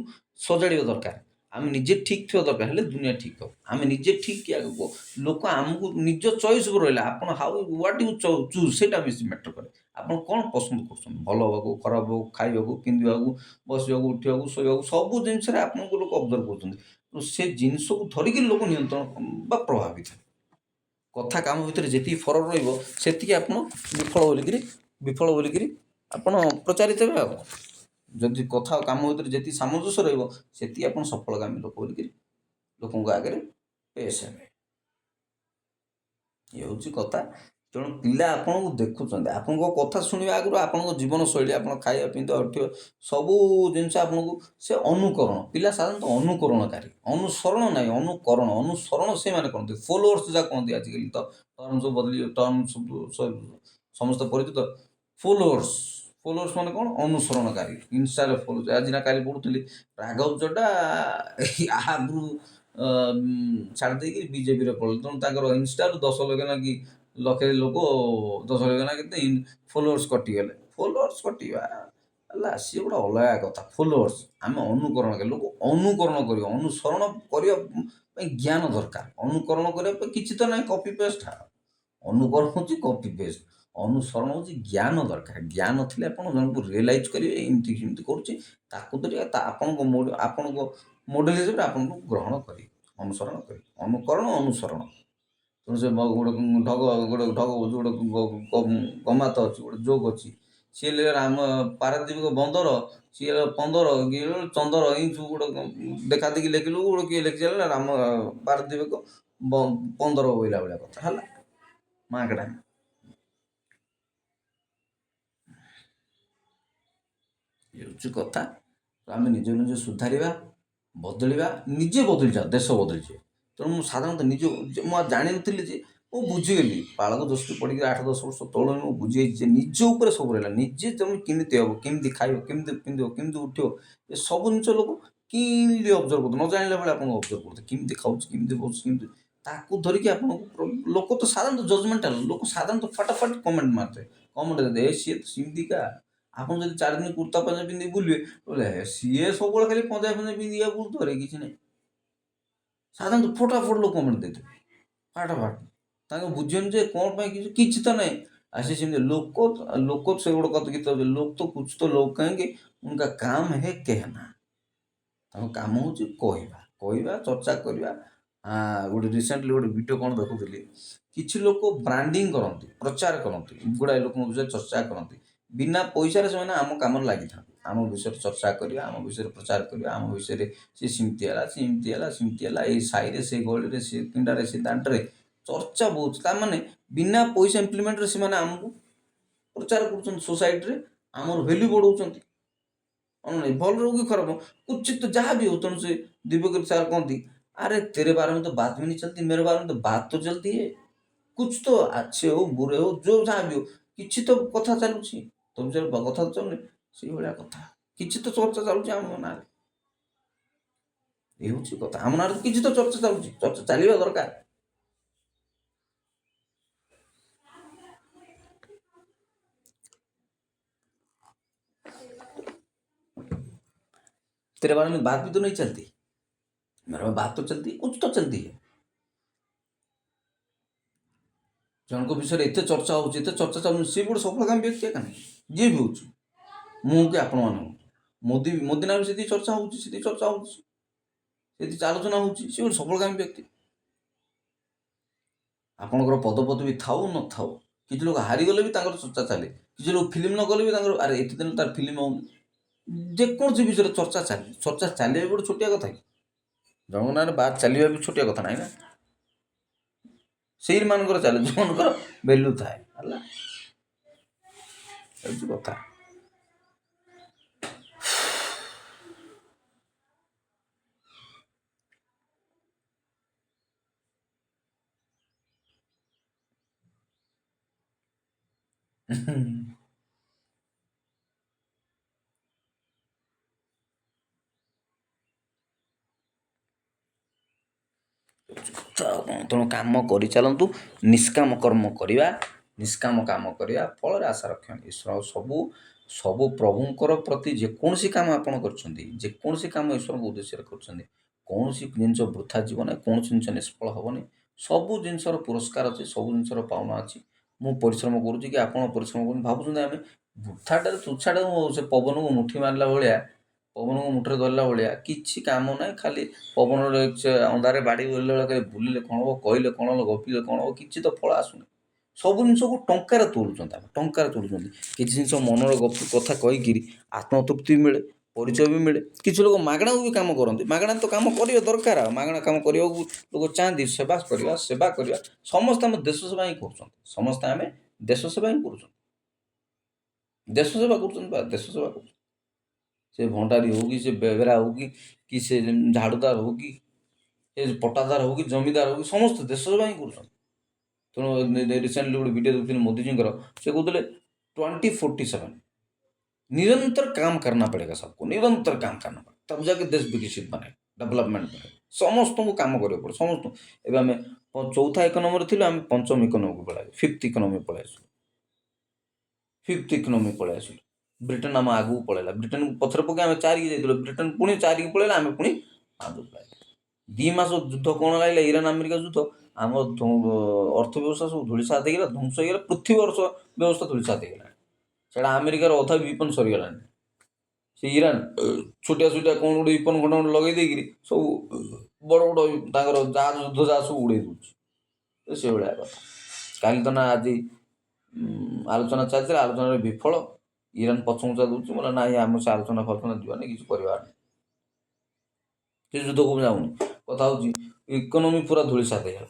ସଜାଡ଼ିବା ଦରକାର। ଆମେ ନିଜେ ଠିକ୍ ଥିବା ଦରକାର, ହେଲେ ଦୁନିଆ ଠିକ୍ ହେବ। ଆମେ ନିଜେ ଠିକ୍ କି ଆଗକୁ ଲୋକ ଆମକୁ ନିଜ ଚଏସ୍ ଉପରେ ରହିଲା। ଆପଣ ହାଉ ହ୍ୱାଟ୍ ୟୁ ଚୁଜ୍, ସେଇଟା ବେଶୀ ମ୍ୟାଟର କରେ। ଆପଣ କ'ଣ ପସନ୍ଦ କରୁଛନ୍ତି, ଭଲ ହେବାକୁ, ଖରାପ ହେବାକୁ, ଖାଇବାକୁ, ପିନ୍ଧିବାକୁ, ବସିବାକୁ, ଉଠିବାକୁ, ଶୋଇବାକୁ, ସବୁ ଜିନିଷରେ ଆପଣଙ୍କୁ ଲୋକ ଅବଜର୍ଭ କରୁଛନ୍ତି। ତ ସେ ଜିନିଷକୁ ଧରିକି ଲୋକ ନିୟନ୍ତ୍ରଣ ବା ପ୍ରଭାବିତ। କଥା କାମ ଭିତରେ ଯେତିକି ଫରକ ରହିବ, ସେତିକି ଆପଣ ବିଫଳ ବୋଲିକିରି ଆପଣ ପ୍ରଚାରିତ ହେବେ। ଆଉ ଯଦି କଥା ଆଉ କାମ ଭିତରେ ଯେତିକି ସାମଞ୍ଜସ୍ୟ ରହିବ, ସେତିକି ଆପଣ ସଫଳକାମୀ ଲୋକ ବୋଲିକିରି ଲୋକଙ୍କ ଆଗରେ ପେଶ ହେବେ। ଇଏ ହେଉଛି କଥା। ତେଣୁ ପିଲା ଆପଣଙ୍କୁ ଦେଖୁଛନ୍ତି, ଆପଣଙ୍କ କଥା ଶୁଣିବା ଆଗରୁ ଆପଣଙ୍କ ଜୀବନଶୈଳୀ, ଆପଣ ଖାଇବା ପିଇବା ଉଠିବା, ସବୁ ଜିନିଷ ଆପଣଙ୍କୁ ସେ ଅନୁକରଣ। ପିଲା ସାଧାରଣତଃ ଅନୁକରଣକାରୀ, ଅନୁସରଣ ନାହିଁ, ଅନୁକରଣ। ଅନୁସରଣ ସେମାନେ କରନ୍ତି, ଫଲୋଅର୍ସ ଯାହା କହନ୍ତି। ଆଜିକାଲି ତ ଟର୍ମ ସବୁ ବଦଳି, ଟର୍ମ ସମସ୍ତେ ପରିଚିତ। ଫଲୋଅର୍ସ ମାନେ କ'ଣ? ଅନୁସରଣକାରୀ। ଇନଷ୍ଟାରେ ଫଲୋ, ଆଜି ନା କାଲି ପଢ଼ୁଥିଲି, ରାଘବ ଚଡ୍ଡା ଆଗରୁ ଛାଡ଼ି ଦେଇକି ବିଜେପିରେ ପଳେଇଲେ। ତେଣୁ ତାଙ୍କର ଇନଷ୍ଟାରୁ 10 ଲକ୍ଷ ନା କି ଲକ୍ଷେ ଲୋକ, 10 ଲକ୍ଷ ନା କେତେ ଫଲୋଅର୍ସ କଟିଗଲେ। ଫଲୋଅର୍ସ କଟିବା ହେଲା, ସିଏ ଗୋଟେ ଅଲଗା କଥା। ଫଲୋଅର୍ସ, ଆମେ ଅନୁକରଣ କରେ, ଲୋକ ଅନୁକରଣ କରିବ। ଅନୁସରଣ କରିବା ପାଇଁ ଜ୍ଞାନ ଦରକାର। ଅନୁକରଣ କରିବା ପାଇଁ କିଛି ତ ନାହିଁ, କପି ପେଷ୍ଟ। ଅନୁକରଣ ହେଉଛି କପି ପେଷ୍ଟ, ଅନୁସରଣ ହେଉଛି ଜ୍ଞାନ ଦରକାର। ଜ୍ଞାନ ଥିଲେ ଆପଣ ଜଣଙ୍କୁ ରିଏଲାଇଜ୍ କରିବେ, ଏମିତି ସେମିତି କରୁଛି, ତାକୁ ଧରିବା, ଆପଣଙ୍କ ମଡ଼େଲ ହିସାବରେ ଆପଣଙ୍କୁ ଗ୍ରହଣ କରିବେ, ଅନୁସରଣ କରିବେ। ଅନୁକରଣ, ଅନୁସରଣ। ତେଣୁ ସେ ଗୋଟେ ଗମାତ ଅଛି, ଗୋଟେ ଜୋକ୍ ଅଛି। ସିଏ ହେଲେ ରାମ ପାରାଦ୍ୱୀପ ବନ୍ଦର, ସିଏ 15 ଚନ୍ଦର, ଏମିତି ସବୁ ଗୋଟେ ଦେଖା ଦେଖି ଲେଖିଲୁ, ଗୋଟେ କିଏ ଲେଖି ଚାଲିଲା ରାମ ପାରାଦ୍ୱୀପ 15 ବୋଇଲା ଭଳିଆ କଥା ହେଲା। ମାଙ୍କଡ଼ା ହେଉଛି କଥା। ଆମେ ନିଜେ ନିଜେ ସୁଧାରିବା, ବଦଳିବା, ନିଜେ ବଦଳିଯାଅ, ଦେଶ ବଦଳିଯିବ। ତେଣୁ ମୁଁ ସାଧାରଣତଃ ମୁଁ ଜାଣିନଥିଲି ଯେ, ମୁଁ ବୁଝିଗଲି ବାଳକ ଦୋଷୀ ପଡ଼ିକି 8-10 ବର୍ଷ ତଳେ ମୁଁ ବୁଝିଯାଇଛି ଯେ ନିଜ ଉପରେ ସବୁ ରହିଲା। ନିଜେ ତମେ କେମିତି ହେବ, କେମିତି ଖାଇବ, କେମିତି ପିନ୍ଧିବ, କେମିତି ଉଠିବ, ଏସବୁ ଜିନିଷ ଲୋକ କିନ୍ତି ଅବଜର୍ଭ କରୁଛନ୍ତି। ନ ଜାଣିଲା ବେଳେ ଆପଣଙ୍କୁ ଅବଜର୍ଭ କରୁଛନ୍ତି, କେମିତି ଖାଉଛି, କେମିତି ବସୁଛି, କେମିତି। ତାକୁ ଧରିକି ଆପଣଙ୍କୁ ଲୋକ ତ ସାଧାରଣତଃ ଜଜମେଣ୍ଟାଲ ଲୋକ, ସାଧାରଣତଃ ଫଟାଫଟ କମେଣ୍ଟ ମାରିଥାଏ। କମେଣ୍ଟ ସିଏ ତ ସେମିତିକା, ଆପଣ ଯଦି 4 ଦିନ କୁର୍ତ୍ତା ପଞ୍ଜାବୀ ପିନ୍ଧି ବୁଲିବେ ବୋଲେ ସିଏ ସବୁବେଳେ ଖାଲି ପଞ୍ଜାବୀ ପଞ୍ଜାବୀ ପିନ୍ଧିକି ବୁଲୁଥିବରେ କିଛି ନାହିଁ। ସାଧାରଣତଃ ଫଟାଫଟ ଲୋକମାନେ ଦେଇଦେବେ ଫାଟାଫାଟ ତାଙ୍କୁ ବୁଝିବେନି ଯେ କ'ଣ ପାଇଁ କିଛି ତ ନାହିଁ। ऐसे समझे लोग को से ଗୋଟେ କଥା ଗୀତ ଅଛି ଲୋକ ତ କୁछ ତ ଲୋग कहेंगे उनका काम है कहना। ତାଙ୍କ କାମ ହେଉଛି କହିବା କହିବା ଚର୍ଚ୍ଚା କରିବା। ଗୋଟେ ରିସେଣ୍ଟଲି ଗୋଟେ ଭିଡ଼ିଓ କ'ଣ ଦେଖୁଥିଲି କିଛି ଲୋକ ବ୍ରାଣ୍ଡିଂ କରନ୍ତି ପ୍ରଚାର କରନ୍ତି ଗୁଡ଼ାଏ ଲୋକଙ୍କ ବିଷୟରେ ଚର୍ଚ୍ଚା କରନ୍ତି ବିନା ପଇସାରେ ସେମାନେ ଆମ କାମରେ ଲାଗିଥାନ୍ତି ଆମ ବିଷୟରେ ଚର୍ଚ୍ଚା କରିବା ଆମ ବିଷୟରେ ପ୍ରଚାର କରିବା ଆମ ବିଷୟରେ ସେ ସେମିତି ହେଲା ସେମିତି ହେଲା ସେମିତି ହେଲା ଏଇ ସାହିରେ ସେ ଗଳିରେ ସେ ପିଣ୍ଡାରେ ସେ ଦାଣ୍ଡରେ ଚର୍ଚ୍ଚା ବହୁତ ତାମାନେ ବିନା ପଇସା ଇମ୍ପ୍ଲିମେଣ୍ଟରେ ସେମାନେ ଆମକୁ ପ୍ରଚାର କରୁଛନ୍ତି ସୋସାଇଟିରେ ଆମର ଭ୍ୟାଲ୍ୟୁ ବଢ଼ାଉଛନ୍ତି। ଭଲ ରହୁ कि खराब हो कुछ जहाँ भी हो तेणु से दिव्यकृत सार कहती अरे तेरे बारे में तो बात भी नहीं चलती मेरे बारे में तो बात तो चलती है कुछ तो अच्छे हो बुरे हो जो जहाँ भी हो किसी तो कथा चलुची तुम से कथा तो चलुनी से भाया कथा किसी तो चर्चा चलुची आम ना ये हूँ कथा आम ना किसी तो चर्चा चलुची चर्चा चलवा दरकार। तेरे बारे में बात भी तो नहीं चलती मेरे में बात तो चलती है कुछ तो चलती है। जनक विषय एत चर्चा हो चर्चा चलुनी सी गोटे सफलकामी व्यक्ति क्या जी भी हूँ मुझे आपण मान मोदी मोदी ना भी से चर्चा होती चर्चा होती आलोचना होती सी गोटे सफलकामी व्यक्ति। आपणकर पदपदवी थाऊ न थाऊ किसी लोग हारीगले भी चर्चा चले किसी लोग फिल्म न गले भी अरे एत दिन तार फिल्म हो जेकोसी विषय चर्चा चलिए गोटे छोटिया कथा कि जन ना बात चलवा भी छोटिया कथा ना से मानकर चले जो मनकर भैल्यू थाए कथा। तेणु काम कर चलतु निष्काम कर्म करवा निष्काम काम करवा फल आशा रखा ईश्वर सबू सबू प्रभुंर प्रति जेकोसी काम आपड़ कर काम ईश्वर उद्देश्य कर कौन जिन वृथा जीवन कौन जिन निष्फल हेनी सबू जिनसर पुरस्कार अच्छे सब जिनसर पावना अच्छी मु परिश्रम करुँच कि आप परिश्रम कर भावुँ आम वृथाटे तुच्छाटे से पवन को मुठी मारला भाया पवन को मुठे धरला भाया किसी काम ना खाली पवन अंधारे बाड़ी बोलने बुलिले कौन हम कहले कौन हम गपिले कौन हम किसी तो फल आसुनी सब जिन को टंकार तोलुं किसी जिन मनर कथा कहीकि आत्मतृप्ति मिले परिचय भी मिले किसी लोग मागणा भी कम करते मागणा तो कम कर दरकार मागणा कम करने लोग चाहती सेवा करवा समस्त आम देश सेवा ही कर समस्ते आम देश सेवा ही कर देश सेवा कर देश सेवा कर से भंडारी हो कि से बेगरा हो कि से झाड़ूदार हो कि पट्टादार हो कि जमीदार हो कि समस्त देश सेवा ही कर तेणु रिसेंटली गोटे वीडियो देखते मोदी जी से कहते 2047 निरंतर काम करना पड़ेगा सबको निरंतर काम करना पड़ेगा तब जाके देश विकसित बने डेवलपमेंट बने समस्त को काम करें पड़े समस्त एवं आम चौथा इकोनॉमी थी आम पंचम इकोनॉमी को पढ़ा फिफ्थ इकोनॉमी पढ़ाई फिफ्थ इकोनॉमी पढ़ाई आस ब्रिटेन आम आगू पलैला ब्रिटेन को पथर पकड़ आम 4 जाइए ब्रिटेन पुणी 4 की पलैला आम पुणी आगू पलैला 2 मास युद्ध कौन लगे इरान अमेरिका युद्ध आम अर्थव्यवस्था सब धूलिसा देगला ध्वंस हो पृथ्वी व्यवस्था धूलिसा देगला से अमेरिकार अधा विपन सरीगला से इरान छोटिया छोटिया कौन गोटे विपन खंड लगे सब बड़ बड़ जहाज युद्ध जहाज सब उड़े दूसरी से भाया कथा कल तो ना आज आलोचना चलती आलोचना विफल इरान पछमुचा दूसरी बोला ना आम से आलोचना फालोचना जीवानी किसी करवार युद्ध को जाऊनी कथा हूँ इकोनॉमी पूरा धूलिसा देगा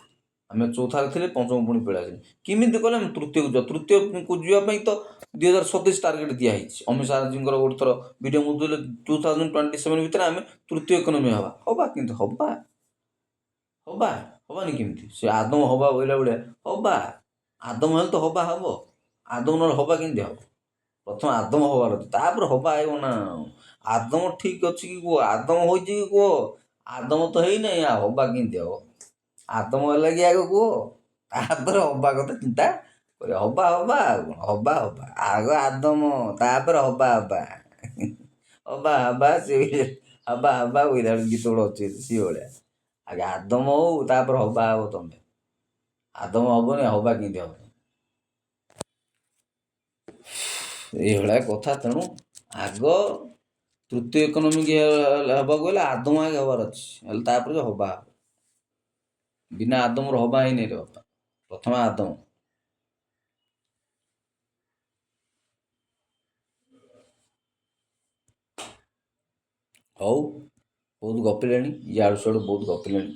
आम चौथार थे पंचम पुणी पड़ा किमी कले तृतीय को तृतीय को जावाई तो 2027 टार्गेट दिखाई अमित शाह जी गोटे थर वीडियो मुझे 2027 भितर आम तृतीय इकोनॉमी हवा कि हवा हवा हवानी केमी से आदम हवा बोला भाया हवा आदम हेल्ले तो हवा हम आदम ना हवा केमी हम प्रथम आदम हबार अच्छे हवा आए ना आदम ठीक अच्छी कि कह आदम हो कह आदम तो है ना हवा केमी हम आदम है कि आगे कह हवा कथा चिंता ହବା ହବା ଆଉ କ'ଣ ହବା ହବା ଆଗ ଆଦମ ତାପରେ ହବା ହବା ହବା ହବା ସେ ହବା ହବା ୱିଦାଉଟ୍ ଗୀତ ଗୋଟେ ଅଛି ସିଏ ଭଳିଆ ଆଗେ ଆଦମ ହଉ ତାପରେ ହବା ହବ ତମେ ଆଦମ ହବନି ହବା କେମିତି ହବ ଏଇଭଳିଆ କଥା। ତେଣୁ ଆଗ ତୃତୀୟ ଇକୋନୋମିକ୍ ହେବାକୁ ହେଲେ ଆଦମ ଆଗେ ହବାର ଅଛି ହେଲେ ତାପରେ ହବା ହବ ବିନା ଆଦମରୁ ହବା ହେଇନି ରେ ବାପା ପ୍ରଥମେ ଆଦମ। ହଉ ବହୁତ ଗପିଲେଣି ଇଆଡ଼ୁ ସିଆଡ଼ୁ ବହୁତ ଗପିଲେଣି।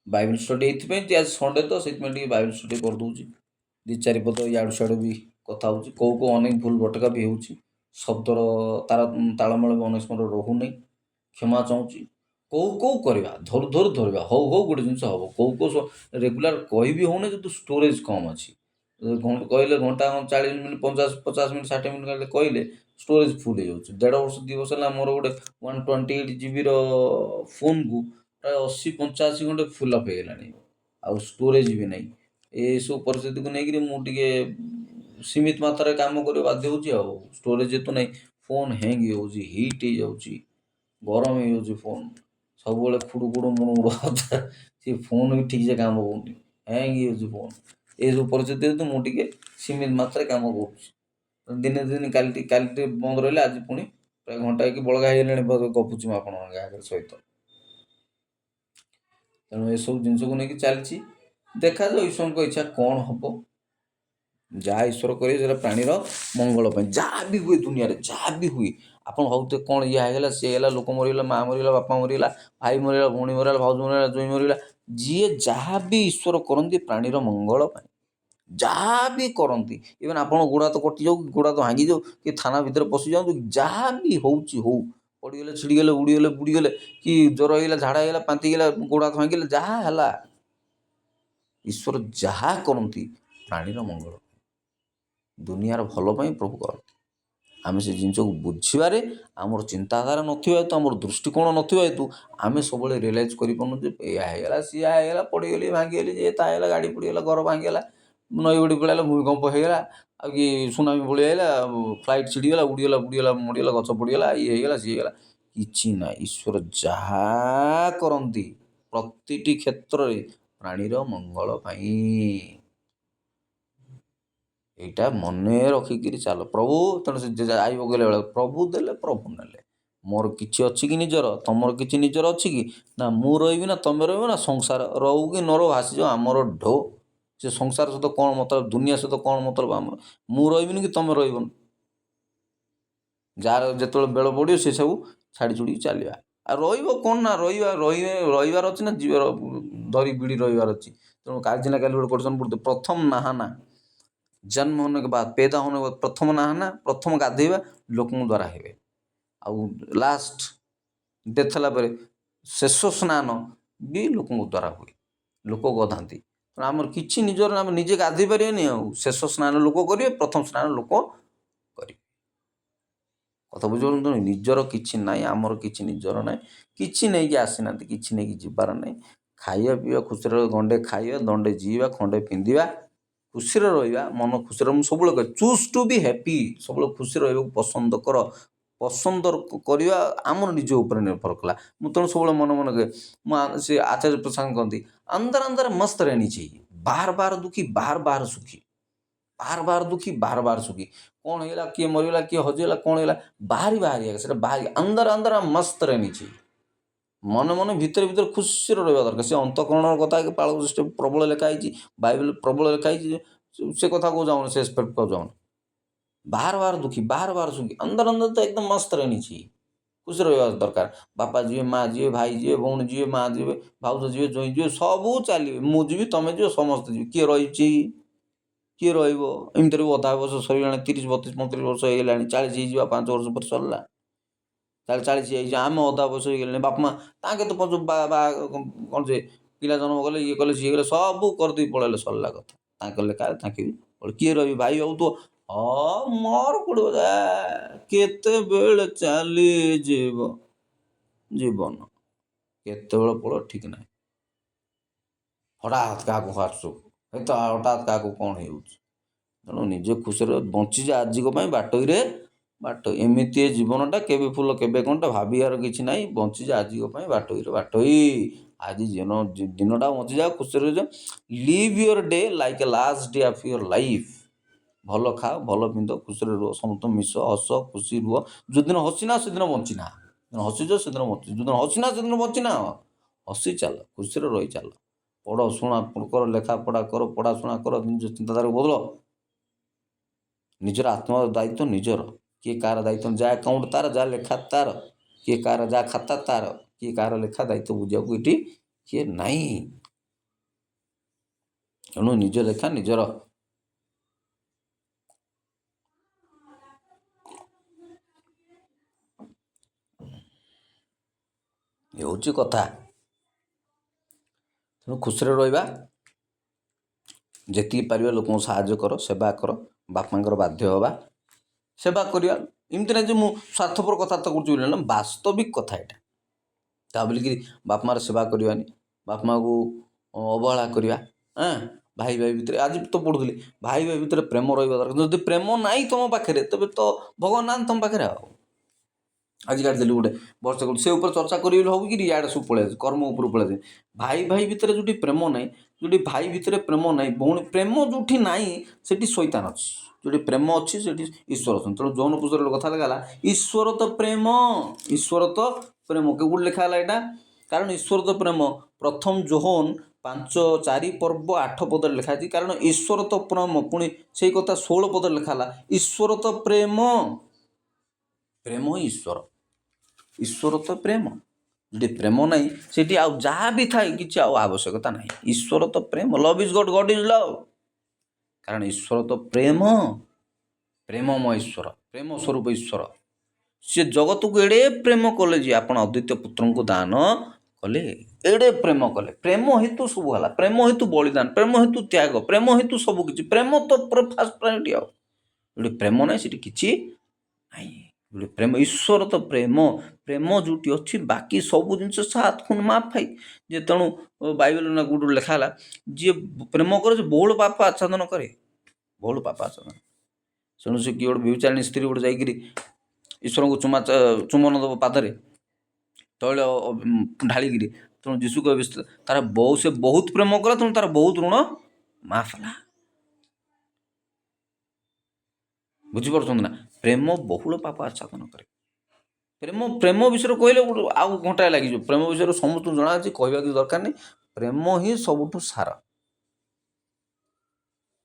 ବାଇବେଲ୍ ଷ୍ଟଡ଼ି ଏଇଥିପାଇଁ ଯେ ଆଜି ସଣ୍ଡେ ତ ସେଥିପାଇଁ ଟିକେ ବାଇବେଲ୍ ଷ୍ଟଡ଼ି କରିଦେଉଛି ଦୁଇ ଚାରିପଦ ଇଆଡ଼ୁ ସିଆଡ଼ୁ ବି କଥା ହେଉଛି କେଉଁ ଅନେକ ଭୁଲ ଭଟକା ବି ହେଉଛି ଶବ୍ଦର ତାଳମେଳ ବି ଅନେକ ସମୟରେ ରହୁନି କ୍ଷମା ଚାହୁଁଛି। କେଉଁ କରିବା ଧରୁ ଧରୁ ଧରିବା ହଉ ହଉ ଗୋଟେ ଜିନିଷ ହବ କେଉଁ ରେଗୁଲାର କହିବି ହେଉନି କିନ୍ତୁ ଷ୍ଟୋରେଜ୍ କମ୍ ଅଛି କହିଲେ ଘଣ୍ଟା 40 ମିନିଟ୍ 50 ମିନିଟ୍ 60 ମିନିଟ୍ କହିଲେ ଷ୍ଟୋରେଜ୍ ଫୁଲ୍ ହେଇଯାଉଛି। 1.5 ବର୍ଷ 2 ବର୍ଷ ହେଲା ମୋର ଗୋଟେ 128 GB ଫୋନ୍କୁ ପ୍ରାୟ 80-85 ଘଣ୍ଟେ ଫୁଲ୍ ଅପ୍ ହେଇଗଲାଣି ଆଉ ଷ୍ଟୋରେଜ୍ ବି ନାହିଁ। ଏସବୁ ପରିସ୍ଥିତିକୁ ନେଇକରି ମୁଁ ଟିକେ ସୀମିତ ମାତ୍ରାରେ କାମ କରିବା ବାଧ୍ୟ ହେଉଛି ଆଉ ଷ୍ଟୋରେଜ୍ ଯେହେତୁ ନାହିଁ ଫୋନ୍ ହ୍ୟାଙ୍ଗ୍ ହେଇଯାଉଛି ହିଟ୍ ହେଇଯାଉଛି ଗରମ ହେଇଯାଉଛି ଫୋନ୍ ସବୁବେଳେ ଖୁଡ଼ୁ ଖୁଡ଼ୁ ମୁଡ଼ୁ ମୁଡ଼ୁ ସେ ଫୋନ୍ ବି ଠିକ୍ସେ କାମ କରୁନି ହ୍ୟାଙ୍ଗ୍ ହେଇଯାଉଛି ଫୋନ୍। ଏସବୁ ପରିସ୍ଥିତି ଯେହେତୁ ମୁଁ ଟିକେ ସୀମିତ ମାତ୍ରାରେ କାମ କରୁଛି ଦିନେ ଦିନ କାଲି ଟିକେ ବନ୍ଦ ରହିଲେ ଆଜି ପୁଣି ପ୍ରାୟ ଘଣ୍ଟାଏ କି ବଳଗା ହେଇଗଲାଣି ଗପୁଛି ମୁଁ ଆପଣଙ୍କ ଆଗରେ ସହିତ। ତେଣୁ ଏସବୁ ଜିନିଷକୁ ନେଇକି ଚାଲିଛି ଦେଖାଯାଉ ଈଶ୍ୱରଙ୍କ ଇଚ୍ଛା କ'ଣ ହେବ ଯାହା ଈଶ୍ୱର କରିବେ ସେଟା ପ୍ରାଣୀର ମଙ୍ଗଳ ପାଇଁ। ଯାହା ବି ହୁଏ ଦୁନିଆରେ ଯାହା ବି ହୁଏ ଆପଣ ଭାବୁଥିବେ କ'ଣ ଇଏ ହେଇଗଲା ସିଏ ହେଲା ଲୋକ ମରିଗଲା ମା ମରିଗଲା ବାପା ମରିଗଲା ଭାଇ ମରିଗଲା ଭଉଣୀ ମରିଗଲା ଭାଉଜ ମରିଗଲା ଜୋଇଁ ମରିଗଲା ଯିଏ ଯାହା ବି ଈଶ୍ୱର କରନ୍ତି ପ୍ରାଣୀର ମଙ୍ଗଳ ପାଇଁ ଯାହା ବି କରନ୍ତି ଇଭେନ୍ ଆପଣ ଗୋଡ଼ ହାତ କଟିଯାଉ ଗୋଡ଼ ହାତ ଭାଙ୍ଗିଯାଉ କି ଥାନା ଭିତରେ ପଶିଯାଆନ୍ତୁ ଯାହା ବି ହେଉଛି ହଉ ପଡ଼ିଗଲେ ଛିଡ଼ିଗଲେ ଉଡ଼ିଗଲେ ବୁଡ଼ିଗଲେ କି ଜ୍ୱର ହେଇଗଲା ଝାଡ଼ା ହେଇଗଲା ପାନ୍ତି ହେଇଗଲା ଗୋଡ଼ ହାତ ଭାଙ୍ଗିଗଲେ ଯାହା ହେଲା ଈଶ୍ୱର ଯାହା କରନ୍ତି ପ୍ରାଣୀର ମଙ୍ଗଳ ଦୁନିଆର ଭଲ ପାଇଁ ପ୍ରଭୁ କରନ୍ତି। ଆମେ ସେ ଜିନିଷକୁ ବୁଝିବାରେ ଆମର ଚିନ୍ତାଧାରା ନଥିବା ହେତୁ ଆମର ଦୃଷ୍ଟିକୋଣ ନଥିବା ହେତୁ ଆମେ ସବୁବେଳେ ରିଏଲାଇଜ୍ କରିପାରୁନୁ ଯେ ଏଇଆ ହେଇଗଲା ସିଆ ହେଇଗଲା ପଡ଼ିଗଲି ଭାଙ୍ଗିଗଲି ଯେ ତା ହେଇଗଲା ଗାଡ଼ି ପଡ଼ିଗଲା ଘର ଭାଙ୍ଗିଗଲା ନଈ ବଡ଼ି ପଳାଇଲା ଭୂମିକମ୍ପ ହେଇଗଲା ଆଉ କି ସୁନାମି ପଳେଇଆଇଲା ଫ୍ଲାଇଟ୍ ଛିଡ଼ିଗଲା ଉଡ଼ିଗଲା ବୁଡ଼ିଗଲା ମରିଗଲା ଗଛ ପଡ଼ିଗଲା ଇଏ ହେଇଗଲା ସିଏ ହେଇଗଲା କିଛି ନାହିଁ। ଈଶ୍ୱର ଯାହା କରନ୍ତି ପ୍ରତିଟି କ୍ଷେତ୍ରରେ ପ୍ରାଣୀର ମଙ୍ଗଳ ପାଇଁ ଏଇଟା ମନେ ରଖିକିରି ଚାଲ ପ୍ରଭୁ। ତେଣୁ ସେ ଆଇବ କହିଲା ବେଳେ ପ୍ରଭୁ ଦେଲେ ପ୍ରଭୁ ନେଲେ ମୋର କିଛି ଅଛି କି ନିଜର ତମର କିଛି ନିଜର ଅଛି କି ନା ମୁଁ ରହିବି ନା ତମେ ରହିବ ନା ସଂସାର ରହୁ କି ନ ରହୁ ଆସିଯାଉ ଆମର ଢୋ ସେ ସଂସାର ସହିତ କ'ଣ ମତଲବ ଦୁନିଆ ସହିତ କ'ଣ ମତଲବ ଆମର ମୁଁ ରହିବିନି କି ତମେ ରହିବନି ଯାହାର ଯେତେବେଳେ ବେଳ ପଡ଼ିବ ସେସବୁ ଛାଡ଼ି ଛୁଡ଼ିକି ଚାଲିବା ଆଉ ରହିବ କ'ଣ ନା ରହିବାର ଅଛି ନା ଜୀବର ଧରି ବିଡ଼ି ରହିବାର ଅଛି। ତେଣୁ କାଲି ନା କାଲି ଗୋଟେ କୋଟେସନ୍ ପଢ଼ୁଥିଲେ ପ୍ରଥମ ନାହାନା जन्म होने के बाद पैदा होने के बाद प्रथम नहाना प्रथम गाधेଇବା ଲୋକଙ୍କ ଦ୍ୱାରା ହେବେ ଆଉ ଲାଷ୍ଟ ଡେଥ୍ ହେଲା ପରେ ଶେଷ ସ୍ନାନ ବି ଲୋକଙ୍କ ଦ୍ୱାରା ହୁଏ ଲୋକ ଗାଧାନ୍ତି। ତେଣୁ ଆମର କିଛି ନିଜର ଆମେ ନିଜେ ଗାଧେଇ ପାରିବାନି ଆଉ ଶେଷ ସ୍ନାନ ଲୋକ କରିବେ ପ୍ରଥମ ସ୍ନାନ ଲୋକ କରିବେ କଥା ବୁଝିପାରୁଛନ୍ତି ନିଜର କିଛି ନାହିଁ ଆମର କିଛି ନିଜର ନାହିଁ କିଛି ନେଇକି ଆସିନାହାନ୍ତି କିଛି ନେଇକି ଯିବାର ନାହିଁ ଖାଇବା ପିଇବା ଖୁସିରେ ଗଣ୍ଡେ ଖାଇବା ଦଣ୍ଡେ ଜିଇବା ଖଣ୍ଡେ ପିନ୍ଧିବା ଖୁସିରେ ରହିବା ମନ ଖୁସିରେ ମୁଁ ସବୁବେଳେ କହେ ଚୁଜ୍ ଟୁ ବି ହ୍ୟାପି ସବୁବେଳେ ଖୁସି ରହିବାକୁ ପସନ୍ଦ କର ପସନ୍ଦ କରିବା ଆମର ନିଜ ଉପରେ ନିର୍ଭର କଲା। ମୁଁ ତେଣୁ ସବୁବେଳେ ମନେ ମନେ କହେ ମୁଁ ସେ ଆଚାର୍ଯ୍ୟ ପ୍ରସାଦ କହନ୍ତି अंदर अंदर मस्त रहनी चाहिए बार बार दुखी बार बार सुखी बार बार दुखी बार बार सुखी କ'ଣ ହେଇଗଲା କିଏ ମରିଗଲା କିଏ ହଜିଗଲା କ'ଣ ହେଇଗଲା ବାହାରି ସେଟା ବାହାରି अंदर अंदर मस्त रहनी चाहिए ମନେ ମନେ ଭିତରେ ଭିତରେ ଖୁସିରେ ରହିବା ଦରକାର। ସେ ଅନ୍ତଃକରଣର କଥା ପାଳ ଦୃଷ୍ଟି ପ୍ରବଳ ଲେଖା ହେଇଛି ବାଇବେଲ ପ୍ରବଳ ଲେଖା ହେଇଛି ସେ କଥାକୁ ଯାଉନି ସେ ଏସ୍ପେକ୍ଟକୁ ଯାଉନି ବାହାର ବାହାର ଦୁଃଖୀ ବାହାର ବାହାର ସୁଖୀ अंदर अंदर ତ ଏକଦମ ମସ୍ତ रहनी चाहिए ଖୁସି ରହିବା ଦରକାର। ବାପା ଯିବେ ମା ଯିବେ ଭାଇ ଯିବେ ଭଉଣୀ ଯିବେ ମା ଯିବେ ଭାଉଜ ଯିବେ ଜୋଇଁ ଯିବେ ସବୁ ଚାଲିବେ ମୁଁ ଯିବି ତମେ ଯିବ ସମସ୍ତେ ଯିବେ କିଏ ରହିଛି କିଏ ରହିବ ଏମିତିରେ ବି ଅଧା ବର୍ଷ ସରିଗଲାଣି 30 32 35 ବର୍ଷ ହେଇଗଲାଣି 40 ହେଇଯିବା 5 ବର୍ଷ ପରେ ସରିଲା 40 ହେଇଯିବ ଆମେ ଅଧା ବର୍ଷ ହେଇଗଲାଣି ବାପା ମା ତାଙ୍କେ ତ କ'ଣ ଯେ ପିଲା ଜନ୍ମ କଲେ ଇଏ କଲେ ସିଏ କଲେ ସବୁ କରିଦେଇ ପଳେଇଲେ ସରିଲା କଥା ତାଙ୍କ ଲେଖାରେ ତାଙ୍କେ ବି କିଏ ରହିବେ ଭାଇ ଭାବୁଥିବ ହଁ ମୋର ପଡ଼ିବ କେତେବେଳେ ଚାଲିଯିବ ଜୀବନ କେତେବେଳେ ପଡ଼ିବ ଠିକ୍ ନାହିଁ ହଠାତ୍ କାହାକୁ ହାର୍ଟଚୋକ୍ ହଠାତ୍ କାହାକୁ କ'ଣ ହେଇଯାଉଛି ତେଣୁ ନିଜେ ଖୁସିରେ ବଞ୍ଚିଯା ଆଜିକ ପାଇଁ ବାଟୋଇରେ ବାଟ। ଏମିତି ଏ ଜୀବନଟା କେବେ ଫୁଲ କେବେ କ'ଣଟା ଭାବିବାର କିଛି ନାହିଁ। ବଞ୍ଚିଯା ଆଜିକ ପାଇଁ ବାଟୋଇରେ ବାଟୋଇ। ଆଜି ଦିନଟା ବଞ୍ଚିଯାଅ, ଖୁସିରେ ଯାଅ। Live your day like a last day of your life. ଭଲ ଖାଅ, ଭଲ ପିନ୍ଧ, ଖୁସିରେ ରୁହ, ସମସ୍ତଙ୍କୁ ମିଶ, ହସ, ଖୁସି ରୁହ। ଯେଉଁଦିନ ହସିନା ସେଦିନ ବଞ୍ଚିନା। ହସିଛ ସେଦିନ ବଞ୍ଚି, ଯେଉଁଦିନ ହସିନା ସେଦିନ ବଞ୍ଚିନା। ହସି ଚାଲ, ଖୁସିରେ ରହି ଚାଲ। ପଢ଼, ଶୁଣା କର, ଲେଖା ପଢ଼ା କର, ପଢ଼ାଶୁଣା କର, ନିଜ ଚିନ୍ତାଧାରା ବଦଳ। ନିଜର ଆତ୍ମ ଦାୟିତ୍ୱ ନିଜର। କିଏ କାହାର ଦାୟିତ୍ୱ, ଯାହା ଆକାଉଣ୍ଟ ତାର, ଯାହା ଲେଖା ତାର, କିଏ କାହାର ଯାହା ଖାତା ତାର, କିଏ କାହାର ଲେଖା ଦାୟିତ୍ୱ ବୁଝିବାକୁ ଏଠି କିଏ ନାହିଁ। ତେଣୁ ନିଜ ଲେଖା ନିଜର। ଏ ହେଉଛି କଥା। ତେଣୁ ଖୁସିରେ ରହିବା, ଯେତିକି ପାରିବା ଲୋକଙ୍କୁ ସାହାଯ୍ୟ କର, ସେବା କର। ବାପାଙ୍କର ବାଧ୍ୟ ହେବା, ସେବା କରିବା। ଏମିତି ନାହିଁ ଯେ ମୁଁ ସ୍ୱାର୍ଥପର କଥାବାର୍ତ୍ତା କରୁଛି ବୋଲି ନା, ବାସ୍ତବିକ କଥା ଏଇଟା। ତା ବୋଲିକିରି ବାପା ମାଆର ସେବା କରିବାନି, ବାପା ମାଆକୁ ଅବହେଳା କରିବା। ଭାଇ ଭାଇ ଭିତରେ, ଆଜି ତ ପଢ଼ୁଥିଲି, ଭାଇ ଭାଇ ଭିତରେ ପ୍ରେମ ରହିବା ଦରକାର। ଯଦି ପ୍ରେମ ନାହିଁ ତୁମ ପାଖରେ, ତେବେ ତ ଭଗବାନ ନାହାନ୍ତି ତୁମ ପାଖରେ। ଆଉ ଆଜି କାଟିଦେଲି ଗୋଟେ ବର୍ଷ କରୁଛି, ସେ ଉପରେ ଚର୍ଚ୍ଚା କରିବି ବୋଲି ହବ କିରି ଇଆଡ଼େ ସବୁ ପଳେଇ ଆସେ, କର୍ମ ଉପରୁ ପଳେଇ ଆସେ। ଭାଇ ଭାଇ ଭିତରେ ଯେଉଁଠି ପ୍ରେମ ନାହିଁ, ଯେଉଁଠି ଭାଇ ଭିତରେ ପ୍ରେମ ନାହିଁ, ଭଉଣୀ ପ୍ରେମ ଯେଉଁଠି ନାହିଁ ସେଠି ଶୈତାନ ଅଛି। ଯେଉଁଠି ପ୍ରେମ ଅଛି ସେଠି ଈଶ୍ୱର ଅଛନ୍ତି। ତେଣୁ ଯୌନ ପୁସ୍ତକରେ ଗୋଟେ କଥା ଲେଖା ହେଲା, ଈଶ୍ୱର ତ ପ୍ରେମ, ଈଶ୍ୱର ତ ପ୍ରେମ। କେଉଁଠି ଲେଖା ହେଲା ଏଇଟା? କାରଣ ଈଶ୍ୱର ତ ପ୍ରେମ ପ୍ରଥମ ଯୋହନ 5:4 ପର୍ବ 8 ପଦରେ ଲେଖା ହେଇଛି। କାରଣ ଈଶ୍ୱର ତ ପ୍ରେମ, ପୁଣି ସେଇ କଥା 16 ପଦରେ ଲେଖା ହେଲା, ଈଶ୍ୱର ତ ପ୍ରେମ। ପ୍ରେମ ହିଁ ଈଶ୍ୱର। ଈଶ୍ୱର ତ ପ୍ରେମ। ଯଦି ପ୍ରେମ ନାହିଁ ସେଠି ଆଉ ଯାହା ବି ଥାଏ କିଛି ଆଉ ଆବଶ୍ୟକତା ନାହିଁ। ଈଶ୍ୱର ତ ପ୍ରେମ। Love is God, God is love. କାରଣ ଈଶ୍ୱର ତ ପ୍ରେମ, ପ୍ରେମମୟ ଈଶ୍ୱର, ପ୍ରେମ ସ୍ୱରୂପ ଈଶ୍ୱର। ସେ ଜଗତକୁ ଏଡ଼େ ପ୍ରେମ କଲେ ଯେ ଆପଣ ଅଦ୍ୱିତୀୟ ପୁତ୍ରଙ୍କୁ ଦାନ କଲେ। ଏଡ଼େ ପ୍ରେମ କଲେ। ପ୍ରେମ ହେତୁ ସବୁ ହେଲା, ପ୍ରେମ ହେତୁ ବଳିଦାନ, ପ୍ରେମ ହେତୁ ତ୍ୟାଗ, ପ୍ରେମ ହେତୁ ସବୁ କିଛି। ପ୍ରେମ ତ ଫାଷ୍ଟ ପ୍ରାୟୋରିଟି। ଆଉ ଯେଉଁଠି ପ୍ରେମ ନାହିଁ ସେଠି କିଛି ନାହିଁ। ପ୍ରେମ, ଈଶ୍ୱର ତ ପ୍ରେମ। ପ୍ରେମ ଯେଉଁଠି ଅଛି ବାକି ସବୁ ଜିନିଷ ସାତ ଖୁଣ ମାପ ଭାଇ। ଯେ ତେଣୁ ବାଇବେଲ ନା ଗୋଟେ ଲେଖା ହେଲା, ଯିଏ ପ୍ରେମ କରେ ସେ ବହୁଳ ପାପ ଆଚ୍ଛାଦନ କରେ, ବହୁଳ ପାପ ଆଚ୍ଛାଦନ। ତେଣୁ ସେ କିଏ ଗୋଟେ ବ୍ୟଭିଚାରିଣୀ ସ୍ତ୍ରୀ ଗୋଟେ ଯାଇକିରି ଈଶ୍ୱରଙ୍କୁ ଚୁମ୍ବନ ଦେବ ପାଦରେ ତୈଳ ଢାଳିକିରି। ତେଣୁ ଯୀଶୁ କହିବେ ତାର ସେ ବହୁତ ପ୍ରେମ କଲା, ତେଣୁ ତାର ବହୁତ ଋଣ ମାଫ ହେଲା। ବୁଝିପାରୁଛନ୍ତି ନା? ପ୍ରେମ ବହୁଳ ପାପ ଆଚ୍ଛାଦନ କରେ। ପ୍ରେମ ବିଷୟରେ କହିଲେ ଆଉ ଘଣ୍ଟାଏ ଲାଗିଯିବ। ପ୍ରେମ ବିଷୟରେ ସମସ୍ତଙ୍କୁ ଜଣାଅଛି, କହିବା କିଛି ଦରକାର ନାହିଁ। ପ୍ରେମ ହିଁ ସବୁଠୁ ସାର।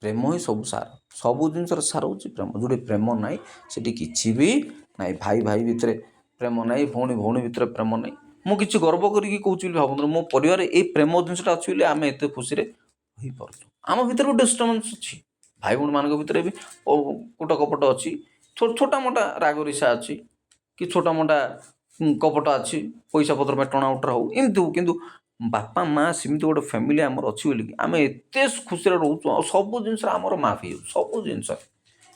ପ୍ରେମ ହିଁ ସବୁ ସାର। ସବୁ ଜିନିଷର ସାର ହେଉଛି ପ୍ରେମ। ଯେଉଁଠି ପ୍ରେମ ନାହିଁ ସେଠି କିଛି ବି ନାହିଁ। ଭାଇ ଭାଇ ଭିତରେ ପ୍ରେମ ନାହିଁ, ଭଉଣୀ ଭଉଣୀ ଭିତରେ ପ୍ରେମ ନାହିଁ। ମୁଁ କିଛି ଗର୍ବ କରିକି କହୁଛି ବୋଲି ଭାବନ୍ତୁ, ମୋ ପରିବାରରେ ଏଇ ପ୍ରେମ ଜିନିଷଟା ଅଛି ବୋଲି ଆମେ ଏତେ ଖୁସିରେ ରହିପାରୁଛୁ। ଆମ ଭିତରେ ଗୋଟେ ଡିଷ୍ଟର୍ବାନ୍ସ ଅଛି, ଭାଇ ଭଉଣୀମାନଙ୍କ ଭିତରେ ବି କୋଟ କପଟ ଅଛି, ଛୋଟା ମୋଟା ରାଗ ରିସା ଅଛି, କି ଛୋଟା ମୋଟା କପଟ ଅଛି, ପଇସା ପତ୍ର ପାଇଁ ଟଣା ଉଟରା ହଉ, ଏମିତି ହଉ। କିନ୍ତୁ ବାପା ମା' ସେମିତି ଗୋଟେ ଫ୍ୟାମିଲି ଆମର ଅଛି ବୋଲିକି ଆମେ ଏତେ ଖୁସିରେ ରହୁଛୁ। ଆଉ ସବୁ ଜିନିଷରେ ଆମର ମାଫ ହେଇଯାଉଛି, ସବୁ ଜିନିଷ।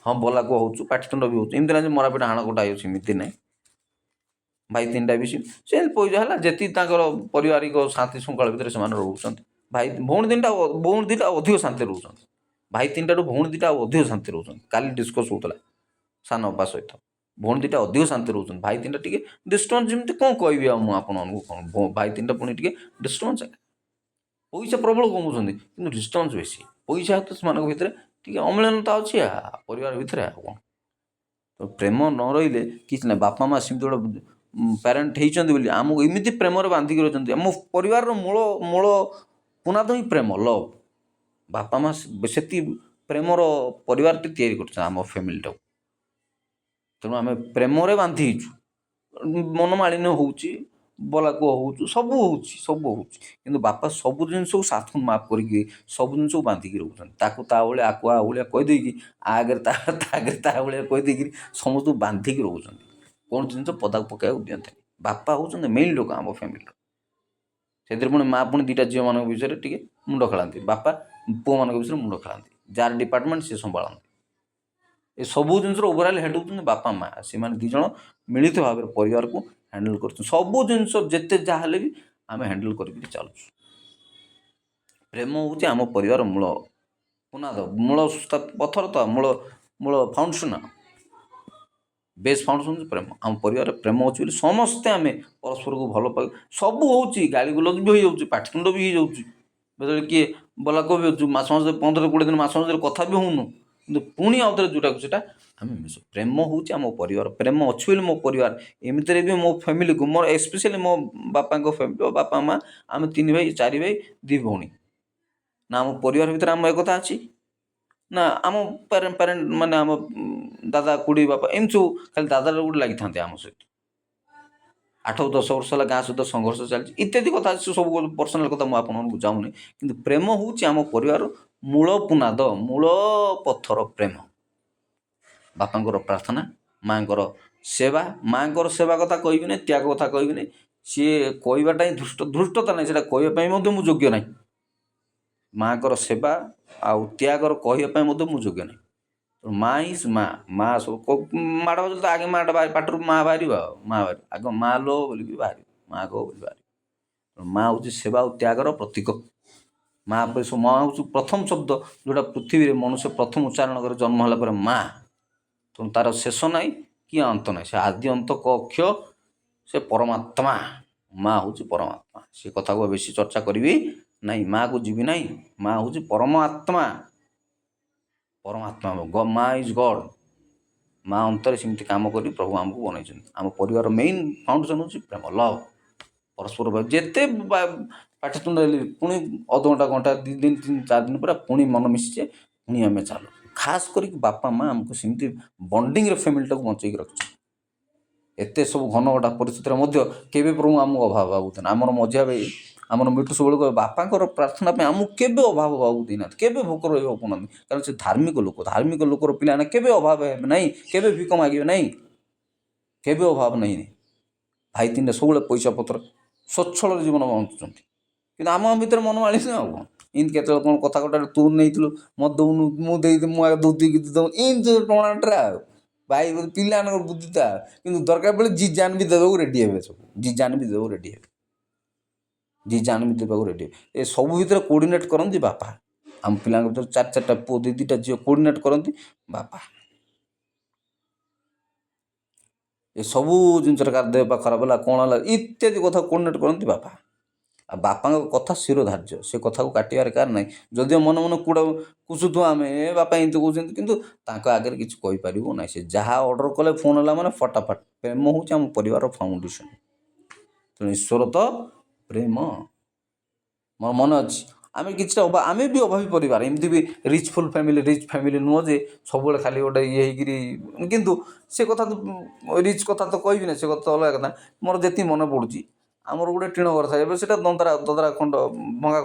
ହଁ ବୋଲାକୁ ହେଉଛୁ, ପାଟିତୁଣ୍ଡ ବି ହେଉଛି, ଏମିତି ନାହିଁ ଯେ ମରା ପିଟା ହାଣ କଟା ହେଇଯାଉଛି, ଏମିତି ନାହିଁ। ଭାଇ ତିନିଟା ବି ସେ ପଇସା ହେଲା ଯେତିକି ତାଙ୍କର ପାରିବାରିକ ଶାନ୍ତି ଶୃଙ୍ଖଳା ଭିତରେ ସେମାନେ ରହୁଛନ୍ତି। ଭଉଣୀ ଦୁଇଟା ଅଧିକ ଶାନ୍ତିରେ ରହୁଛନ୍ତି। ଭାଇ ତିନିଟାରୁ ଭଉଣୀ ଦୁଇଟା ଅଧିକ ଶାନ୍ତିରେ ରହୁଛନ୍ତି। କାଲି ଡିସ୍କସ୍ ହେଉଥିଲା ସାନ ଅପା ସହିତ। ଭଉଣୀ ଦୁଇଟା ଅଧିକ ଶାନ୍ତିରେ ରହୁଛନ୍ତି, ଭାଇ ତିନିଟା ଟିକେ ଡିଷ୍ଟର୍ବାନ୍ସ। ଯେମିତି କ'ଣ କହିବି ଆଉ ମୁଁ ଆପଣମାନଙ୍କୁ, କ'ଣ ଭାଇ ତିନିଟା ପୁଣି ଟିକେ ଡିଷ୍ଟର୍ବାନ୍ସ। ପଇସା ପ୍ରବଳ କମଉଛନ୍ତି କିନ୍ତୁ ଡିଷ୍ଟର୍ବାନ୍ସ ବେଶୀ। ପଇସା ତ ସେମାନଙ୍କ ଭିତରେ ଟିକେ ଅମିଳନତା ଅଛି ପରିବାର ଭିତରେ। ଆଉ କ'ଣ? ତ ପ୍ରେମ ନ ରହିଲେ କିଛି ନାହିଁ। ବାପା ମା' ସେମିତି ଗୋଟେ ପ୍ୟାରେଣ୍ଟ ହେଇଛନ୍ତି ବୋଲି ଆମକୁ ଏମିତି ପ୍ରେମରେ ବାନ୍ଧିକି ରହିଛନ୍ତି। ଆମ ପରିବାରର ମୂଳ ପୁନାଦ ହିଁ ପ୍ରେମ, ଲଭ୍। ବାପା ମା' ସେତିକି ପ୍ରେମର ପରିବାରଟି ତିଆରି କରୁଛନ୍ତି ଆମ ଫ୍ୟାମିଲିଟାକୁ। ତେଣୁ ଆମେ ପ୍ରେମରେ ବାନ୍ଧି ହେଇଛୁ। ମନମାଳିନ୍ୟ ହେଉଛି, ବୋଲାକୁଅ ହେଉଛୁ, ସବୁ ହେଉଛି। କିନ୍ତୁ ବାପା ସବୁ ଜିନିଷକୁ ସାତ ମାପ କରିକି ସବୁ ଜିନିଷକୁ ବାନ୍ଧିକି ରହୁଛନ୍ତି। ତାକୁ ତା ଭଳିଆ, ଆକୁ ଆ ଭଳିଆ କହିଦେଇକି, ଆଗରେ ତା ଆଗରେ ତା ଭଳିଆ କହିଦେଇକିରି ସମସ୍ତଙ୍କୁ ବାନ୍ଧିକି ରହୁଛନ୍ତି। କୌଣସି ଜିନିଷ ପଦାକୁ ପକାଇବାକୁ ଦିଅନ୍ତିନି। ବାପା ହେଉଛନ୍ତି ମେନ୍ ଲୋକ ଆମ ଫ୍ୟାମିଲିର। ସେଥିରେ ପୁଣି ମା' ପୁଣି ଦୁଇଟା ଝିଅମାନଙ୍କ ବିଷୟରେ ଟିକେ ମୁଣ୍ଡ ଖେଳାନ୍ତି, ବାପା ପୁଅମାନଙ୍କ ବିଷୟରେ ମୁଣ୍ଡ ଖେଳାନ୍ତି। ଯାର ଡିପାର୍ଟମେଣ୍ଟ ସେ ସମ୍ଭାଳନ୍ତି। ଏସବୁ ଜିନିଷର ଓଭରାଲ୍ ହେଡ୍ ହେଉଛନ୍ତି ବାପା ମା'। ସେମାନେ ଦୁଇ ଜଣ ମିଳିତ ଭାବରେ ପରିବାରକୁ ହ୍ୟାଣ୍ଡେଲ୍ କରୁଛନ୍ତି। ସବୁ ଜିନିଷ ଯେତେ ଯାହା ହେଲେ ବି ଆମେ ହ୍ୟାଣ୍ଡେଲ୍ କରିକି ଚାଲୁଛୁ। ପ୍ରେମ ହେଉଛି ଆମ ପରିବାର ମୂଳ ପୁନାଦ ମୂଳ ପଥର ତ ମୂଳ ମୂଳ ଫାଉଣ୍ଡେସନ୍ ବେସ୍ ଫାଉଣ୍ଡେସନ୍ ପ୍ରେମ। ଆମ ପରିବାରରେ ପ୍ରେମ ଅଛି ବୋଲି ସମସ୍ତେ ଆମେ ପରସ୍ପରକୁ ଭଲ ପାଉ। ସବୁ ହେଉଛି, ଗାଳି ଗୁଲଜ ବି ହେଇଯାଉଛି, ପାଟିତୁଣ୍ଡ ବି ହେଇଯାଉଛି, ବେଳେବେଳେ କିଏ ବଲାକ ବି ହେଉଛୁ, ମାସ ମାସରେ 15-20 ଦିନ ମାସ ମାସରେ କଥା ବି ହେଉନୁ, କିନ୍ତୁ ପୁଣି ଆଉ ଥରେ ଯେଉଁଟାକୁ ସେଇଟା ଆମେ ମିଶୁ। ପ୍ରେମ ହେଉଛି ଆମ ପରିବାର, ପ୍ରେମ ଅଛି ବୋଲି ମୋ ପରିବାର। ଏମିତିରେ ବି ମୋ ଫ୍ୟାମିଲିକୁ, ମୋର ଏସ୍ପେସିଆଲି ମୋ ବାପାଙ୍କ ଫ୍ୟାମିଲି, ବାପା ମା', ଆମେ 3 ଭାଇ 4 ଭାଇ 2 ଭଉଣୀ, ନା ଆମ ପରିବାର ଭିତରେ ଆମ ଏକତା ଅଛି, ନା ଆମ ପ୍ୟାରେଣ୍ଟ ମାନେ ଆମ ଦାଦା ଖୁଡ଼ି ବାପା ଏମିତି ସବୁ ଖାଲି ଦାଦାର ଗୋଟେ ଲାଗିଥାନ୍ତି ଆମ ସହିତ। 8-10 ବର୍ଷ ହେଲା ଗାଁ ସହିତ ସଂଘର୍ଷ ଚାଲିଛି ଇତ୍ୟାଦି କଥା ଅଛି, ସବୁ ପର୍ସନାଲ କଥା ମୁଁ ଆପଣମାନଙ୍କୁ ବୁଝାଉନି, କିନ୍ତୁ ପ୍ରେମ ହେଉଛି ଆମ ପରିବାର ମୂଳ ପୁନାଦ, ମୂଳ ପଥର ପ୍ରେମ। ବାପାଙ୍କର ପ୍ରାର୍ଥନା, ମାଆଙ୍କର ସେବା, ମାଆଙ୍କର ସେବା କଥା କହିବି ନାହିଁ, ତ୍ୟାଗ କଥା କହିବି ନାହିଁ, ସିଏ କହିବାଟା ହିଁ ଧୃଷ୍ଟତା ନାହିଁ, ସେଇଟା କହିବା ପାଇଁ ମଧ୍ୟ ମୁଁ ଯୋଗ୍ୟ ନାହିଁ। ମାଆଙ୍କର ସେବା ଆଉ ତ୍ୟାଗର କହିବା ପାଇଁ ମଧ୍ୟ ମୁଁ ଯୋଗ୍ୟ ନାହିଁ। ମା ଇଜ୍ ମା ସବୁ ମାଡ଼ ବାଜିଲେ ତ ଆଗେ ମାଆଟା ପାଟିରୁ ମା ବାହାରିବ, ଆଉ ମା ବାହାରିବ ଆଗ, ମା ଲୋ ବୋଲିକି ବାହାରିବ, ମା ଗୋ ବୋଲି ବାହାରିବ। ମା ହେଉଛି ସେବା ଆଉ ତ୍ୟାଗର ପ୍ରତୀକ। ମା ହେଉଛି ପ୍ରଥମ ଶବ୍ଦ ଯେଉଁଟା ପୃଥିବୀରେ ମନୁଷ୍ୟ ପ୍ରଥମ ଉଚ୍ଚାରଣ କରି ଜନ୍ମ ହେଲା ପରେ ମା। ତେଣୁ ତା'ର ଶେଷ ନାହିଁ କି ଅନ୍ତ ନାହିଁ, ସେ ଆଦି ଅନ୍ତ ଅକ୍ଷ, ସେ ପରମାତ୍ମା। ମା ହେଉଛି ପରମାତ୍ମା, ସେ କଥାକୁ ବେଶୀ ଚର୍ଚ୍ଚା କରିବି ନାହିଁ, ମାଆକୁ ଯିବି ନାହିଁ। ମା ହେଉଛି ପରମାତ୍ମା, ପରମାତ୍ମା, ମା ଇଜ୍ ଗଡ଼୍। ମା ଅନ୍ତରେ ସେମିତି କାମ କରି ପ୍ରଭୁ ଆମକୁ ବନେଇଛନ୍ତି। ଆମ ପରିବାର ମେନ୍ ଫାଉଣ୍ଡେସନ୍ ହେଉଛି ପ୍ରେମ, ଲଭ୍, ପରସ୍ପର ଯେତେ ପାଟିତୁଣ୍ଡ ହେଲେ ପୁଣି ଅଧଘଣ୍ଟା ଘଣ୍ଟା 2 ଦିନ 3-4 ଦିନ ପରେ ପୁଣି ମନ ମିଶିଛେ, ପୁଣି ଆମେ ଚାଲୁ। ଖାସ୍ କରିକି ବାପା ମା' ଆମକୁ ସେମିତି ବଣ୍ଡିଂରେ ଫ୍ୟାମିଲିଟାକୁ ବଞ୍ଚେଇକି ରଖିଛନ୍ତି। ଏତେ ସବୁ ଘନଘଟା ପରିସ୍ଥିତିରେ ମଧ୍ୟ କେବେ ପ୍ରଭୁ ଆମକୁ ଅଭାବ ଭାବୁଛନ୍ତି। ଆମର ମଝିଆ ଭାଇ, ଆମର ମିଟୁ ସବୁବେଳେ କହିବ, ବାପାଙ୍କର ପ୍ରାର୍ଥନା ପାଇଁ ଆମକୁ କେବେ ଅଭାବ ଭାବୁ ଦେଇନାହାନ୍ତି, କେବେ ଭୋକ ରହିବାକୁ ପଡ଼ୁନାହାନ୍ତି, କାରଣ ସେ ଧାର୍ମିକ ଲୋକ। ଧାର୍ମିକ ଲୋକର ପିଲାମାନେ କେବେ ଅଭାବ ହେବେ ନାହିଁ, କେବେ ଭିକ ମାଗିବେ ନାହିଁ, କେବେ ଅଭାବ ନାହିଁ। ଭାଇ 3 ସବୁବେଳେ ପଇସା ପତ୍ର ସ୍ୱଚ୍ଛଳରେ ଜୀବନ ବଞ୍ଚୁଛନ୍ତି। କିନ୍ତୁ ଆମ ଭିତରେ ମନ ମାଳିନି ଆଉ କ'ଣ, ଏମିତି କେତେବେଳେ କ'ଣ କଥା କଟାରେ ତୁ ନେଇଥିଲୁ ମୋତେ ଦେଉନୁ, ମୁଁ ଦେଇଥିଲି, ମୁଁ ଆଗ ଦେଉଛି କିଛି ଦେଉନି, ଏମିତି ଟଣାଟରା ଆଉ। ଭାଇ ପିଲାମାନଙ୍କର ବୁଦ୍ଧି ତା, କିନ୍ତୁ ଦରକାର ପଡ଼ିଲେ ଜି ଜାନ୍ ବି ଦେବାକୁ ରେଡ଼ି ହେବେ, ସବୁ ଜି ଜାନ୍ ବି ଦେବାକୁ ରେଡ଼ି ହେବେ, ଜି ଜାନ୍ ବି ଦେବାକୁ ରେଡ଼ି ହେବେ। ଏ ସବୁ ଭିତରେ କୋଡ଼ିନେଟ୍ କରନ୍ତି ବାପା। ଆମ ପିଲାଙ୍କ ଭିତରେ 4-4ଟା ପୁଅ 2-2ଟା ଝିଅ କୋଡ଼ିନେଟ୍ କରନ୍ତି ବାପା। ଏସବୁ ଜିନିଷରେ କାହାର ଦେହ ପା ଖରାପ ହେଲା, କ'ଣ ହେଲା ଇତ୍ୟାଦି କଥା କୋଡ଼ିନେଟ୍ କରନ୍ତି ବାପା। ଆଉ ବାପାଙ୍କ କଥା ଶିରୋଧାର୍ଯ୍ୟ, ସେ କଥାକୁ କାଟିବାରେ କାହାର ନାହିଁ। ଯଦିଓ ମନେ ମନେ କୁସୁଥିବ ଆମେ, ବାପା ଏମିତି କହୁଛନ୍ତି, କିନ୍ତୁ ତାଙ୍କ ଆଗରେ କିଛି କହିପାରିବୁ ନାହିଁ। ସେ ଯାହା ଅର୍ଡ଼ର କଲେ ଫୋନ୍ ହେଲା ମାନେ ଫଟାଫଟ। ପ୍ରେମ ହେଉଛି ଆମ ପରିବାରର ଫାଉଣ୍ଡେସନ୍। ତେଣୁ ଈଶ୍ୱର ତ ପ୍ରେମ। ମୋର ମନେ ଅଛି, ଆମେ କିଛିଟା ଆମେ ବି ଅଭାବୀ ପରିବାର, ଏମିତି ବି ରିଚ୍ ଫ୍ୟାମିଲି ନୁହଁ ଯେ ସବୁବେଳେ ଖାଲି ଗୋଟେ ଇଏ ହେଇକିରି, କିନ୍ତୁ ସେ କଥା ତ ରିଚ୍ କଥା ତ କହିବି ନା, ସେ କଥା ଅଲଗା କଥା। ମୋର ଯେତିକି ମନେ ପଡ଼ୁଛି, ଆମର ଗୋଟେ ଟିଣ ଘର ଥାଏ, ଏବେ ସେଇଟା ଦଦରା ଖଣ୍ଡ ଭଙ୍ଗା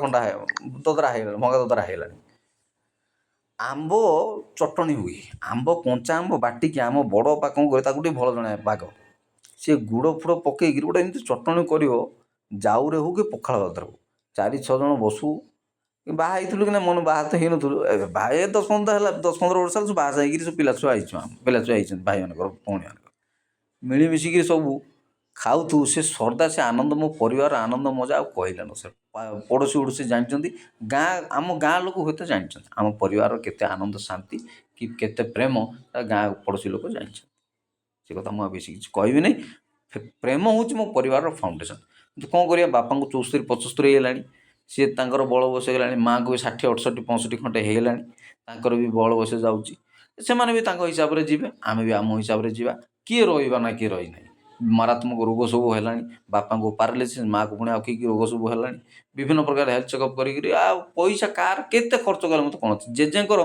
ଦଦରା ହେଇଗଲାଣି, ଭଙ୍ଗା ଦଦରା ହେଇଗଲାଣି। ଆମ୍ବ ଚଟଣି ହୁଏ, କଞ୍ଚା ଆମ୍ବ ବାଟିକି ଆମ ବଡ଼ ବାପା କ'ଣ କରେ, ତାକୁ ଟିକେ ଭଲ ଜଣା ବାଗ, ସେ ଗୁଡ଼ ଫୁଡ଼ ପକେଇକିରି ଗୋଟେ ଏମିତି ଚଟଣି କରିବ, ଜାଉରେ ହଉ କି ପଖାଳ ଭାତରେ ହଉ, 4-6 ଜଣ ବସୁ। ବାହା ହେଇଥିଲୁ କି ନା, ବାହା ତ ହେଇନଥିଲୁ, ବାହା 10-15 ହେଲା, 10-15 ବର୍ଷ ହେଲା ସବୁ ବାହା ହେଇକିରି ସବୁ ପିଲାଛୁଆ ହେଇଛନ୍ତି ଭାଇମାନଙ୍କର, ଭଉଣୀମାନଙ୍କର, ମିଳିମିଶିକିରି ସବୁ ଖାଉଥିବୁ। ସେ ସର୍ଦା, ସେ ଆନନ୍ଦ, ମୋ ପରିବାର ଆନନ୍ଦ ମଜା ଆଉ କହିଲାନି। ସେ ପଡ଼ୋଶୀ ଓଡ଼ୋଶୀ ଜାଣିଛନ୍ତି, ଆମ ଗାଁ ଲୋକ ହୁଏତ ଜାଣିଛନ୍ତି ଆମ ପରିବାରର କେତେ ଆନନ୍ଦ ଶାନ୍ତି କି କେତେ ପ୍ରେମ, ଗାଁ ପଡ଼ୋଶୀ ଲୋକ ଜାଣିଛନ୍ତି। ସେ କଥା ମୁଁ ଆଉ ବେଶୀ କିଛି କହିବି ନାହିଁ। ପ୍ରେମ ହେଉଛି ମୋ ପରିବାରର ଫାଉଣ୍ଡେସନ୍। କିନ୍ତୁ କ'ଣ କରିବା, ବାପାଙ୍କୁ 74-75 ହେଇଗଲାଣି, ସିଏ ତାଙ୍କର ବଳ ବୟସ ହେଇଗଲାଣି, ମାଆଙ୍କୁ ବି 60-68-65 ଖଣ୍ଡେ ହେଇଗଲାଣି, ତାଙ୍କର ବି ବଳ ବୟସ ଯାଉଛି। ସେମାନେ ବି ତାଙ୍କ ହିସାବରେ ଯିବେ, ଆମେ ବି ଆମ ହିସାବରେ ଯିବା। କିଏ ରହିବା ନା କିଏ ରହିନାହିଁ। ମାରାତ୍ମକ ରୋଗ ସବୁ ହେଲାଣି, ବାପାଙ୍କୁ ପାରାଲିସିସ୍, ମାଆକୁ ପୁଣି ଆଉ କି ରୋଗ ସବୁ ହେଲାଣି। ବିଭିନ୍ନ ପ୍ରକାର ହେଲ୍ଥ ଚେକଅପ୍ କରିକିରି, ଆଉ ପଇସା କାହାର କେତେ ଖର୍ଚ୍ଚ କଲେ ମୋତେ କ'ଣ ଅଛି। ଜେଜେଙ୍କର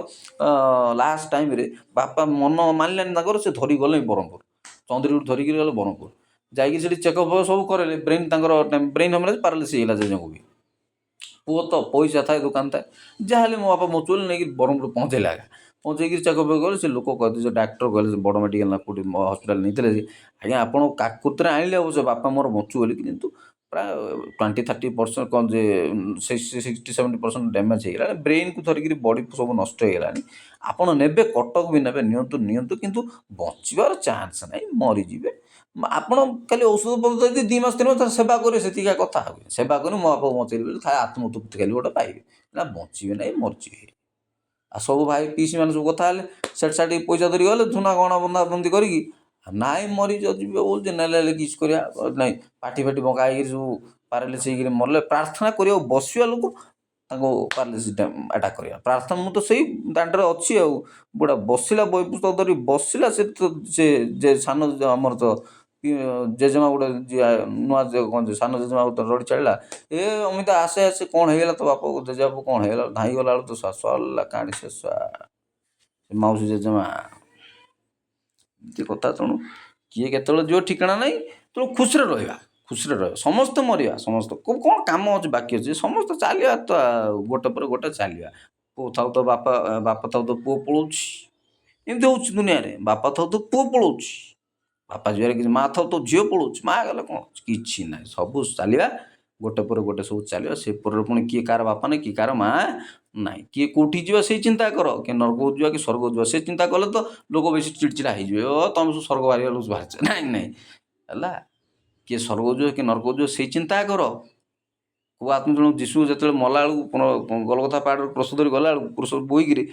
ଲାଷ୍ଟ ଟାଇମ୍ରେ ବାପା ମନ ମାନିଲାନି ତାଙ୍କର, ସେ ଧରି ଗଲେ ବ୍ରହ୍ମପୁର, ଚନ୍ଦ୍ରଗିରି ଧରିକିରି ଗଲେ ବ୍ରହ୍ମପୁର, ଯାଇକି ସେଠି ଚେକଅପ୍ ସବୁ କରେଇଲେ। ତାଙ୍କର ବ୍ରେନ୍ ହ୍ୟାମରେଜ୍, ପାରାଲିସିସ୍ ହେଇଗଲା ଜେଜେଙ୍କୁ ବି। ପୁଅ ତ ପଇସା ଥାଏ, ଦୋକାନ ଥାଏ, ଯାହା ହେଲେ ମୋ ବାପା ମୋଚୁଲି ନେଇକି ବ୍ରହ୍ମପୁର ପହଞ୍ଚେଇଲା। ପହଞ୍ଚେଇକିରି ଚେକଅପ୍ କଲେ, ସେ ଲୋକ କହିଲେ, ସେ ଡାକ୍ତର କହିଲେ, ସେ ବଡ଼ ମେଡ଼ିକାଲ ନା କେଉଁଠି ହସ୍ପିଟାଲ ନେଇଥିଲେ, ଯେ ଆଜ୍ଞା ଆପଣ କାକୁତିରେ ଆଣିଲେ ଅବଶ୍ୟ ବାପା ମୋର ବଞ୍ଚୁ ବୋଲି, କିନ୍ତୁ ପ୍ରାୟ 20-30% କ'ଣ ଯେ 60-70% ଡ୍ୟାମେଜ୍ ହେଇଗଲାଣି, ବ୍ରେନ୍କୁ ଧରିକିରି ବଡ଼ି ସବୁ ନଷ୍ଟ ହେଇଗଲାଣି। ଆପଣ ନେବେ, କଟକ ବି ନେବେ, ନିଅନ୍ତୁ, କିନ୍ତୁ ବଞ୍ଚିବାର ଚାନ୍ସ ନାହିଁ, ମରିଯିବେ। ଆପଣ ଖାଲି ଔଷଧ ପତ୍ର ଯଦି 2 ମାସ 3 ମାସ ସେବା କରିବେ, ସେତିକି କଥା ହୁଏ। ସେବା କରି ମୋ ବାପାକୁ ବଞ୍ଚେଇଲି ବୋଲି ଖାଲି ଆତ୍ମତୃପ୍ତି ଖାଲି ଗୋଟେ ପାଇବେ, ନା ବଞ୍ଚିବେ ନାହିଁ, ମରିଯିବେ। ଆଉ ସବୁ ଭାଇ ପିଇସି ମାନେ ସବୁ କଥା ହେଲେ ସେଠି ସାଠି ପଇସା ଧରି ଗଲେ ଝୁନା ଗହଣା ବନ୍ଧାବନ୍ଧି କରିକି ନାଇଁ ମରି ଯିବେ ବୋଲୁଛି ନେଲେ ହେଲେ କିଛି କରିବା ନାଇଁ ପାଟି ଫାଟି ବଙ୍କା ହେଇକିରି ସବୁ ପାରାଲିସିସ୍ ହେଇକିରି ମରଲେ ପ୍ରାର୍ଥନା କରିବାକୁ ବସିବା ଲୋକ ତାଙ୍କୁ ପାରାଲିସିସ୍ ଆଟାକ୍ କରିବା ପ୍ରାର୍ଥନା ମୁଁ ତ ସେଇ ଦାଣ୍ଡରେ ଅଛି ଆଉ ବୁଢ଼ା ବସିଲା ବହି ପୁସ୍ତକ ଧରି ବସିଲା ସେ ଯେ ସାନ ଆମର ତ ଜେଜେମା ଗୋଟେ ଯିଏ ନୂଆ କହନ୍ତି ସାନ ଜେଜେମା ଗୋଟେ ରଡ଼ି ଛାଡ଼ିଲା ଏ ଅମିତା ଆସେ ଆସେ କ'ଣ ହେଇଗଲା ତ ବାପ ଜେଜେବାପୁ କ'ଣ ହେଇଗଲା ଧାଇଁଗଲା ବେଳକୁ ତ ସରିଲା କାହାଣୀ ଶେଷ ମାଉସୀ ଜେଜେମା ଏମିତି କଥା ତେଣୁ କିଏ କେତେବେଳେ ଯିବ ଠିକଣା ନାହିଁ ତେଣୁ ଖୁସିରେ ରହିବା ସମସ୍ତେ ମରିବା ସମସ୍ତେ କ'ଣ କାମ ଅଛି ବାକି ଅଛି ସମସ୍ତେ ଚାଲିବା ତ ଗୋଟେ ପରେ ଗୋଟେ ଚାଲିବା ପୁଅ ଥାଉ ତ ବାପା ଥାଉ ତ ପୁଅ ପଳାଉଛି ଏମିତି ହେଉଛି ଦୁନିଆରେ ବାପା ଥାଉ ତ ପୁଅ ପଳାଉଛି ବାପା ଯିବାରେ କିଛି ମା ଥାଉ ତ ଝିଅ ପଳାଉଛି ମା ଗଲେ କ'ଣ କିଛି ନାହିଁ ସବୁ ଚାଲିବା ଗୋଟେ ପରେ ଗୋଟେ ସବୁ ଚାଲିବା ସେ ପରେ ପୁଣି କିଏ କାହାର ବାପା ନାହିଁ କିଏ କାହାର ମା ନାହିଁ କିଏ କେଉଁଠି ଯିବା ସେଇ ଚିନ୍ତା କର କିଏ ନରକକୁ ଯିବା କି ସ୍ୱର୍ଗକୁ ଯିବା ସେ ଚିନ୍ତା କଲେ ତ ଲୋକ ବେଶୀ ଚିଡ଼ଚିଡ଼ା ହେଇଯିବେ ତମେ ସବୁ ସ୍ୱର୍ଗ ବାହାରିବା ଲୋକ ବାହାରିଛ ନାଇଁ ହେଲା କିଏ ସ୍ୱର୍ଗକୁ ଯିବ କିଏ ନରକକୁ ଯିବ ସେଇ ଚିନ୍ତା କର କେଉଁ ଆତ୍ମଜଣ ଯୀଶୁ ଯେତେବେଳେ ମଲା ବେଳକୁ ଗୋଲଗଥା ପାହାଡ଼ରେ କ୍ରୁଶ ଧରି ଗଲାବେଳକୁ କ୍ରୁଶ ବୋହିକିରି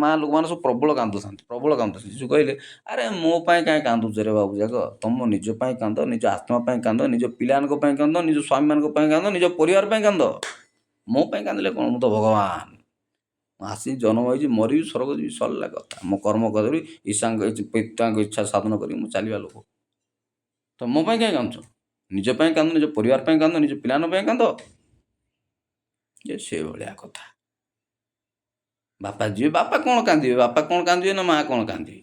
ମା ଲୋକମାନେ ସବୁ ପ୍ରବଳ କାନ୍ଦୁଥାନ୍ତି ଯୀଶୁ କହିଲେ ଆରେ ମୋ ପାଇଁ କାହିଁ କାନ୍ଦୁଛ ରେ ବାବୁ ଯାକ ତମ ନିଜ ପାଇଁ କାନ୍ଦ ନିଜ ଆତ୍ମା ପାଇଁ କାନ୍ଦ ନିଜ ପିଲାମାନଙ୍କ ପାଇଁ କାନ୍ଦ ନିଜ ସ୍ୱାମୀମାନଙ୍କ ପାଇଁ କାନ୍ଦ ନିଜ ପରିବାର ପାଇଁ କାନ୍ଦ ମୋ ପାଇଁ କାନ୍ଦିଲେ କ'ଣ ମୁଁ ତ ଭଗବାନ ମୁଁ ଆସିକି ଜନ୍ମ ହେଇଛି ମରିବି ସ୍ୱର୍ଗ ଯିବି ସରିଲା କଥା ମୋ କର୍ମ କରିବି ପିତାଙ୍କ ଇଚ୍ଛା ସାଧନ କରିବି ମୁଁ ଚାଲିବା ଲୋକ ତ ମୋ ପାଇଁ କାହିଁ କାନ୍ଦୁଛ ନିଜ ପାଇଁ କାନ୍ଦ ନିଜ ପରିବାର ପାଇଁ କାନ୍ଦ ନିଜ ପିଲାମାନଙ୍କ ପାଇଁ କାନ୍ଦ ଯେ ସେଇଭଳିଆ କଥା ବାପା ଯିବେ ବାପା କ'ଣ କାନ୍ଦିବେ ନା ମା କ'ଣ କାନ୍ଦିବେ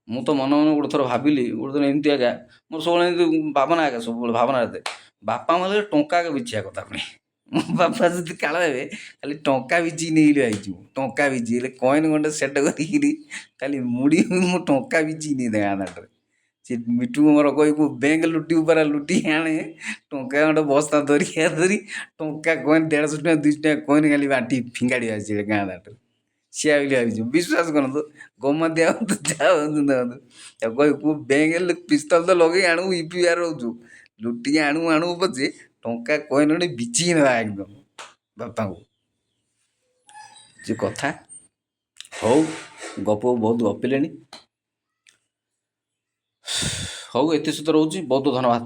ମୁଁ ତ ମନେ ଗୋଟେ ଥର ଭାବିଲି ଗୋଟେ ଦିନ ଏମିତି ଆଜ୍ଞା ମୋର ସବୁବେଳେ ଏମିତି ଭାବନା ଏତେ ବାପା ମୋତେ ଟଙ୍କା ବିଚିବା କଥା ପୁଣି ମୋ ବାପା ଯଦି କାଳ ହେବେ ଖାଲି ଟଙ୍କା ବିଚିକି ନେଇକି ଆଇଛୁ ଟଙ୍କା ବିଚି ହେଲେ କଏନ୍ ଖଣ୍ଡେ ସେଟ୍ କରିକିରି ଖାଲି ମୁଡ଼ି ମୁଁ ଟଙ୍କା ବିଚିକି ନେଇ ଗାଁ ଦାଣ୍ଡରେ ସେ ମିଟୁ ମୋର କହିବୁ ବ୍ୟାଙ୍କ ଲୁଟି ଆଣେ ଟଙ୍କା ଖଣ୍ଡେ ବସ୍ତା ଧରି ଟଙ୍କା କଏନ୍ 150 ଟଙ୍କା 200 ଟଙ୍କା କଏନ୍ ଖାଲି ବାଣ୍ଟି ଫିଙ୍ଗାଡ଼ି ଆସିଛି ଗାଁ ଦାଣ୍ଡରେ ସିଆ ବୋଲି ଭାବିଛୁ ବିଶ୍ୱାସ କରନ୍ତୁ ଗମନ୍ତି ଆସନ୍ତୁ ଯାହା ହୁଅନ୍ତୁ ଦେଖନ୍ତୁ ତାକୁ କହିବୁ ବ୍ୟାଙ୍କ ପିସ୍ତଲ ତ ଲଗେଇ ଆଣିବୁ ୟୁପିଆର ରହୁଛୁ ଲୁଟିକି ଆଣିବୁ ପଛେ ଟଙ୍କା କଏନ୍ ଗୋଟେ ବିଚିକି ନେବା ଏକଦମ ବାପାଙ୍କୁ ଯେ କଥା ହଉ ଗପ ବହୁତ ଗପିଲେଣି ହଉ ଏତେ ସହିତ ରହୁଛି ବହୁତ ଧନ୍ୟବାଦ।